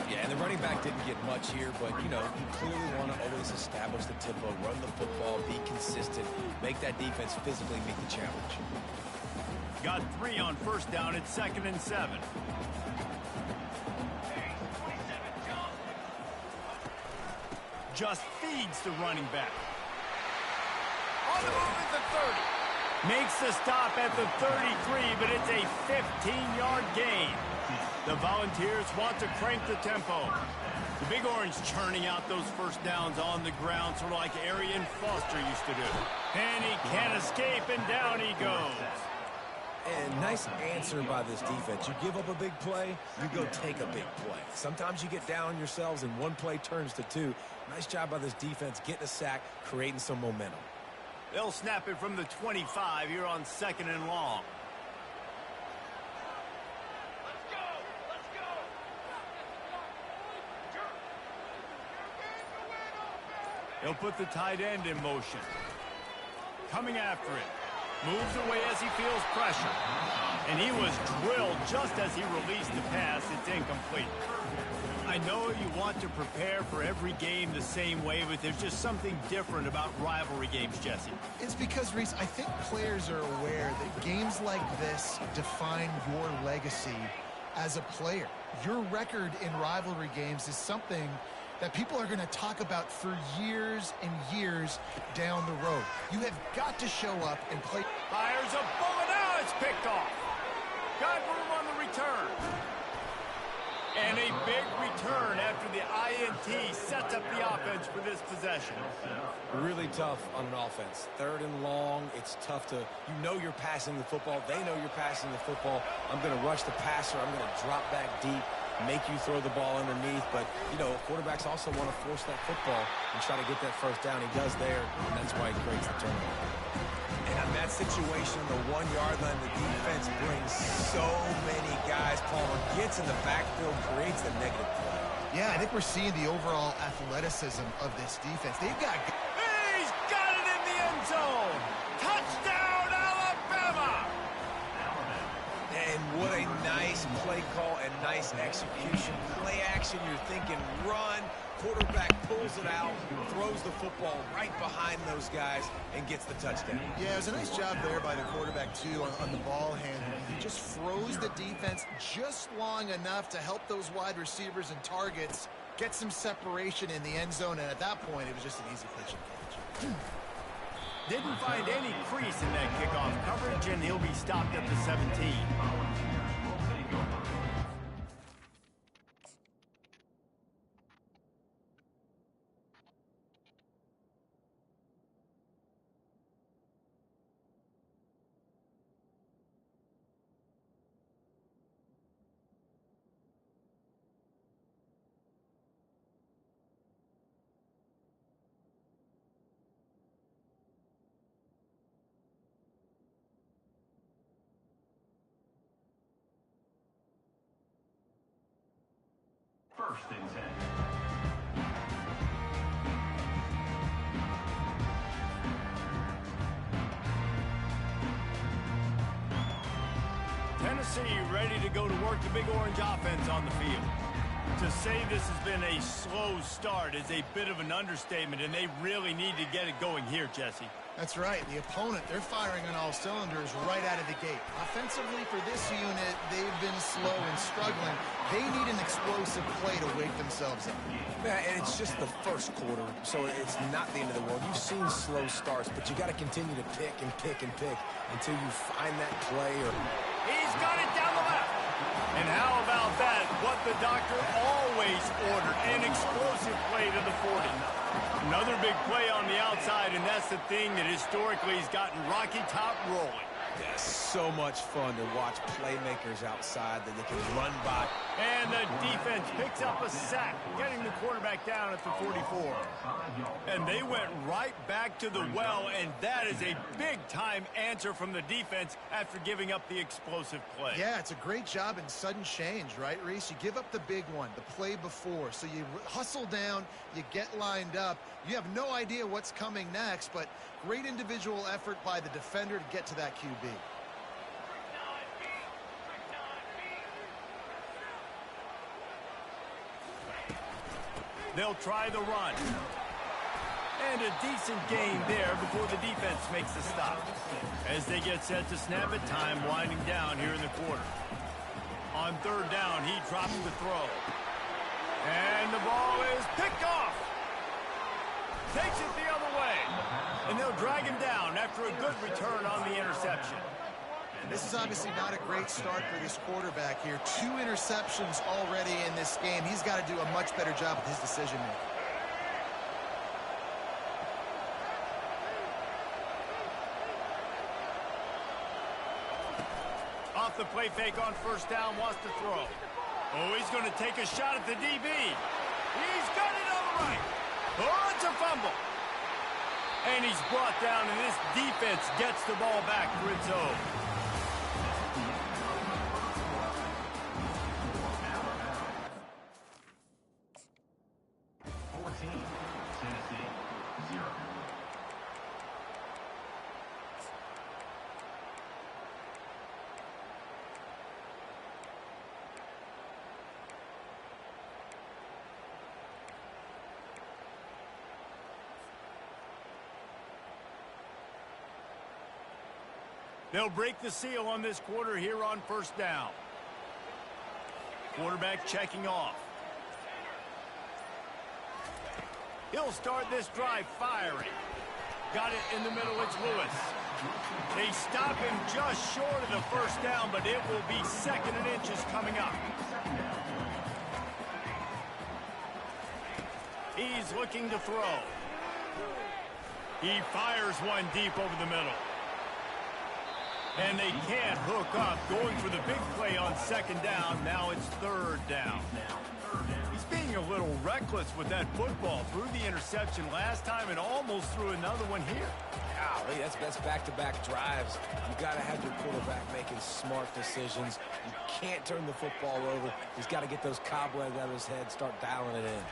Yeah, and the running back didn't get much here, but, you know, you clearly want to always establish the tempo, run the football, be consistent, make that defense physically meet the challenge. Got 3 on first down. It's 2nd and 7. Just feeds the running back. On the move at the 30. Makes the stop at the 33, but it's a 15-yard gain. The Volunteers want to crank the tempo. The Big Orange churning out those first downs on the ground, sort of like Arian Foster used to do. And he can't escape, and down he goes. And nice answer by this defense. You give up a big play, you go take a big play. Sometimes you get down yourselves and one play turns to 2. Nice job by this defense getting a sack, creating some momentum. They'll snap it from the 25 here on 2nd and long. He'll put the tight end in motion. Coming after it. Moves away as he feels pressure. And he was drilled just as he released the pass. It's incomplete. I know you want to prepare for every game the same way, but there's just something different about rivalry games, Jesse. It's because, Reese, I think players are aware that games like this define your legacy as a player. Your record in rivalry games is something that people are going to talk about for years and years down the road. You have got to show up and play. Fires a bullet out. It's picked off. Got room on the return. And a big return after the INT sets up the offense for this possession. Really tough on an offense. 3rd and long, it's tough to, you know you're passing the football. They know you're passing the football. I'm going to rush the passer. I'm going to drop back deep, make you throw the ball underneath. But, you know, quarterbacks also want to force that football and try to get that first down. He does there, and that's why he creates the turnover. And on that situation, the 1-yard line, the defense brings so many guys. Palmer gets in the backfield, creates the negative play. Yeah, I think we're seeing the overall athleticism of this defense. They've got... He's got it in the end zone. Touchdown, Alabama! And what a nice play call and nice execution. Play action, you're thinking run. Quarterback pulls it out, throws the football right behind those guys, and gets the touchdown. Yeah, it was a nice job there by the quarterback, too, on the ball handling. He just froze the defense just long enough to help those wide receivers and targets get some separation in the end zone, and at that point, it was just an easy pitch and catch. Didn't find any crease in that kickoff coverage, and he'll be stopped at the 17. First and 10. Tennessee ready to go to work the Big Orange offense on the field. To say this has been a slow start is a bit of an understatement, and they really need to get it going here, Jesse. That's right. The opponent, they're firing on all cylinders right out of the gate. Offensively for this unit, they've been slow and struggling. They need an explosive play to wake themselves up. Yeah, and it's just the first quarter, so it's not the end of the world. You've seen slow starts, but you got to continue to pick and pick and pick until you find that play. He's got it down the left. And how about that? What the doctor always ordered, an explosive play to the 40. Another big play on the outside, and that's the thing that historically has gotten Rocky Top rolling. Yeah, so much fun to watch playmakers outside that they can run by. And the defense picks up a sack, getting the quarterback down at the 44. And they went right back to the well, and that is a big-time answer from the defense after giving up the explosive play. Yeah, it's a great job in sudden change, right, Reese? You give up the big one, the play before, so you hustle down, you get lined up. You have no idea what's coming next, but great individual effort by the defender to get to that QB. They'll try the run. And a decent gain there before the defense makes the stop. As they get set to snap it, time winding down here in the quarter. On 3rd down, he drops the throw. And the ball is picked off. Takes it the other way. And they'll drag him down after a good return on the interception. This is obviously not a great start for this quarterback here. 2 interceptions already in this game. He's got to do a much better job with his decision-making. Off the play fake on 1st down, wants to throw. Oh, he's going to take a shot at the DB. He's got it on the right. Oh, it's a fumble. And he's brought down, and this defense gets the ball back for its own. Tennessee, 0. They'll break the seal on this quarter here on first down. Quarterback checking off. He'll start this drive firing. Got it in the middle, it's Lewis. They stop him just short of the first down, but it will be 2nd and inches coming up. He's looking to throw. He fires one deep over the middle. And they can't hook up. Going for the big play on 2nd down. Now it's 3rd down. He's being a little reckless with that football. Threw the interception last time and almost threw another one here. Golly, that's back-to-back drives. You got to have your quarterback making smart decisions. You can't turn the football over. He's got to get those cobwebs out of his head, start dialing it in.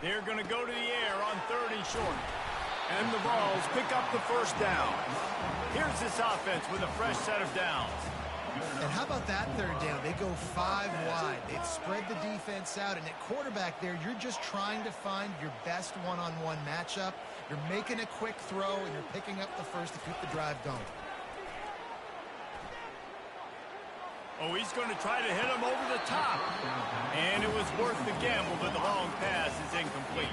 They're going to go to the air on 3rd and short. And the Vols pick up the first down. Here's this offense with a fresh set of downs. And how about that 3rd down? They go 5 wide. They've spread the defense out. And at quarterback there, you're just trying to find your best one-on-one matchup. You're making a quick throw, and you're picking up the first to keep the drive going. Oh, he's going to try to hit him over the top. And it was worth the gamble, but the long pass is incomplete.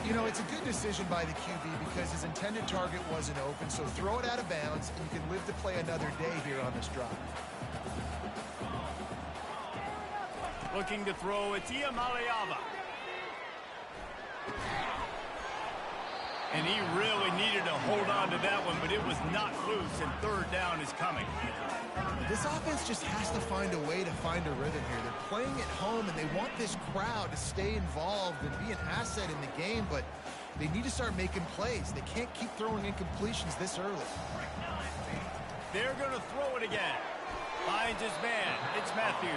You know, it's a good decision by the QB because his intended target wasn't open, so throw it out of bounds, and you can live to play another day here on this drive. Looking to throw, it's Iamaleava. And he really needed to hold on to that one, but it was not loose, and 3rd down is coming. This offense just has to find a way to find a rhythm here. They're playing at home, and they want this crowd to stay involved and be an asset in the game, but they need to start making plays. They can't keep throwing incompletions this early. They're going to throw it again. Finds his man. It's Matthews.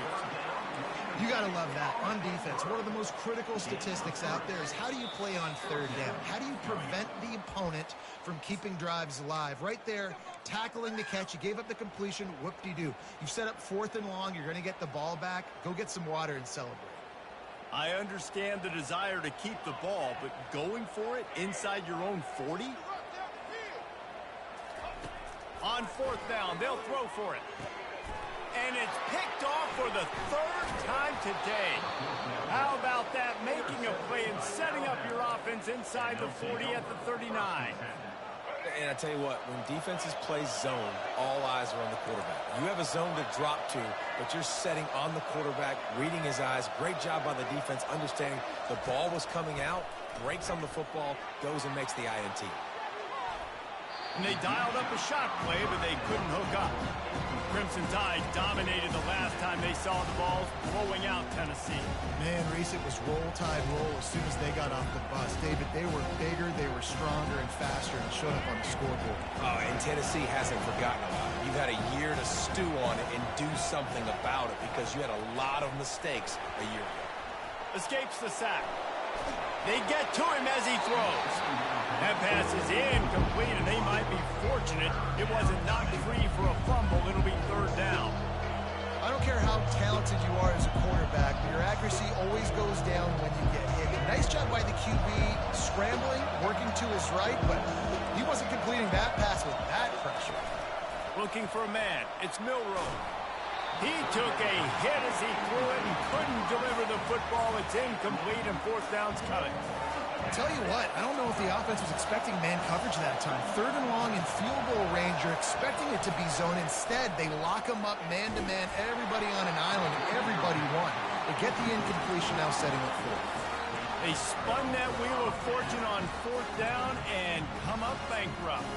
You got to love that. On defense, one of the most critical statistics out there is how do you play on 3rd down? How do you prevent the opponent from keeping drives alive? Right there, tackling the catch. You gave up the completion. Whoop-de-doo. You've set up 4th and long. You're going to get the ball back. Go get some water and celebrate. I understand the desire to keep the ball, but going for it inside your own 40? On 4th down, they'll throw for it. And it's picked off for the 3rd time today. How about that? Making a play and setting up your offense inside the 40 at the 39. And I tell you what, when defenses play zone, all eyes are on the quarterback. You have a zone to drop to, but you're setting on the quarterback, reading his eyes. Great job by the defense, understanding the ball was coming out, breaks on the football, goes and makes the INT. And they dialed up a shot play, but they couldn't hook up. Crimson Tide dominated the last time they saw the balls blowing out Tennessee. Man, Reese, it was roll tide roll as soon as they got off the bus. David, they were bigger, they were stronger and faster, and showed up on the scoreboard. Oh, and Tennessee hasn't forgotten about it. You've had a year to stew on it and do something about it because you had a lot of mistakes a year ago. Escapes the sack. They get to him as he throws. That pass is incomplete, and they might be fortunate it wasn't knocked free for a fumble. It'll be 3rd down. I don't care how talented you are as a quarterback, but your accuracy always goes down when you get hit. Nice job by the QB scrambling, working to his right, but he wasn't completing that pass with that pressure. Looking for a man. It's Milroe. He took a hit as he threw it and couldn't deliver the football. It's incomplete, and 4th down's coming. I'll tell you what, I don't know if the offense was expecting man coverage that time. 3rd and long in field goal range, you're expecting it to be zone. Instead, they lock them up man-to-man, everybody on an island, and everybody won. They get the incompletion, now setting up 4th. They spun that wheel of fortune on 4th down and come up bankrupt.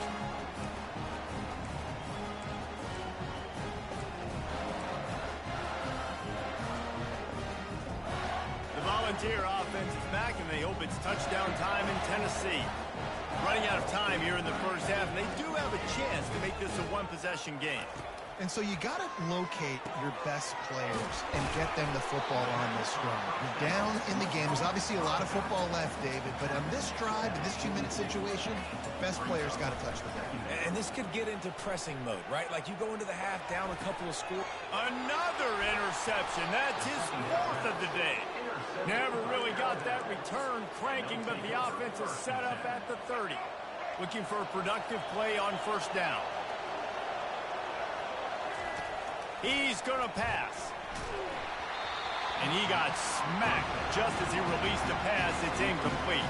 Volunteer offense is back, and they hope it's touchdown time in Tennessee. Running out of time here in the first half, and they do have a chance to make this a one-possession game. And so you got to locate your best players and get them the football on this drive. You're down in the game. There's obviously a lot of football left, David, but on this drive, in this 2-minute situation, best players got to touch the ball. And this could get into pressing mode, right? Like you go into the half down a couple of scores. Another interception. That's his 4th of the day. Never really got that return cranking, but the offense is set up at the 30. Looking for a productive play on 1st down. He's going to pass. And he got smacked just as he released the pass. It's incomplete.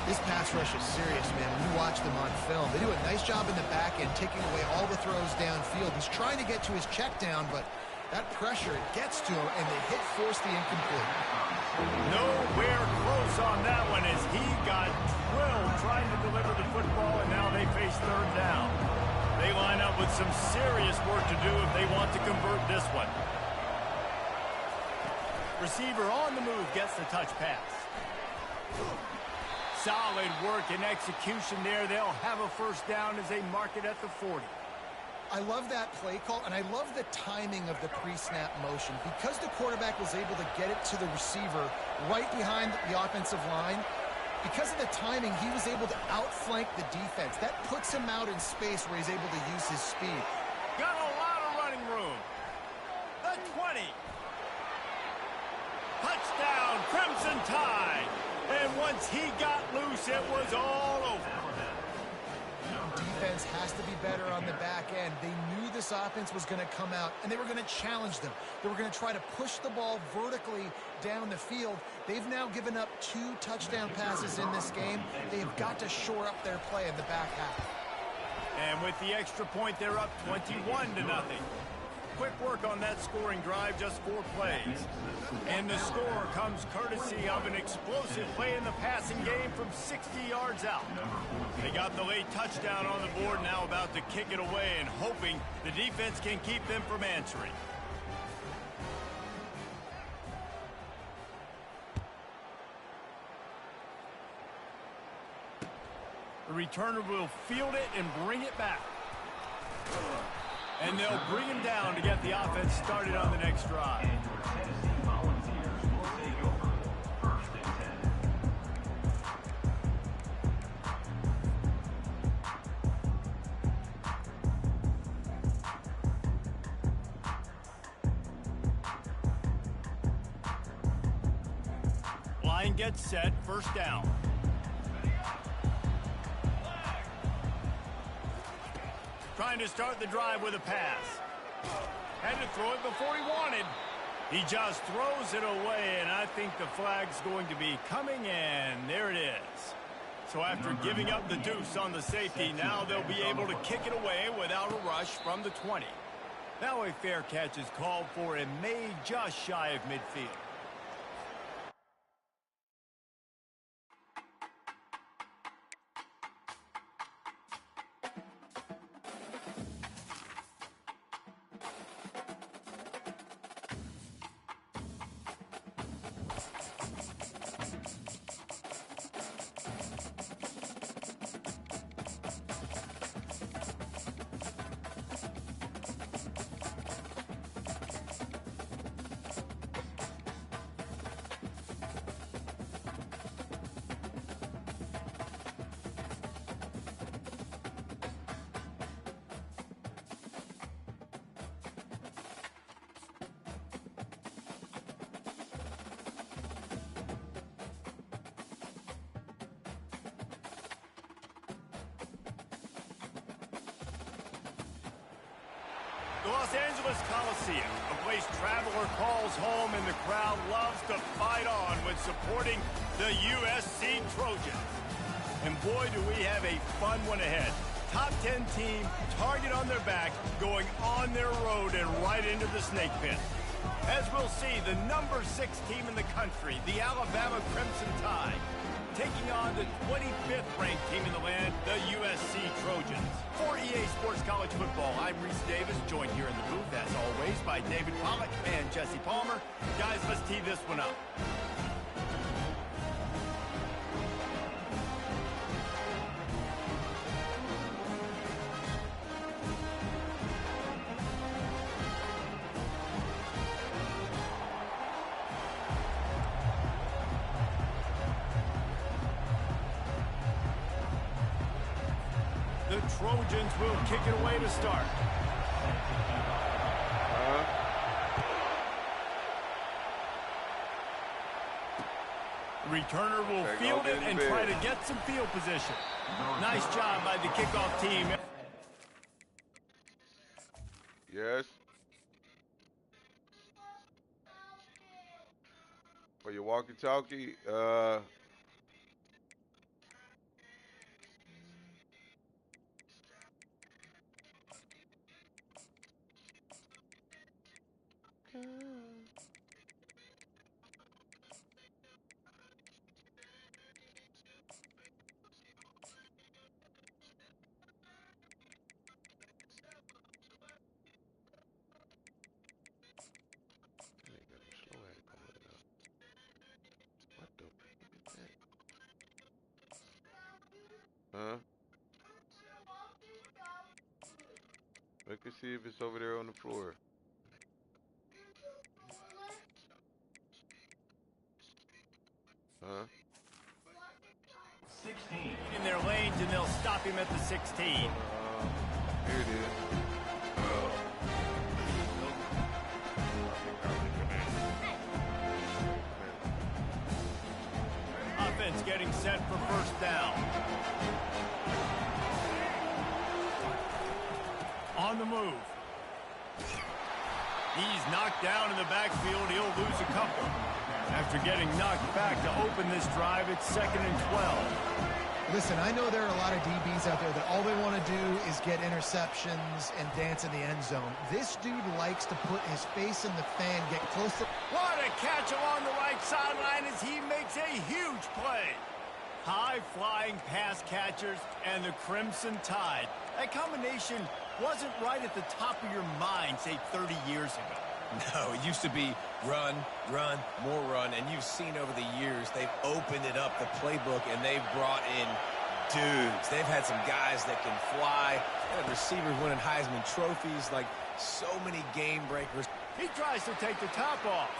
This pass rush is serious, man. When you watch them on film, they do a nice job in the back end, taking away all the throws downfield. He's trying to get to his check down, but that pressure gets to him, and the hit forced the incomplete. Nowhere close on that one as he got drilled trying to deliver the football, and now they face third down. They line up with some serious work to do if they want to convert this one. Receiver on the move gets the touch pass. Solid work and execution there. They'll have a first down as they mark it at the 40. I love that play call, and I love the timing of the pre-snap motion. Because the quarterback was able to get it to the receiver right behind the offensive line, because of the timing, he was able to outflank the defense. That puts him out in space where he's able to use his speed. Got a lot of running room. The 20. Touchdown, Crimson Tide. And once he got loose, it was all over. Defense has to be better on the back end. They knew this offense was going to come out, and they were going to challenge them. They were going to try to push the ball vertically down the field. They've now given up 2 touchdown passes in this game. They have got to shore up their play in the back half. And with the extra point, they're up 21-0. Quick work on that scoring drive, just 4 plays. And the score comes courtesy of an explosive play in the passing game from 60 yards out. They got the late touchdown on the board, now about to kick it away and hoping the defense can keep them from answering. The returner will field it and bring it back. And they'll bring him down to get the offense started on the next drive. And your Tennessee Volunteers will take over. First and 10. Line gets set, first down. Trying to start the drive with a pass. Had to throw it before he wanted. He just throws it away, and I think the flag's going to be coming, and there it is. So after giving up the deuce on the safety, now they'll be able to kick it away without a rush from the 20. Now a fair catch is called for and made just shy of midfield. The Los Angeles Coliseum, a place traveler calls home and the crowd loves to fight on when supporting the USC Trojans. And boy, do we have a fun one ahead. Top 10 team, target on their back, going on their road and right into the snake pit. As we'll see, the number 6 team in the country, the Alabama Crimson Tide, taking on the 25th ranked team in the land, the USC Trojans. For EA Sports College Football, I'm Reese Davis, joined here in the booth, as always, by David Pollack and Jesse Palmer. Guys, let's tee this one up. The Trojans will kick it away to start. Returner will field it and try to get some field position. Nice job by the kickoff team. Yes. For your walkie-talkie, what the is that? Huh? Look and see if it's over there on the floor. Huh? 16. In their lanes, and they'll stop him at the 16. Here it is. Offense getting set for first down. On the move. He's knocked down in the backfield. He'll lose a couple. After getting knocked back to open this drive, it's 2nd and 12. Listen, I know there are a lot of DBs out there that all they want to do is get interceptions and dance in the end zone. This dude likes to put his face in the fan, get close to... What a catch along the right sideline as he makes a huge play. High-flying pass catchers and the Crimson Tide. That combination wasn't right at the top of your mind, say, 30 years ago. No, it used to be run, run, more run, and you've seen over the years they've opened it up, the playbook, and they've brought in dudes. They've had some guys that can fly. They have receivers winning Heisman trophies, like so many game breakers. He tries to take the top off.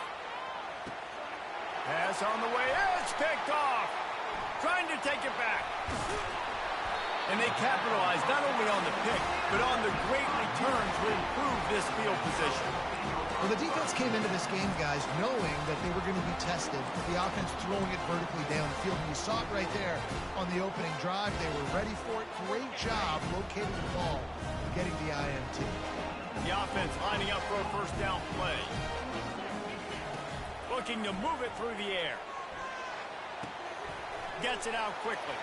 Pass on the way. It's picked off. Trying to take it back. And they capitalize not only on the pick, but on the great return to improve this field position. Well, the defense came into this game, guys, knowing that they were going to be tested. The offense throwing it vertically down the field. And you saw it right there on the opening drive. They were ready for it. Great job locating the ball, getting the INT. The offense lining up for a first down play. Looking to move it through the air. Gets it out quickly.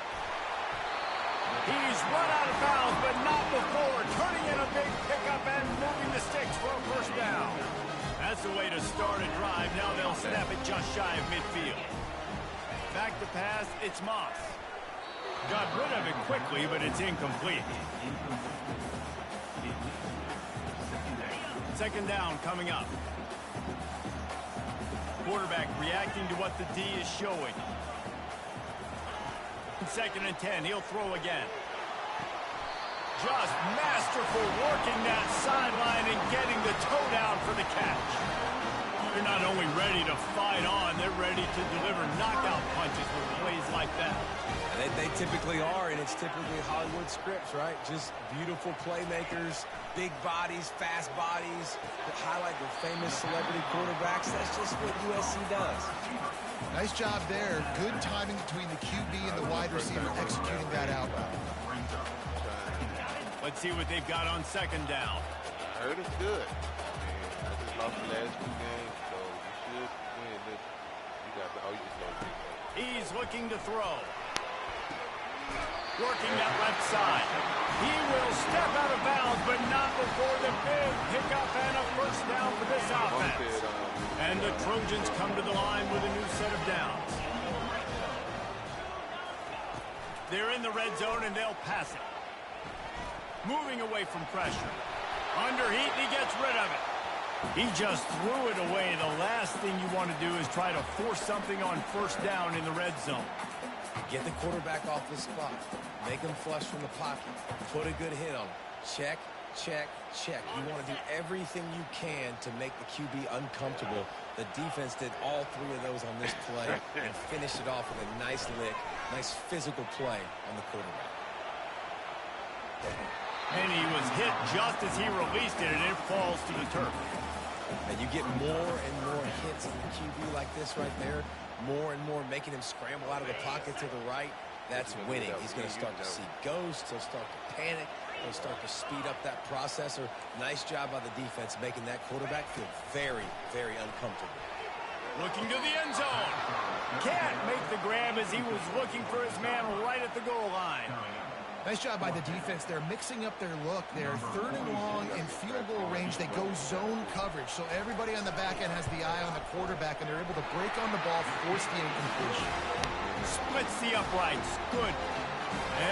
He's run out of bounds, but not before. Turning in a big pickup and moving the sticks for a first down. That's the way to start a drive. Now they'll snap it just shy of midfield. Back to pass, it's Moss. Got rid of it quickly, but it's incomplete. Second down coming up. Quarterback reacting to what the D is showing. 2nd and 10, he'll throw again. Just masterful working that sideline and getting the toe down for the catch. They're not only ready to fight on, they're ready to deliver knockout punches with plays like that. They typically are, and it's typically Hollywood scripts, right? Just beautiful playmakers, big bodies, fast bodies, that highlight the famous celebrity quarterbacks. That's just what USC does. Nice job there. Good timing between the QB and the wide receiver executing that out. Let's see what they've got on second down. I heard it's good. I just lost the last 2 games, so you should win this. You got the, oh, you just don't think so. He's looking to throw. Working that left side. He will step out of bounds, but not before the big pickup and a first down for this offense. And the Trojans come to the line with a new set of downs. They're in the red zone, and they'll pass it. Moving away from pressure. Under heat, and he gets rid of it. He just threw it away. The last thing you want to do is try to force something on first down in the red zone. Get the quarterback off the spot. Make him flush from the pocket. Put a good hit on him. Check, check, check. You want to do everything you can to make the QB uncomfortable. The defense did all 3 of those on this play and finished it off with a nice lick, nice physical play on the quarterback. And he was hit just as he released it, and it falls to the turf. And you get more and more hits on the QB like this right there, more and more making him scramble out of the pocket to the right. That's winning. He's going to start to see ghosts. He'll start to panic. He'll start to speed up that processor. Nice job by the defense making that quarterback feel very, very uncomfortable. Looking to the end zone. Can't make the grab as he was looking for his man right at the goal line. Nice job by the defense. They're mixing up their look. They're 3rd and long in field goal range. They go zone coverage. So everybody on the back end has the eye on the quarterback, and they're able to break on the ball, force the incompletion. Splits the uprights. Good.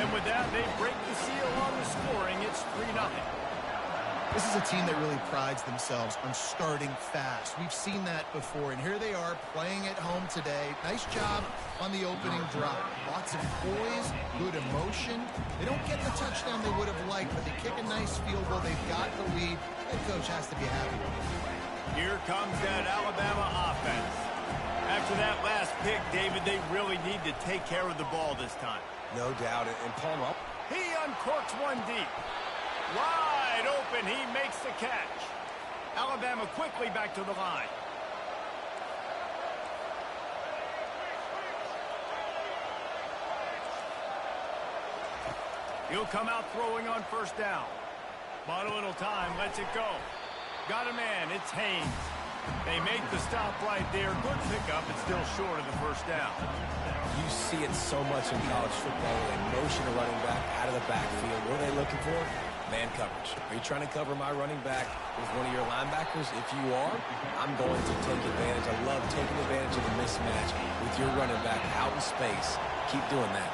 And with that, they break the seal on the scoring. It's 3-0. This is a team that really prides themselves on starting fast. We've seen that before, and here they are playing at home today. Nice job on the opening drive. Lots of poise, good emotion. They don't get the touchdown they would have liked, but they kick a nice field goal. They've got the lead. Head coach has to be happy with it. Here comes that Alabama offense. After that last pick, David, they really need to take care of the ball this time. No doubt. And Palmer, he uncorks one deep. Wide open, he makes the catch. Alabama quickly back to the line. He'll come out throwing on first down. Bought a little time, lets it go. Got a man, it's Haynes. They make the stop right there. Good pickup, it's still short of the first down. You see it so much in college football. They motion a running back out of the backfield. What are they looking for? Man coverage. Are you trying to cover my running back with one of your linebackers? If you are, I'm going to take advantage. I love taking advantage of the mismatch with your running back out in space. Keep doing that.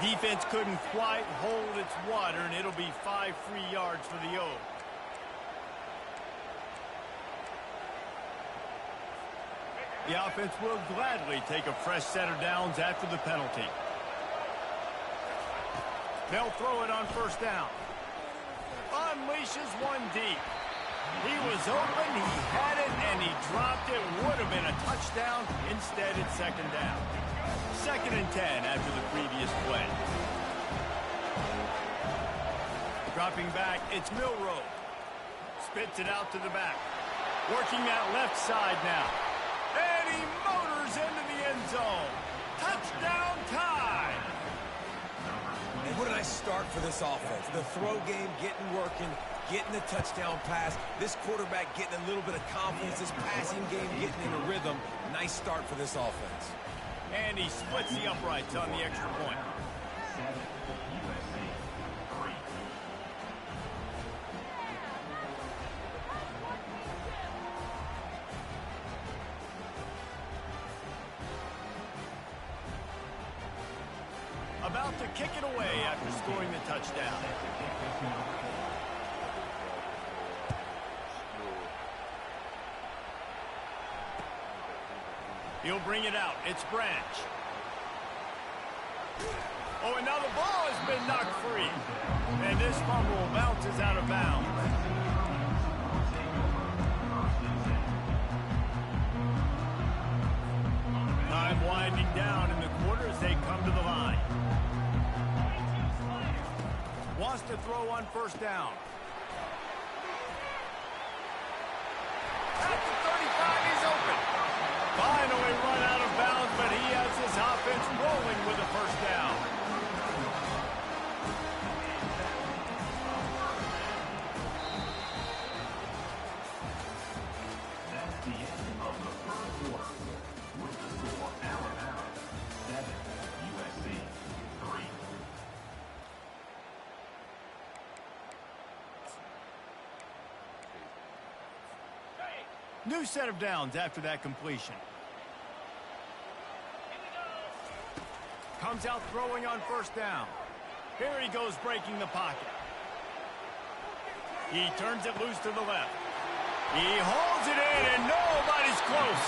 Defense couldn't quite hold its water, and it'll be 5 free yards for the O. The offense will gladly take a fresh set of downs after the penalty. They'll throw it on first down. Unleashes one deep. He was open, he had it, and he dropped it. Would have been a touchdown. Instead, it's second down. 2nd and 10 after the previous play. Dropping back, it's Milroe. Spits it out to the back. Working that left side now. And he motors into the end zone. Touchdown time. And what a nice start for this offense. The throw game getting working, getting the touchdown pass. This quarterback getting a little bit of confidence. This passing game getting in a rhythm. Nice start for this offense. And he splits the uprights on the extra point. About to kick it away after scoring the touchdown. He'll bring it out. It's Branch. Oh, and now the ball has been knocked free. And this fumble bounces out of bounds. Time winding down in the quarter as they come to the line. Wants to throw on first down. At the 35, he's open. Finally run out of bounds, but he has his offense rolling with a first down. That's the end of the first quarter. With the score, Alabama 7, USC 3. New set of downs after that completion. Comes out throwing on first down. Here he goes breaking the pocket. He turns it loose to the left. He holds it in and nobody's close.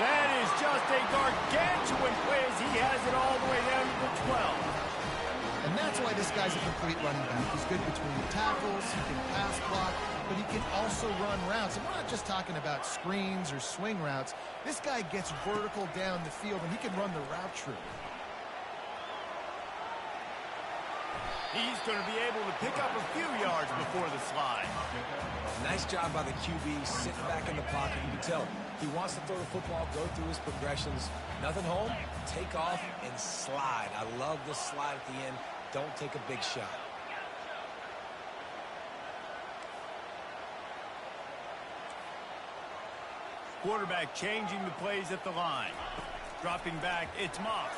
That is just a gargantuan play as he has it all the way down to the 12. And that's why this guy's a complete running back. He's good between the tackles, he can pass block, but he can also run routes. And we're not just talking about screens or swing routes. This guy gets vertical down the field, and he can run the route tree. He's going to be able to pick up a few yards before the slide. Nice job by the QB sitting back in the pocket. You can tell he wants to throw the football, go through his progressions. Nothing home, take off and slide. I love the slide at the end. Don't take a big shot. Quarterback changing the plays at the line. Dropping back, it's Moss.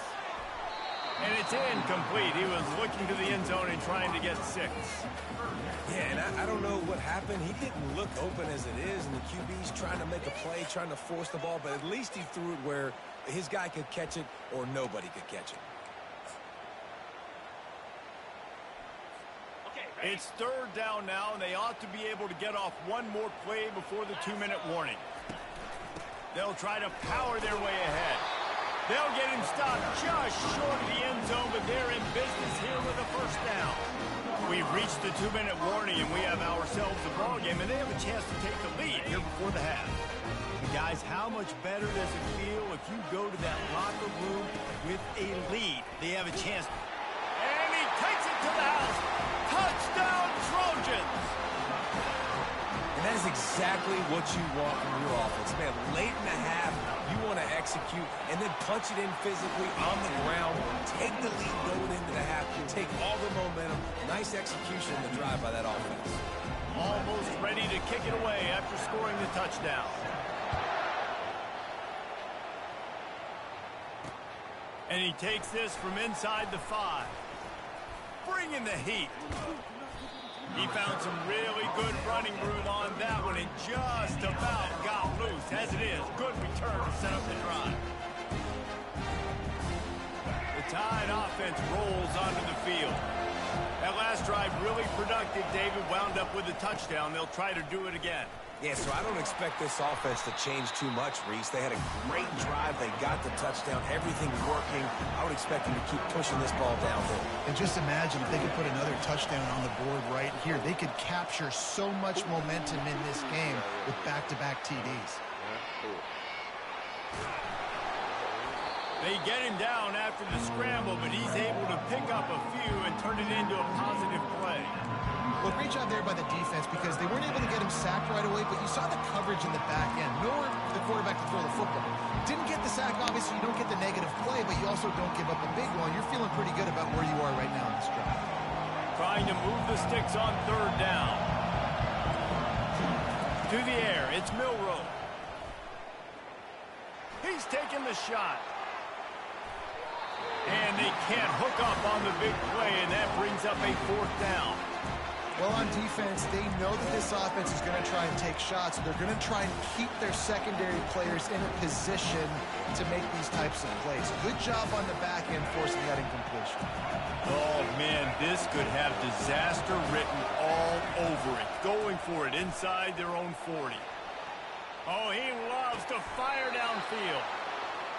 And it's incomplete. He was looking to the end zone and trying to get 6. Yeah, and I don't know what happened. He didn't look open as it is, and the QB's trying to make a play, trying to force the ball, but at least he threw it where his guy could catch it or nobody could catch it. It's 3rd down now, and they ought to be able to get off one more play before the 2-minute warning. They'll try to power their way ahead. They'll get him stopped just short of the end zone, but they're in business here with a 1st down. We've reached the 2-minute warning, and we have ourselves a ball game, and they have a chance to take the lead here before the half. And guys, how much better does it feel if you go to that locker room with a lead? They have a chance. And he takes it to the house. Touchdown, Trojans! And that is exactly what you want from your offense. Man, late in the half, you want to execute and then punch it in physically on the ground, take the lead going into the half, take all the momentum. Nice execution in the drive by that offense. Almost ready to kick it away after scoring the touchdown. And he takes this from inside the 5. Bringing the heat. He found some really good running room on that one and just about got loose. As it is, good return to set up the drive. The Tide offense rolls onto the field. That last drive really productive. David wound up with a touchdown. They'll try to do it again. Yeah, so I don't expect this offense to change too much, Reese. They had a great drive. They got the touchdown. Everything working. I would expect them to keep pushing this ball downhill. And just imagine if they could put another touchdown on the board right here. They could capture so much momentum in this game with back-to-back TDs. They get him down after the scramble, but he's able to pick up a few and turn it into a positive play. Well, great job there by the defense because they weren't able to get him sacked right away, but you saw the coverage in the back end. Nowhere for the quarterback to throw the football. Didn't get the sack, obviously. You don't get the negative play, but you also don't give up a big one. You're feeling pretty good about where you are right now in this drive. Trying to move the sticks on 3rd down. To the air, it's Milroe. He's taking the shot. And they can't hook up on the big play, and that brings up a 4th down. Well, on defense, they know that this offense is going to try and take shots. They're going to try and keep their secondary players in a position to make these types of plays. Good job on the back end forcing that incompletion. Oh, man, this could have disaster written all over it. Going for it inside their own 40. Oh, he loves to fire downfield.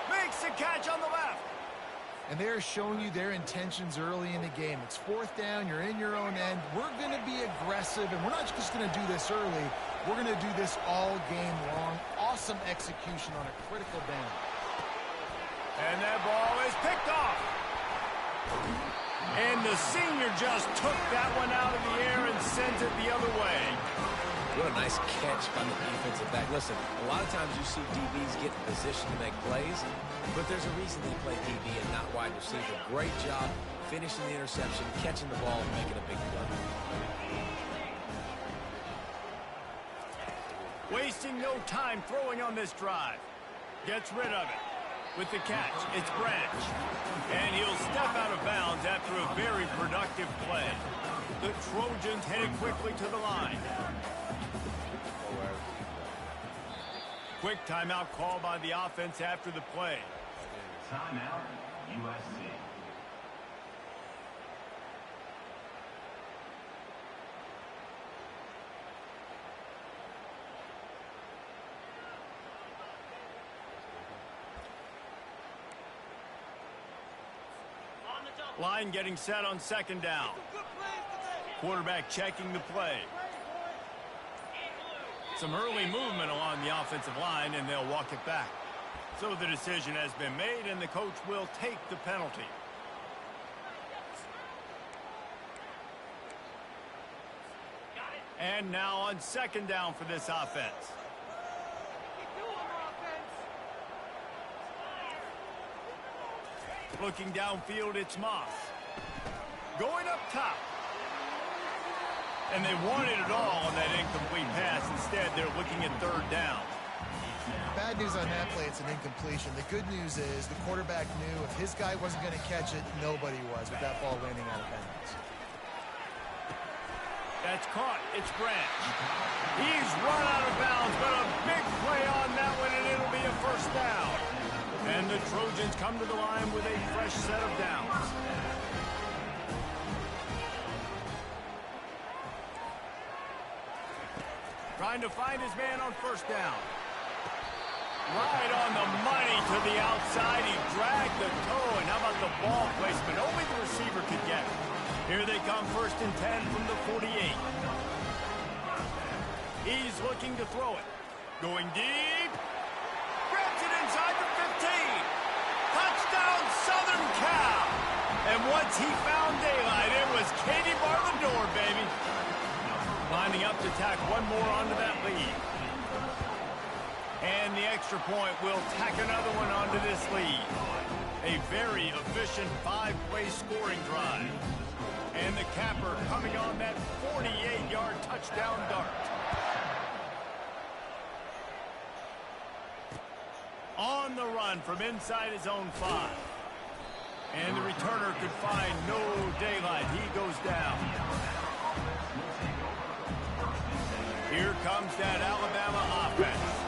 Makes the catch on the left. And they're showing you their intentions early in the game. It's 4th down. You're in your own end. We're going to be aggressive, and we're not just going to do this early. We're going to do this all game long. Awesome execution on a critical down. And that ball is picked off. And the senior just took that one out of the air and sends it the other way. What a nice catch by the defensive back. Listen, a lot of times you see DBs get in position to make plays, but there's a reason they play DB and not wide receiver. Great job finishing the interception, catching the ball, and making a big play. Wasting no time throwing on this drive. Gets rid of it. With the catch, it's Branch. And he'll step out of bounds after a very productive play. The Trojans headed quickly to the line. Quick timeout call by the offense after the play. Timeout, USC. Line getting set on 2nd down. Quarterback checking the play. Some early movement along the offensive line, and they'll walk it back. So the decision has been made, and the coach will take the penalty. And now on 2nd down for this offense. Looking downfield, it's Moss. Going up top. And they wanted it all on that incomplete pass. Instead, they're looking at 3rd down. bad news on that play, it's an incompletion. The good news is the quarterback knew if his guy wasn't going to catch it, nobody was with that ball landing out of bounds. That's caught. It's Branch. He's run out of bounds, but a big play on that one, and it'll be a first down. And the Trojans come to the line with a fresh set of downs. Trying to find his man on first down. Right on the money to the outside. He dragged the toe, and how about the ball placement? Only the receiver could get it. Here they come, 1st and 10 from the 48. He's looking to throw it. Going deep. Grabs it inside the 15. Touchdown, Southern Cal. And once he found daylight, it was Katie bar the door, baby. Lining up to tack one more onto that lead. And the extra point will tack another one onto this lead. A very efficient 5-play scoring drive. And the capper coming on that 48-yard touchdown dart. On the run from inside his own 5. And the returner could find no daylight. He goes down. Here comes that Alabama offense.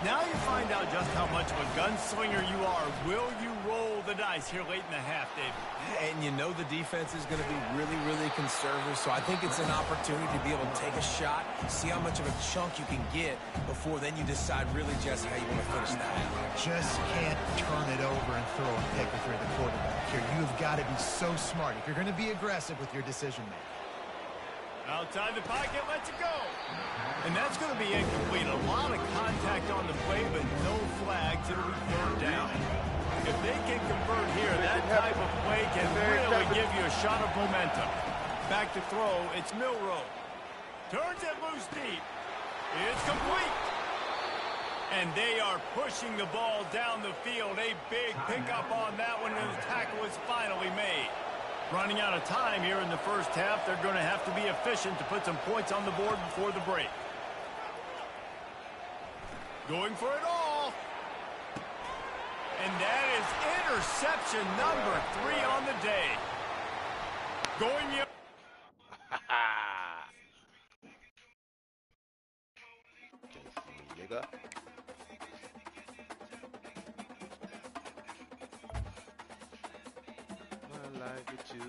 Now you find out just how much of a gunslinger you are. Will you roll the dice here late in the half, David? And you know the defense is going to be really, really conservative, so I think it's an opportunity to be able to take a shot, see how much of a chunk you can get before then you decide really just how you want to finish that. Just can't turn it over and throw a pick if you're the quarterback here. You've got to be so smart if you're going to be aggressive with your decision-making. Outside the pocket, lets it go. And that's going to be incomplete. A lot of contact on the play, but no flags. It'll be 3rd down. If they can convert here, that type of play can really give you a shot of momentum. Back to throw, it's Milroe. Turns it loose deep. It's complete. And they are pushing the ball down the field. A big pickup on that one, and the tackle is finally made. Running out of time here in the first half. They're going to have to be efficient to put some points on the board before the break. Going for it all. And that is interception number 3 on the day. Going Nigga. My life with you.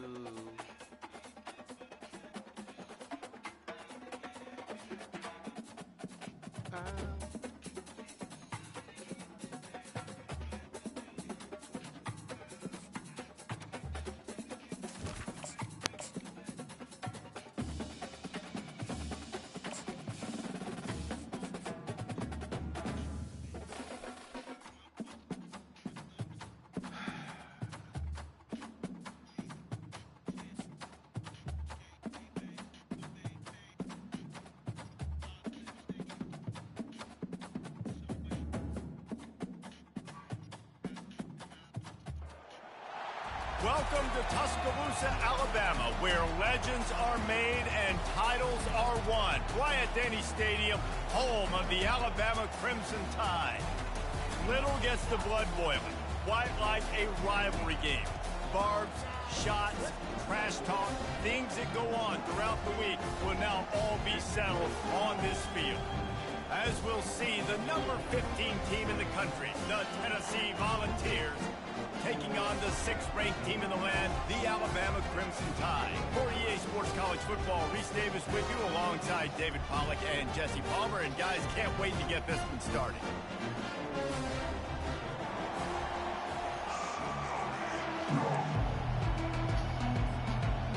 Welcome to Tuscaloosa, Alabama, where legends are made and titles are won. Bryant-Denny Stadium, home of the Alabama Crimson Tide. Little gets the blood boiling, quite like a rivalry game. Barbs, shots, trash talk, things that go on throughout the week will now all be settled on this field. As we'll see, the number 15 team in the country, the Tennessee Volunteers, taking on the 6th-ranked team in the land, the Alabama Crimson Tide. For EA Sports College Football, Reese Davis with you alongside David Pollack and Jesse Palmer. And guys, can't wait to get this one started.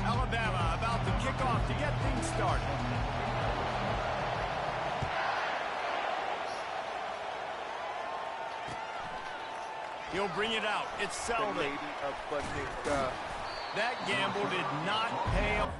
Alabama about to kick off to get things started. He'll bring it out. It's Selden. The lady of Buckinghamshire. That gamble did not pay off.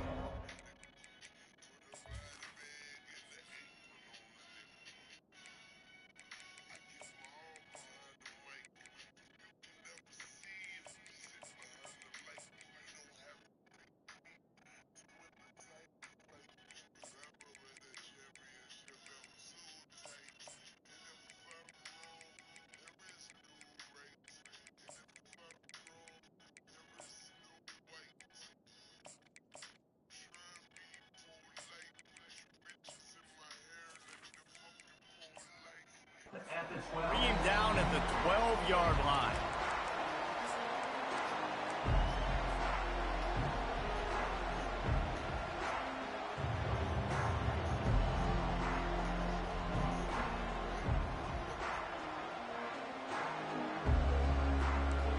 at the 12. Bring him down at the 12-yard line.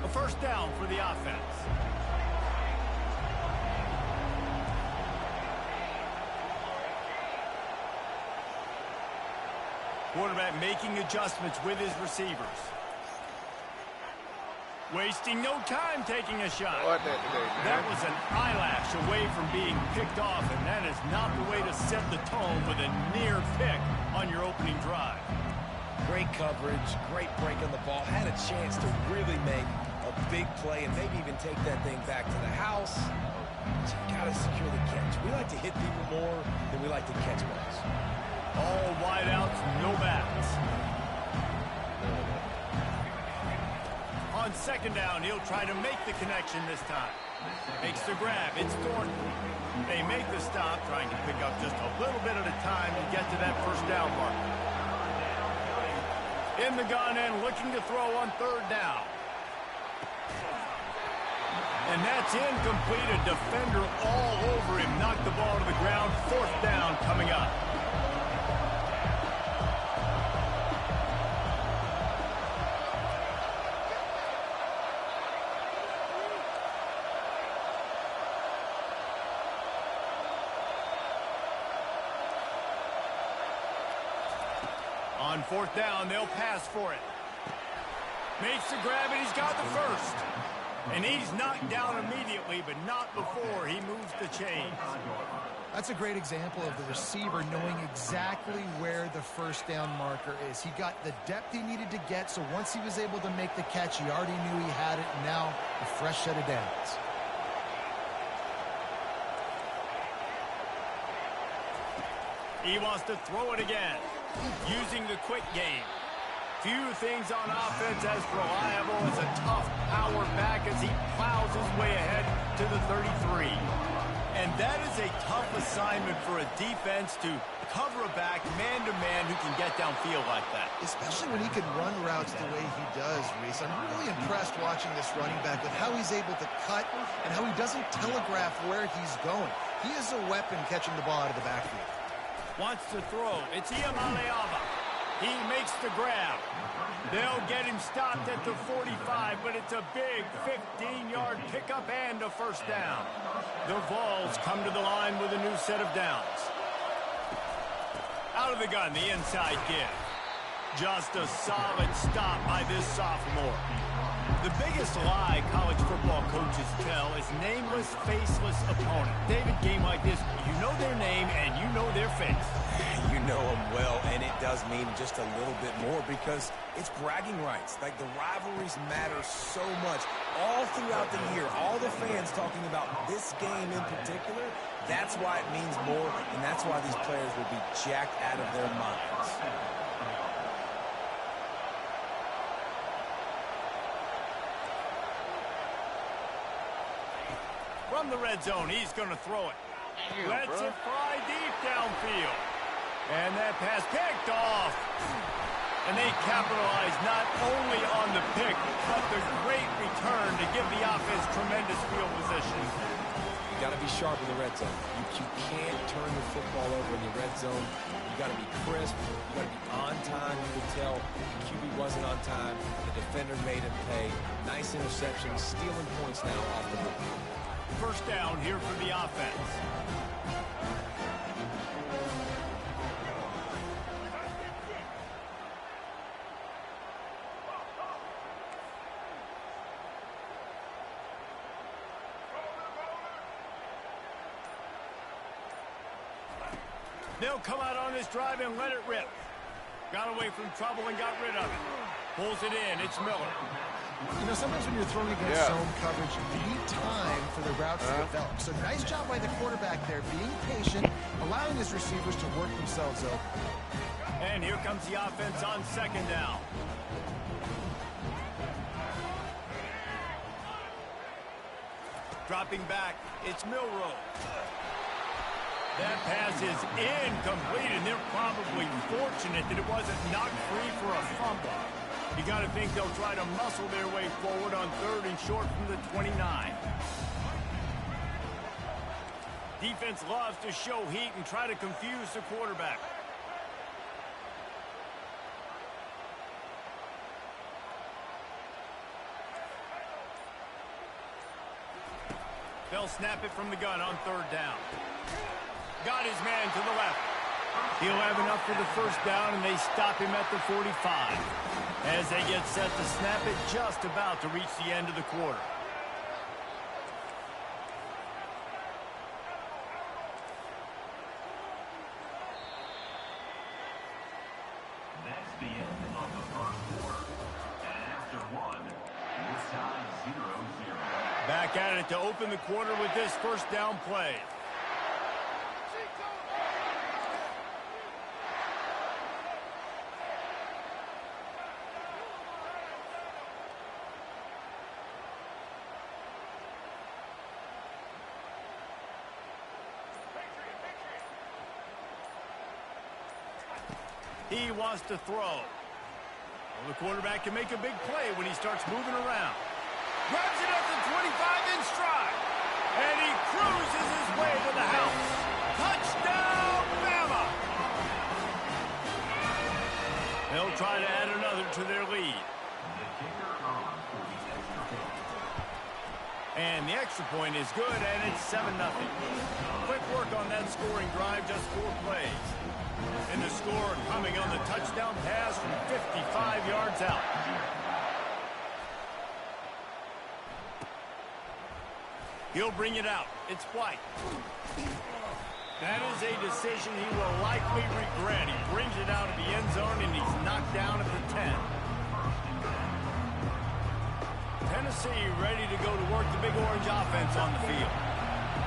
A first down for the offense. Quarterback making adjustments with his receivers. Wasting no time taking a shot. That was an eyelash away from being picked off, and that is not the way to set the tone with a near pick on your opening drive. Great coverage, great break on the ball. Had a chance to really make a big play and maybe even take that thing back to the house. But you got to secure the catch. We like to hit people more than we like to catch balls. All wideouts, no backs. On second down, he'll try to make the connection this time. Makes the grab. It's Thornton. They make the stop, trying to pick up just a little bit at a time to get to that first down mark. In the gun and looking to throw on third down. And that's incomplete. A defender all over him. Knocked the ball to the ground. Fourth down coming up. On fourth down, they'll pass for it. Makes the grab, and he's got the first. And he's knocked down immediately, but not before he moves the chains. That's a great example of the receiver knowing exactly where the first down marker is. He got the depth he needed to get, so once he was able to make the catch, he already knew he had it, and now a fresh set of downs. He wants to throw it again, using the quick game. Few things on offense as reliable as a tough power back as he plows his way ahead to the 33. And that is a tough assignment for a defense to cover a back man-to-man who can get downfield like that. Especially when he can run routes the way he does, Reese. I'm really impressed watching this running back with how he's able to cut and how he doesn't telegraph where he's going. He is a weapon catching the ball out of the backfield. Wants to throw. It's Iamaleava. He makes the grab. They'll get him stopped at the 45, but it's a big 15-yard pickup and a first down. The Vols come to the line with a new set of downs. Out of the gun, the inside give. Just a solid stop by this sophomore. The biggest lie college football coaches tell is nameless, faceless opponent. David, game like this, you know their name and you know their face. You know them well, and it does mean just a little bit more because it's bragging rights. Like, the rivalries matter so much. All throughout the year, all the fans talking about this game in particular, that's why it means more, and that's why these players will be jacked out of their minds. From the red zone, he's going to throw it. Lets it fly deep downfield. And that pass picked off. And they capitalize not only on the pick, but the great return to give the offense tremendous field position. You got to be sharp in the red zone. You can't turn the football over in the red zone. You got to be crisp. You got to be on time. You could tell the QB wasn't on time. The defender made him pay. Nice interception, stealing points now off the board. First down here for the offense. They'll come out on this drive and let it rip. Got away from trouble and got rid of it. Pulls it in. It's Miller. You know, sometimes when you're throwing against zone coverage, you need time for the routes to develop. So nice job by the quarterback there, being patient, allowing his receivers to work themselves open. And here comes the offense on second down. Dropping back, it's Milroe. That pass is incomplete, and they're probably fortunate that it wasn't knocked free for a fumble. You got to think they'll try to muscle their way forward on 3rd and short from the 29. Defense loves to show heat and try to confuse the quarterback. They'll snap it from the gun on 3rd down. Got his man to the left. He'll have enough for the first down, and they stop him at the 45. As they get set to snap it, just about to reach the end of the quarter. That's the end of the first quarter. And after one, it's tied 0-0. Back at it to open the quarter with this first down play. He wants to throw. Well, the quarterback can make a big play when he starts moving around. Grabs it at the 25 in stride. And he cruises his way to the house. Touchdown, Bama! They'll try to add another to their lead. The kicker on for the extra point. And the extra point is good, and it's 7-0. Quick work on that scoring drive, just 4 plays. And the score coming on the touchdown pass from 55 yards out. He'll bring it out. It's White. That is a decision he will likely regret. He brings it out of the end zone, and he's knocked down at the 10. Tennessee ready to go to work the Big Orange offense on the field.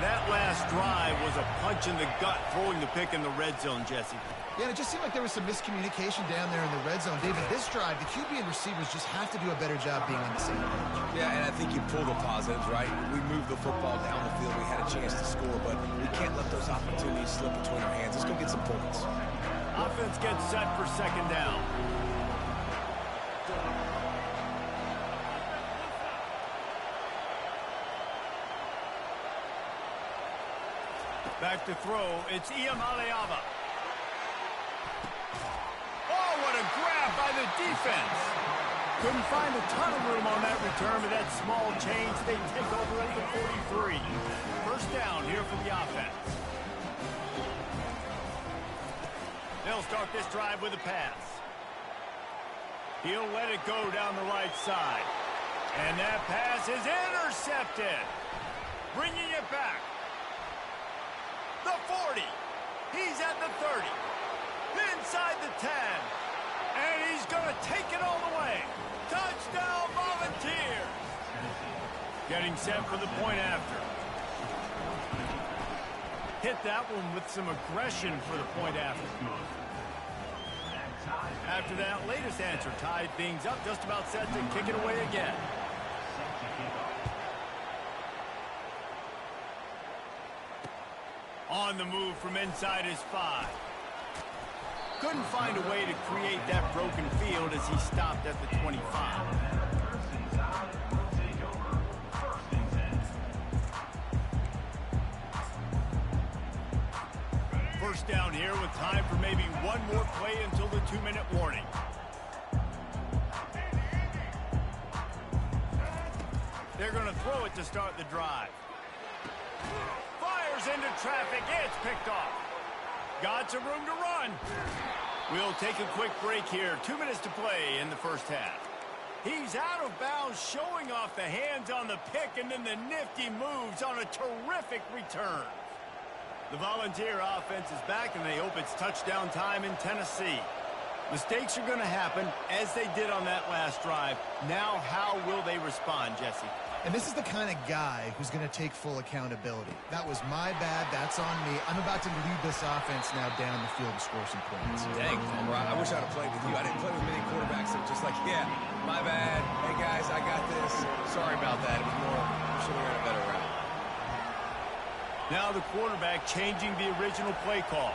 That last drive was a punch in the gut, throwing the pick in the red zone, Jesse. Yeah, and it just seemed like there was some miscommunication down there in the red zone. David, this drive, the QB and receivers just have to do a better job being on the same page. Yeah, and I think you pull the positives, right? We moved the football down the field. We had a chance to score, but we can't let those opportunities slip between our hands. Let's go get some points. Offense gets set for 2nd down. Back to throw. It's Iamaleava. Oh, what a grab by the defense. Couldn't find a ton of room on that return, but that small change, they take over at the 43. First down here for the offense. They'll start this drive with a pass. He'll let it go down the right side. And that pass is intercepted. Bringing it back. The 40. He's at the 30. Inside the 10. And he's going to take it all the way. Touchdown, Volunteers. Getting set for the point after. Hit that one with some aggression for the point after. After that latest answer tied things up, just about set to kick it away again. On the move from inside his 5. Couldn't find a way to create that broken field as he stopped at the 25. First down here with time for maybe one more play until the 2-minute warning. They're going to throw it to start the drive. Fires into traffic. It's picked off. Got some room to run. We'll take a quick break here. 2 minutes to play in the first half. He's out of bounds, showing off the hands on the pick, and then the nifty moves on a terrific return. The Volunteer offense is back, and they hope it's touchdown time in Tennessee. Mistakes are going to happen, as they did on that last drive. Now, how will they respond, Jesse? And this is the kind of guy who's going to take full accountability. That was my bad. That's on me. I'm about to lead this offense now down the field and score some points. Dang, Palmer, I wish I'd have played with you. I didn't play with many quarterbacks that were just like, yeah, my bad. Hey, guys, I got this. Sorry about that. It was more, should have ran a better route. Now the quarterback changing the original play call.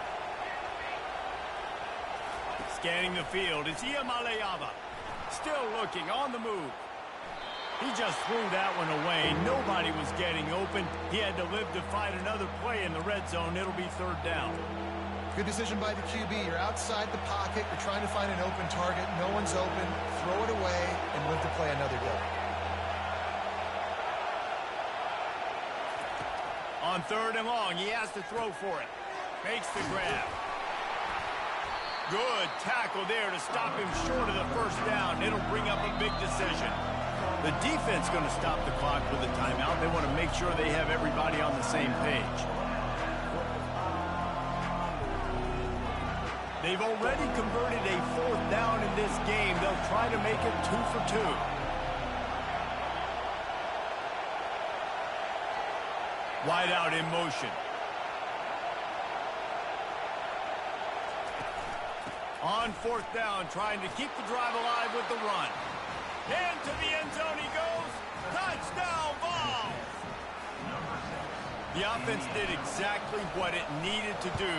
Scanning the field, it's Iamaleava. Still looking, on the move. He just threw that one away. Nobody was getting open. He had to live to fight another play in the red zone. It'll be third down. Good decision by the QB. You're outside the pocket. You're trying to find an open target. No one's open. Throw it away and live to play another down. On third and long, he has to throw for it. Makes the grab. Good tackle there to stop him short of the first down. It'll bring up a big decision. The defense going to stop the clock with a timeout. They want to make sure they have everybody on the same page. They've already converted a fourth down in this game. They'll try to make it 2 for 2. Wide out in motion. On fourth down, trying to keep the drive alive with the run. Into the end zone he goes. Touchdown, Vols! The offense did exactly what it needed to do,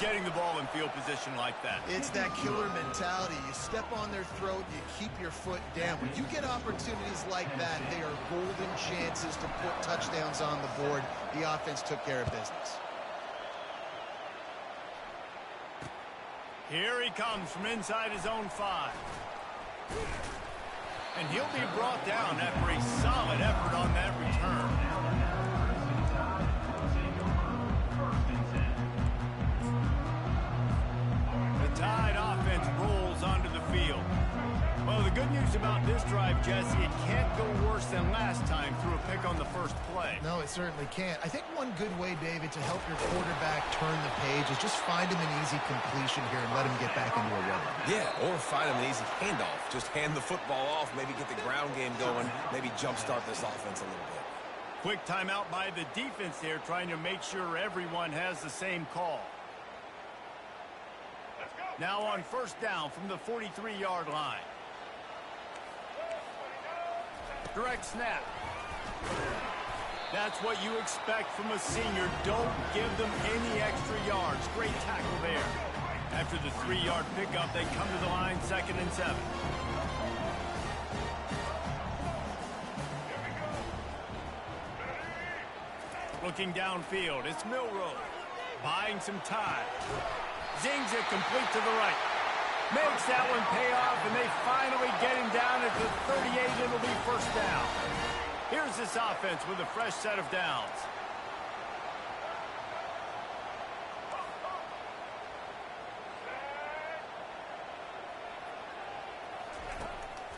getting the ball in field position like that. It's that killer mentality. You step on their throat, you keep your foot down. When you get opportunities like that, they are golden chances to put touchdowns on the board. The offense took care of business. Here he comes from inside his own 5. And he'll be brought down after a solid effort on that return. The Tide offense rolls onto the field. Well, the good news about this drive, Jesse, it can't go worse than last time through a pick on the first play. No, it certainly can't. I think one good way, David, to help your quarterback turn the page is just find him an easy completion here and let him get back into a rhythm. Yeah, or find him an easy handoff. Just hand the football off, maybe get the ground game going, maybe jumpstart this offense a little bit. Quick timeout by the defense there, trying to make sure everyone has the same call. Now on first down from the 43-yard line. Direct snap. That's what you expect from a senior. Don't give them any extra yards. Great tackle there. After the 3-yard pickup, they come to the line, 2nd and 7. Looking downfield, it's Milroe. Buying some time. Zings it complete to the right. Makes that one pay off, and they finally get him down at the 38. It'll be first down. Here's this offense with a fresh set of downs.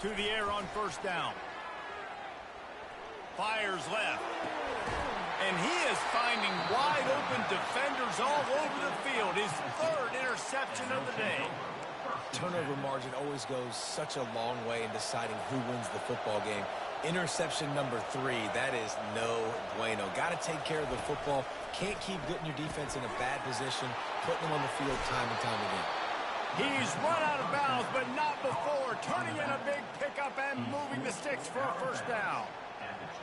To the air on first down. Fires left. And he is finding wide open defenders all over the field. His 3rd interception of the day. Turnover margin always goes such a long way in deciding who wins the football game. Interception number 3, that is no bueno. Got to take care of the football. Can't keep getting your defense in a bad position, putting them on the field time and time again. He's run out of bounds, but not before. Turning in a big pickup and moving the sticks for a first down.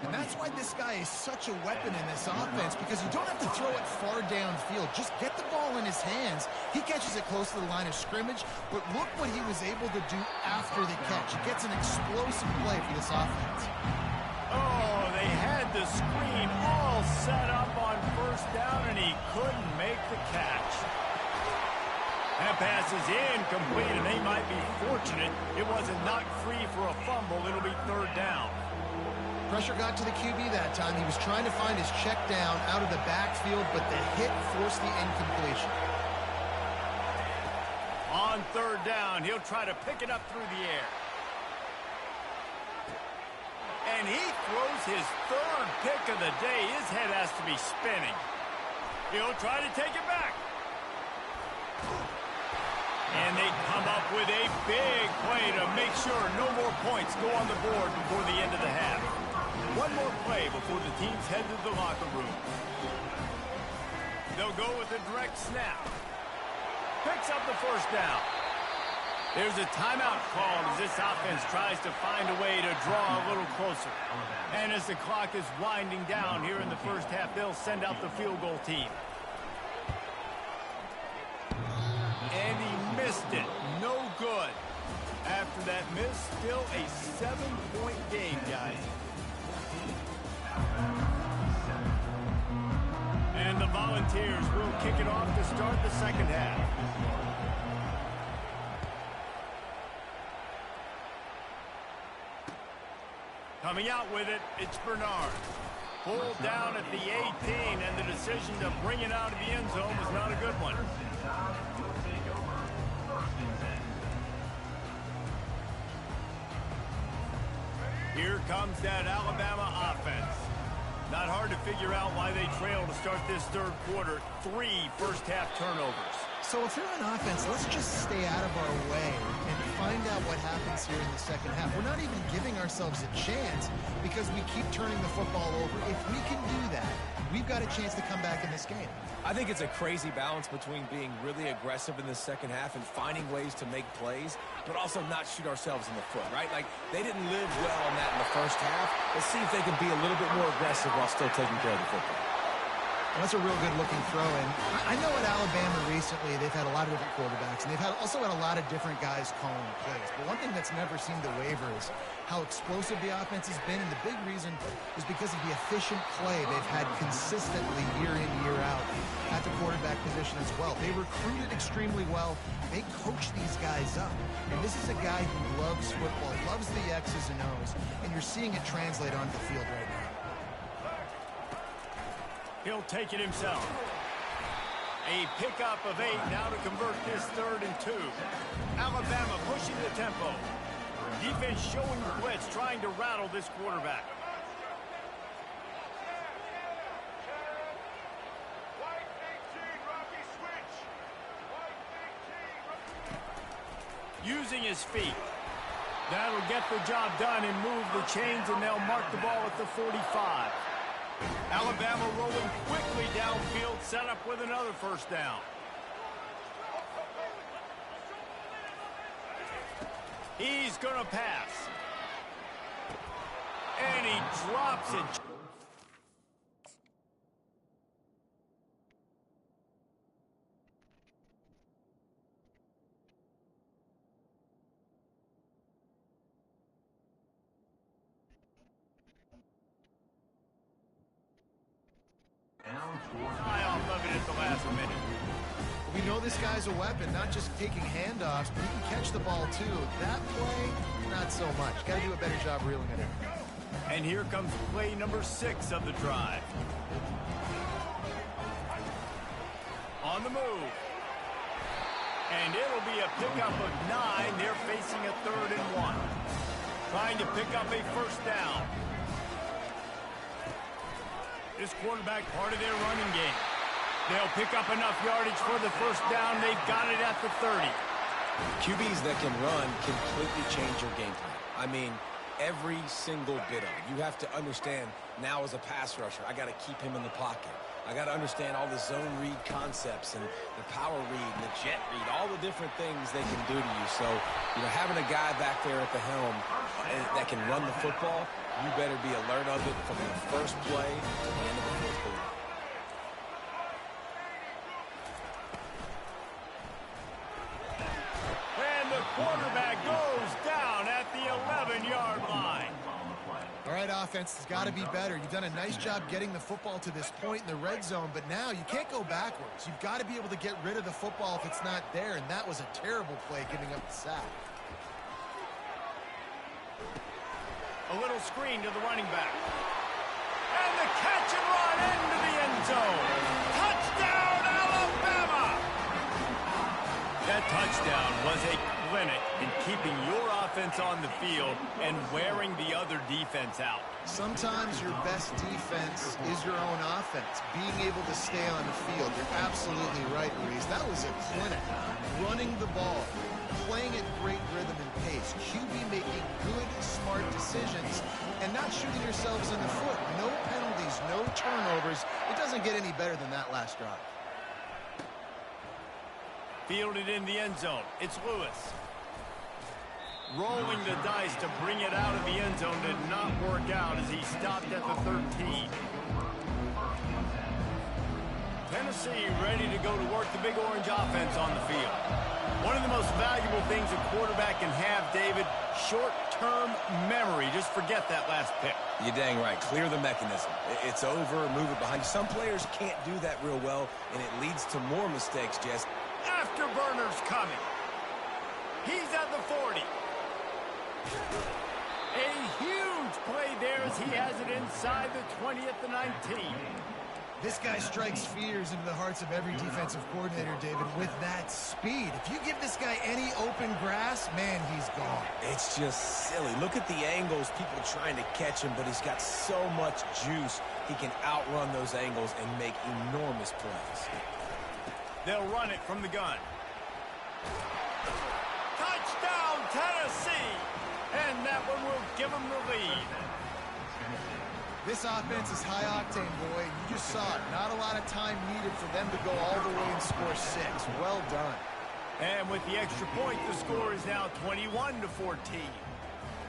And that's why this guy is such a weapon in this offense, because you don't have to throw it far downfield. Just get the ball in his hands. He catches it close to the line of scrimmage, but look what he was able to do after the catch. He gets an explosive play for this offense. Oh, they had the screen all set up on first down, and he couldn't make the catch. That pass is incomplete, and they might be fortunate it wasn't knocked free for a fumble. It'll be third down. Pressure got to the QB that time. He was trying to find his check down out of the backfield, but the hit forced the incompletion. On third down, he'll try to pick it up through the air. And he throws his 3rd pick of the day. His head has to be spinning. He'll try to take it back. And they come up with a big play to make sure no more points go on the board before the end of the half. One more play before the teams head to the locker room. They'll go with a direct snap. Picks up the first down. There's a timeout called as this offense tries to find a way to draw a little closer. And as the clock is winding down here in the first half, they'll send out the field goal team. And he missed it. No good. After that miss, still a 7-point game, guys. And the Volunteers will kick it off to start the second half. Coming out with it, it's Bernard. Pulled down at the 18, and the decision to bring it out of the end zone was not a good one. Here comes that Alabama offense. Not hard to figure out why they trail to start this third quarter. 3 first-half turnovers. So if they're on offense, let's just stay out of our way and find out what happens here in the second half. We're not even giving ourselves a chance because we keep turning the football over. If we can do that, we've got a chance to come back in this game. I think it's a crazy balance between being really aggressive in the second half and finding ways to make plays, but also not shoot ourselves in the foot, right? Like, they didn't live well on that in the first half. Let's see if they can be a little bit more aggressive while still taking care of the football. Well, that's a real good-looking throw. And I know at Alabama recently they've had a lot of different quarterbacks, and they've also had a lot of different guys calling the plays. But one thing that's never seemed to waver is how explosive the offense has been, and the big reason is because of the efficient play they've had consistently year in, year out at the quarterback position as well. They recruited extremely well. They coach these guys up. And this is a guy who loves football, loves the X's and O's, and you're seeing it translate onto the field right now. He'll take it himself. A pickup of 8 now to convert this 3rd and 2. Alabama pushing the tempo. Defense showing blitz, trying to rattle this quarterback. Using his feet. That'll get the job done and move the chains, and they'll mark the ball at the 45. Alabama rolling quickly downfield, set up with another first down. He's going to pass. And he drops it. High off of it at the last minute. We know this guy's a weapon, not just taking handoffs, but he can catch the ball too. That play, not so much. Got to do a better job reeling it in. And here comes play number 6 of the drive. On the move. And it'll be a pickup of 9. They're facing a 3rd and 1. Trying to pick up a first down. This quarterback part of their running game. They'll pick up enough yardage for the first down. They've got it at the 30. QBs that can run completely change your game plan. I mean, every single bit of it. You have to understand now as a pass rusher, I got to keep him in the pocket. I got to understand all the zone read concepts and the power read and the jet read, all the different things they can do to you. So, having a guy back there at the helm that can run the football, you better be alert of it from the first play to the end of the fourth quarter. And the quarterback goes down at the 11-yard line. All right, offense has got to be better. You've done a nice job getting the football to this point in the red zone, but now you can't go backwards. You've got to be able to get rid of the football if it's not there, and that was a terrible play giving up the sack. A little screen to the running back. And the catch and run into the end zone. Touchdown, Alabama! That touchdown was a clinic in keeping your offense on the field and wearing the other defense out. Sometimes your best defense is your own offense, being able to stay on the field. You're absolutely right, Luis. That was a clinic. Running the ball, playing at great rhythm and pace, QB making good, smart decisions, and not shooting yourselves in the foot. No penalties, no turnovers. It doesn't get any better than that last drive. Fielded in the end zone. It's Lewis. Rolling the dice to bring it out of the end zone did not work out as he stopped at the 13. Tennessee ready to go to work the Big Orange offense on the field. One of the most valuable things a quarterback can have, David, short-term memory. Just forget that last pick. You're dang right. Clear the mechanism. It's over, move it behind you. Some players can't do that real well, and it leads to more mistakes, Jess. Afterburner's coming. He's at the 40. A huge play there as he has it inside the 20 at the 19. This guy strikes fears into the hearts of every defensive coordinator, David, with that speed. If you give this guy any open grass, man, he's gone. It's just silly. Look at the angles, people trying to catch him, but he's got so much juice. He can outrun those angles and make enormous plays. They'll run it from the gun. Touchdown, Tennessee! And that one will give them the lead. This offense is high-octane, boy. You just saw it. Not a lot of time needed for them to go all the way and score 6. Well done. And with the extra point, the score is now 21-14.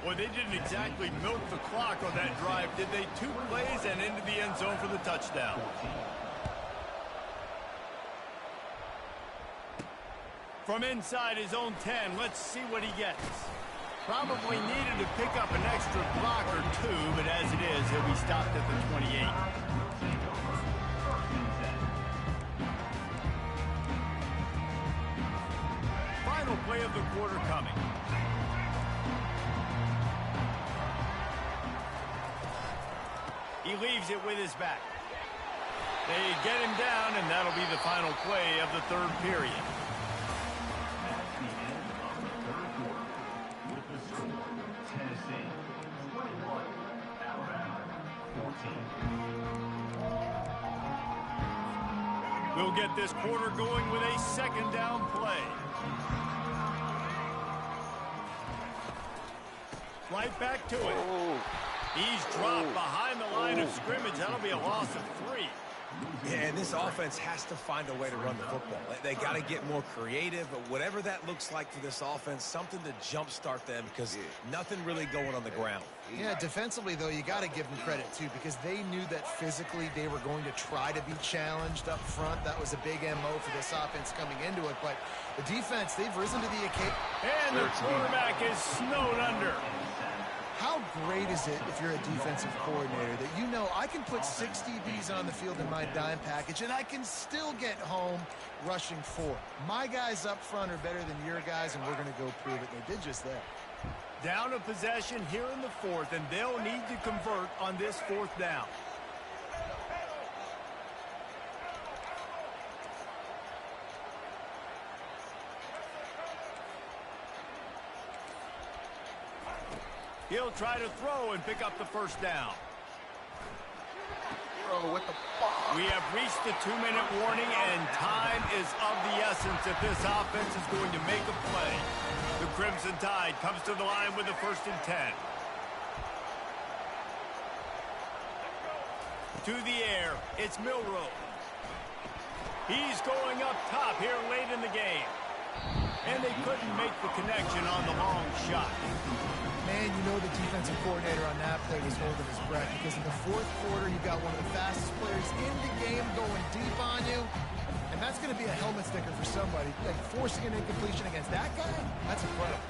Well, they didn't exactly milk the clock on that drive, did they? 2 plays and into the end zone for the touchdown. From inside his own 10, let's see what he gets. Probably needed to pick up an extra block or 2, but as it is, he'll be stopped at the 28. Final play of the quarter coming. He leaves it with his back. They get him down, and that'll be the final play of the third period. We'll get this quarter going with a second down play. Right back to it. He's dropped behind the line of scrimmage. That'll be a loss of 3. Yeah, and this offense has to find a way to run the football. They got to get more creative, but whatever that looks like for this offense, something to jumpstart them because nothing really going on the ground. Yeah, defensively, though, you got to give them credit, too, because they knew that physically they were going to try to be challenged up front. That was a big MO for this offense coming into it, but the defense, they've risen to the occasion. And the quarterback is snowed under. How great is it if you're a defensive coordinator that you know I can put 6 DBs on the field in my dime package and I can still get home rushing 4. My guys up front are better than your guys, and we're going to go prove it. They did just that. Down a possession here in the 4th, and they'll need to convert on this 4th down. He'll try to throw and pick up the first down. We have reached the 2-minute warning, and time is of the essence if this offense is going to make a play. The Crimson Tide comes to the line with the 1st and 10. To the air, it's Milroe. He's going up top here late in the game. And they couldn't make the connection on the long shot. Man, you know the defensive coordinator on that play was holding his breath, because in the 4th quarter, you got one of the fastest players in the game going deep on you, and that's going to be a helmet sticker for somebody. Like, forcing an incompletion against that guy, that's incredible.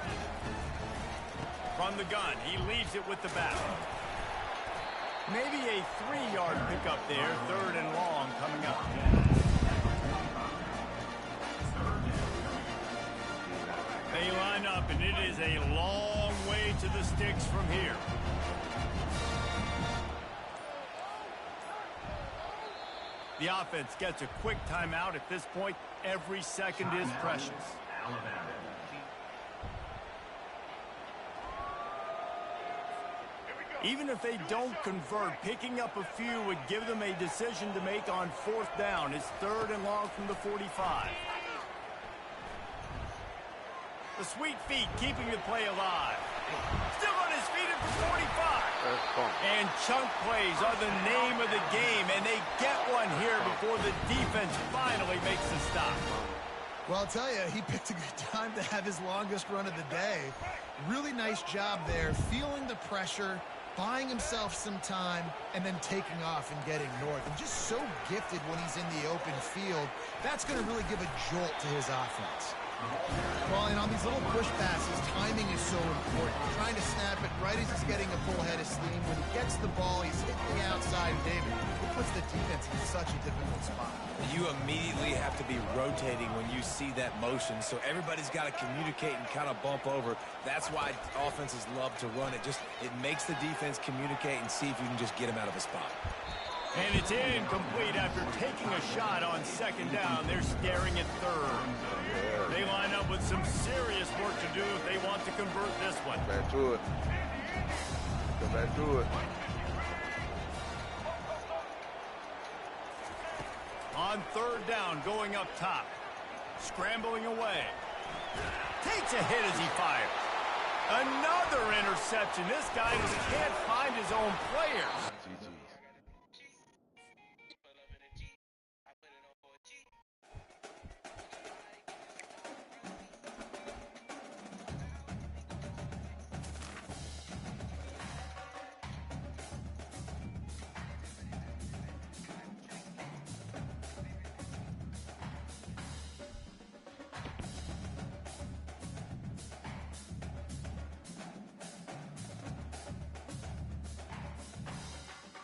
From the gun, he leaves it with the back. Maybe a 3-yard pickup there, 3rd and long coming up. They line up, and it is a long way to the sticks from here. The offense gets a quick timeout. At this point, every second is precious. Even if they don't convert, picking up a few would give them a decision to make on 4th down. It's 3rd and long from the 45. The sweet feet keeping the play alive. Still on his feet at the 45. And chunk plays are the name of the game, and they get one here before the defense finally makes the stop. Well, I'll tell you, he picked a good time to have his longest run of the day. Really nice job there, feeling the pressure, buying himself some time, and then taking off and getting north. And just so gifted when he's in the open field. That's going to really give a jolt to his offense. Well, and on these little push passes, timing is so important. Trying to snap it right as he's getting a full head of steam. When he gets the ball, he's hitting the outside, David. It puts the defense in such a difficult spot. You immediately have to be rotating when you see that motion, so everybody's got to communicate and kind of bump over. That's why offenses love to run it. It makes the defense communicate and see if you can just get him out of a spot. And it's incomplete after taking a shot on second down. They're staring at third. They line up with some serious work to do if they want to convert this one. Back to it. Go back to it. On third down, going up top. Scrambling away. Takes a hit as he fires. Another interception. This guy just can't find his own players. GG.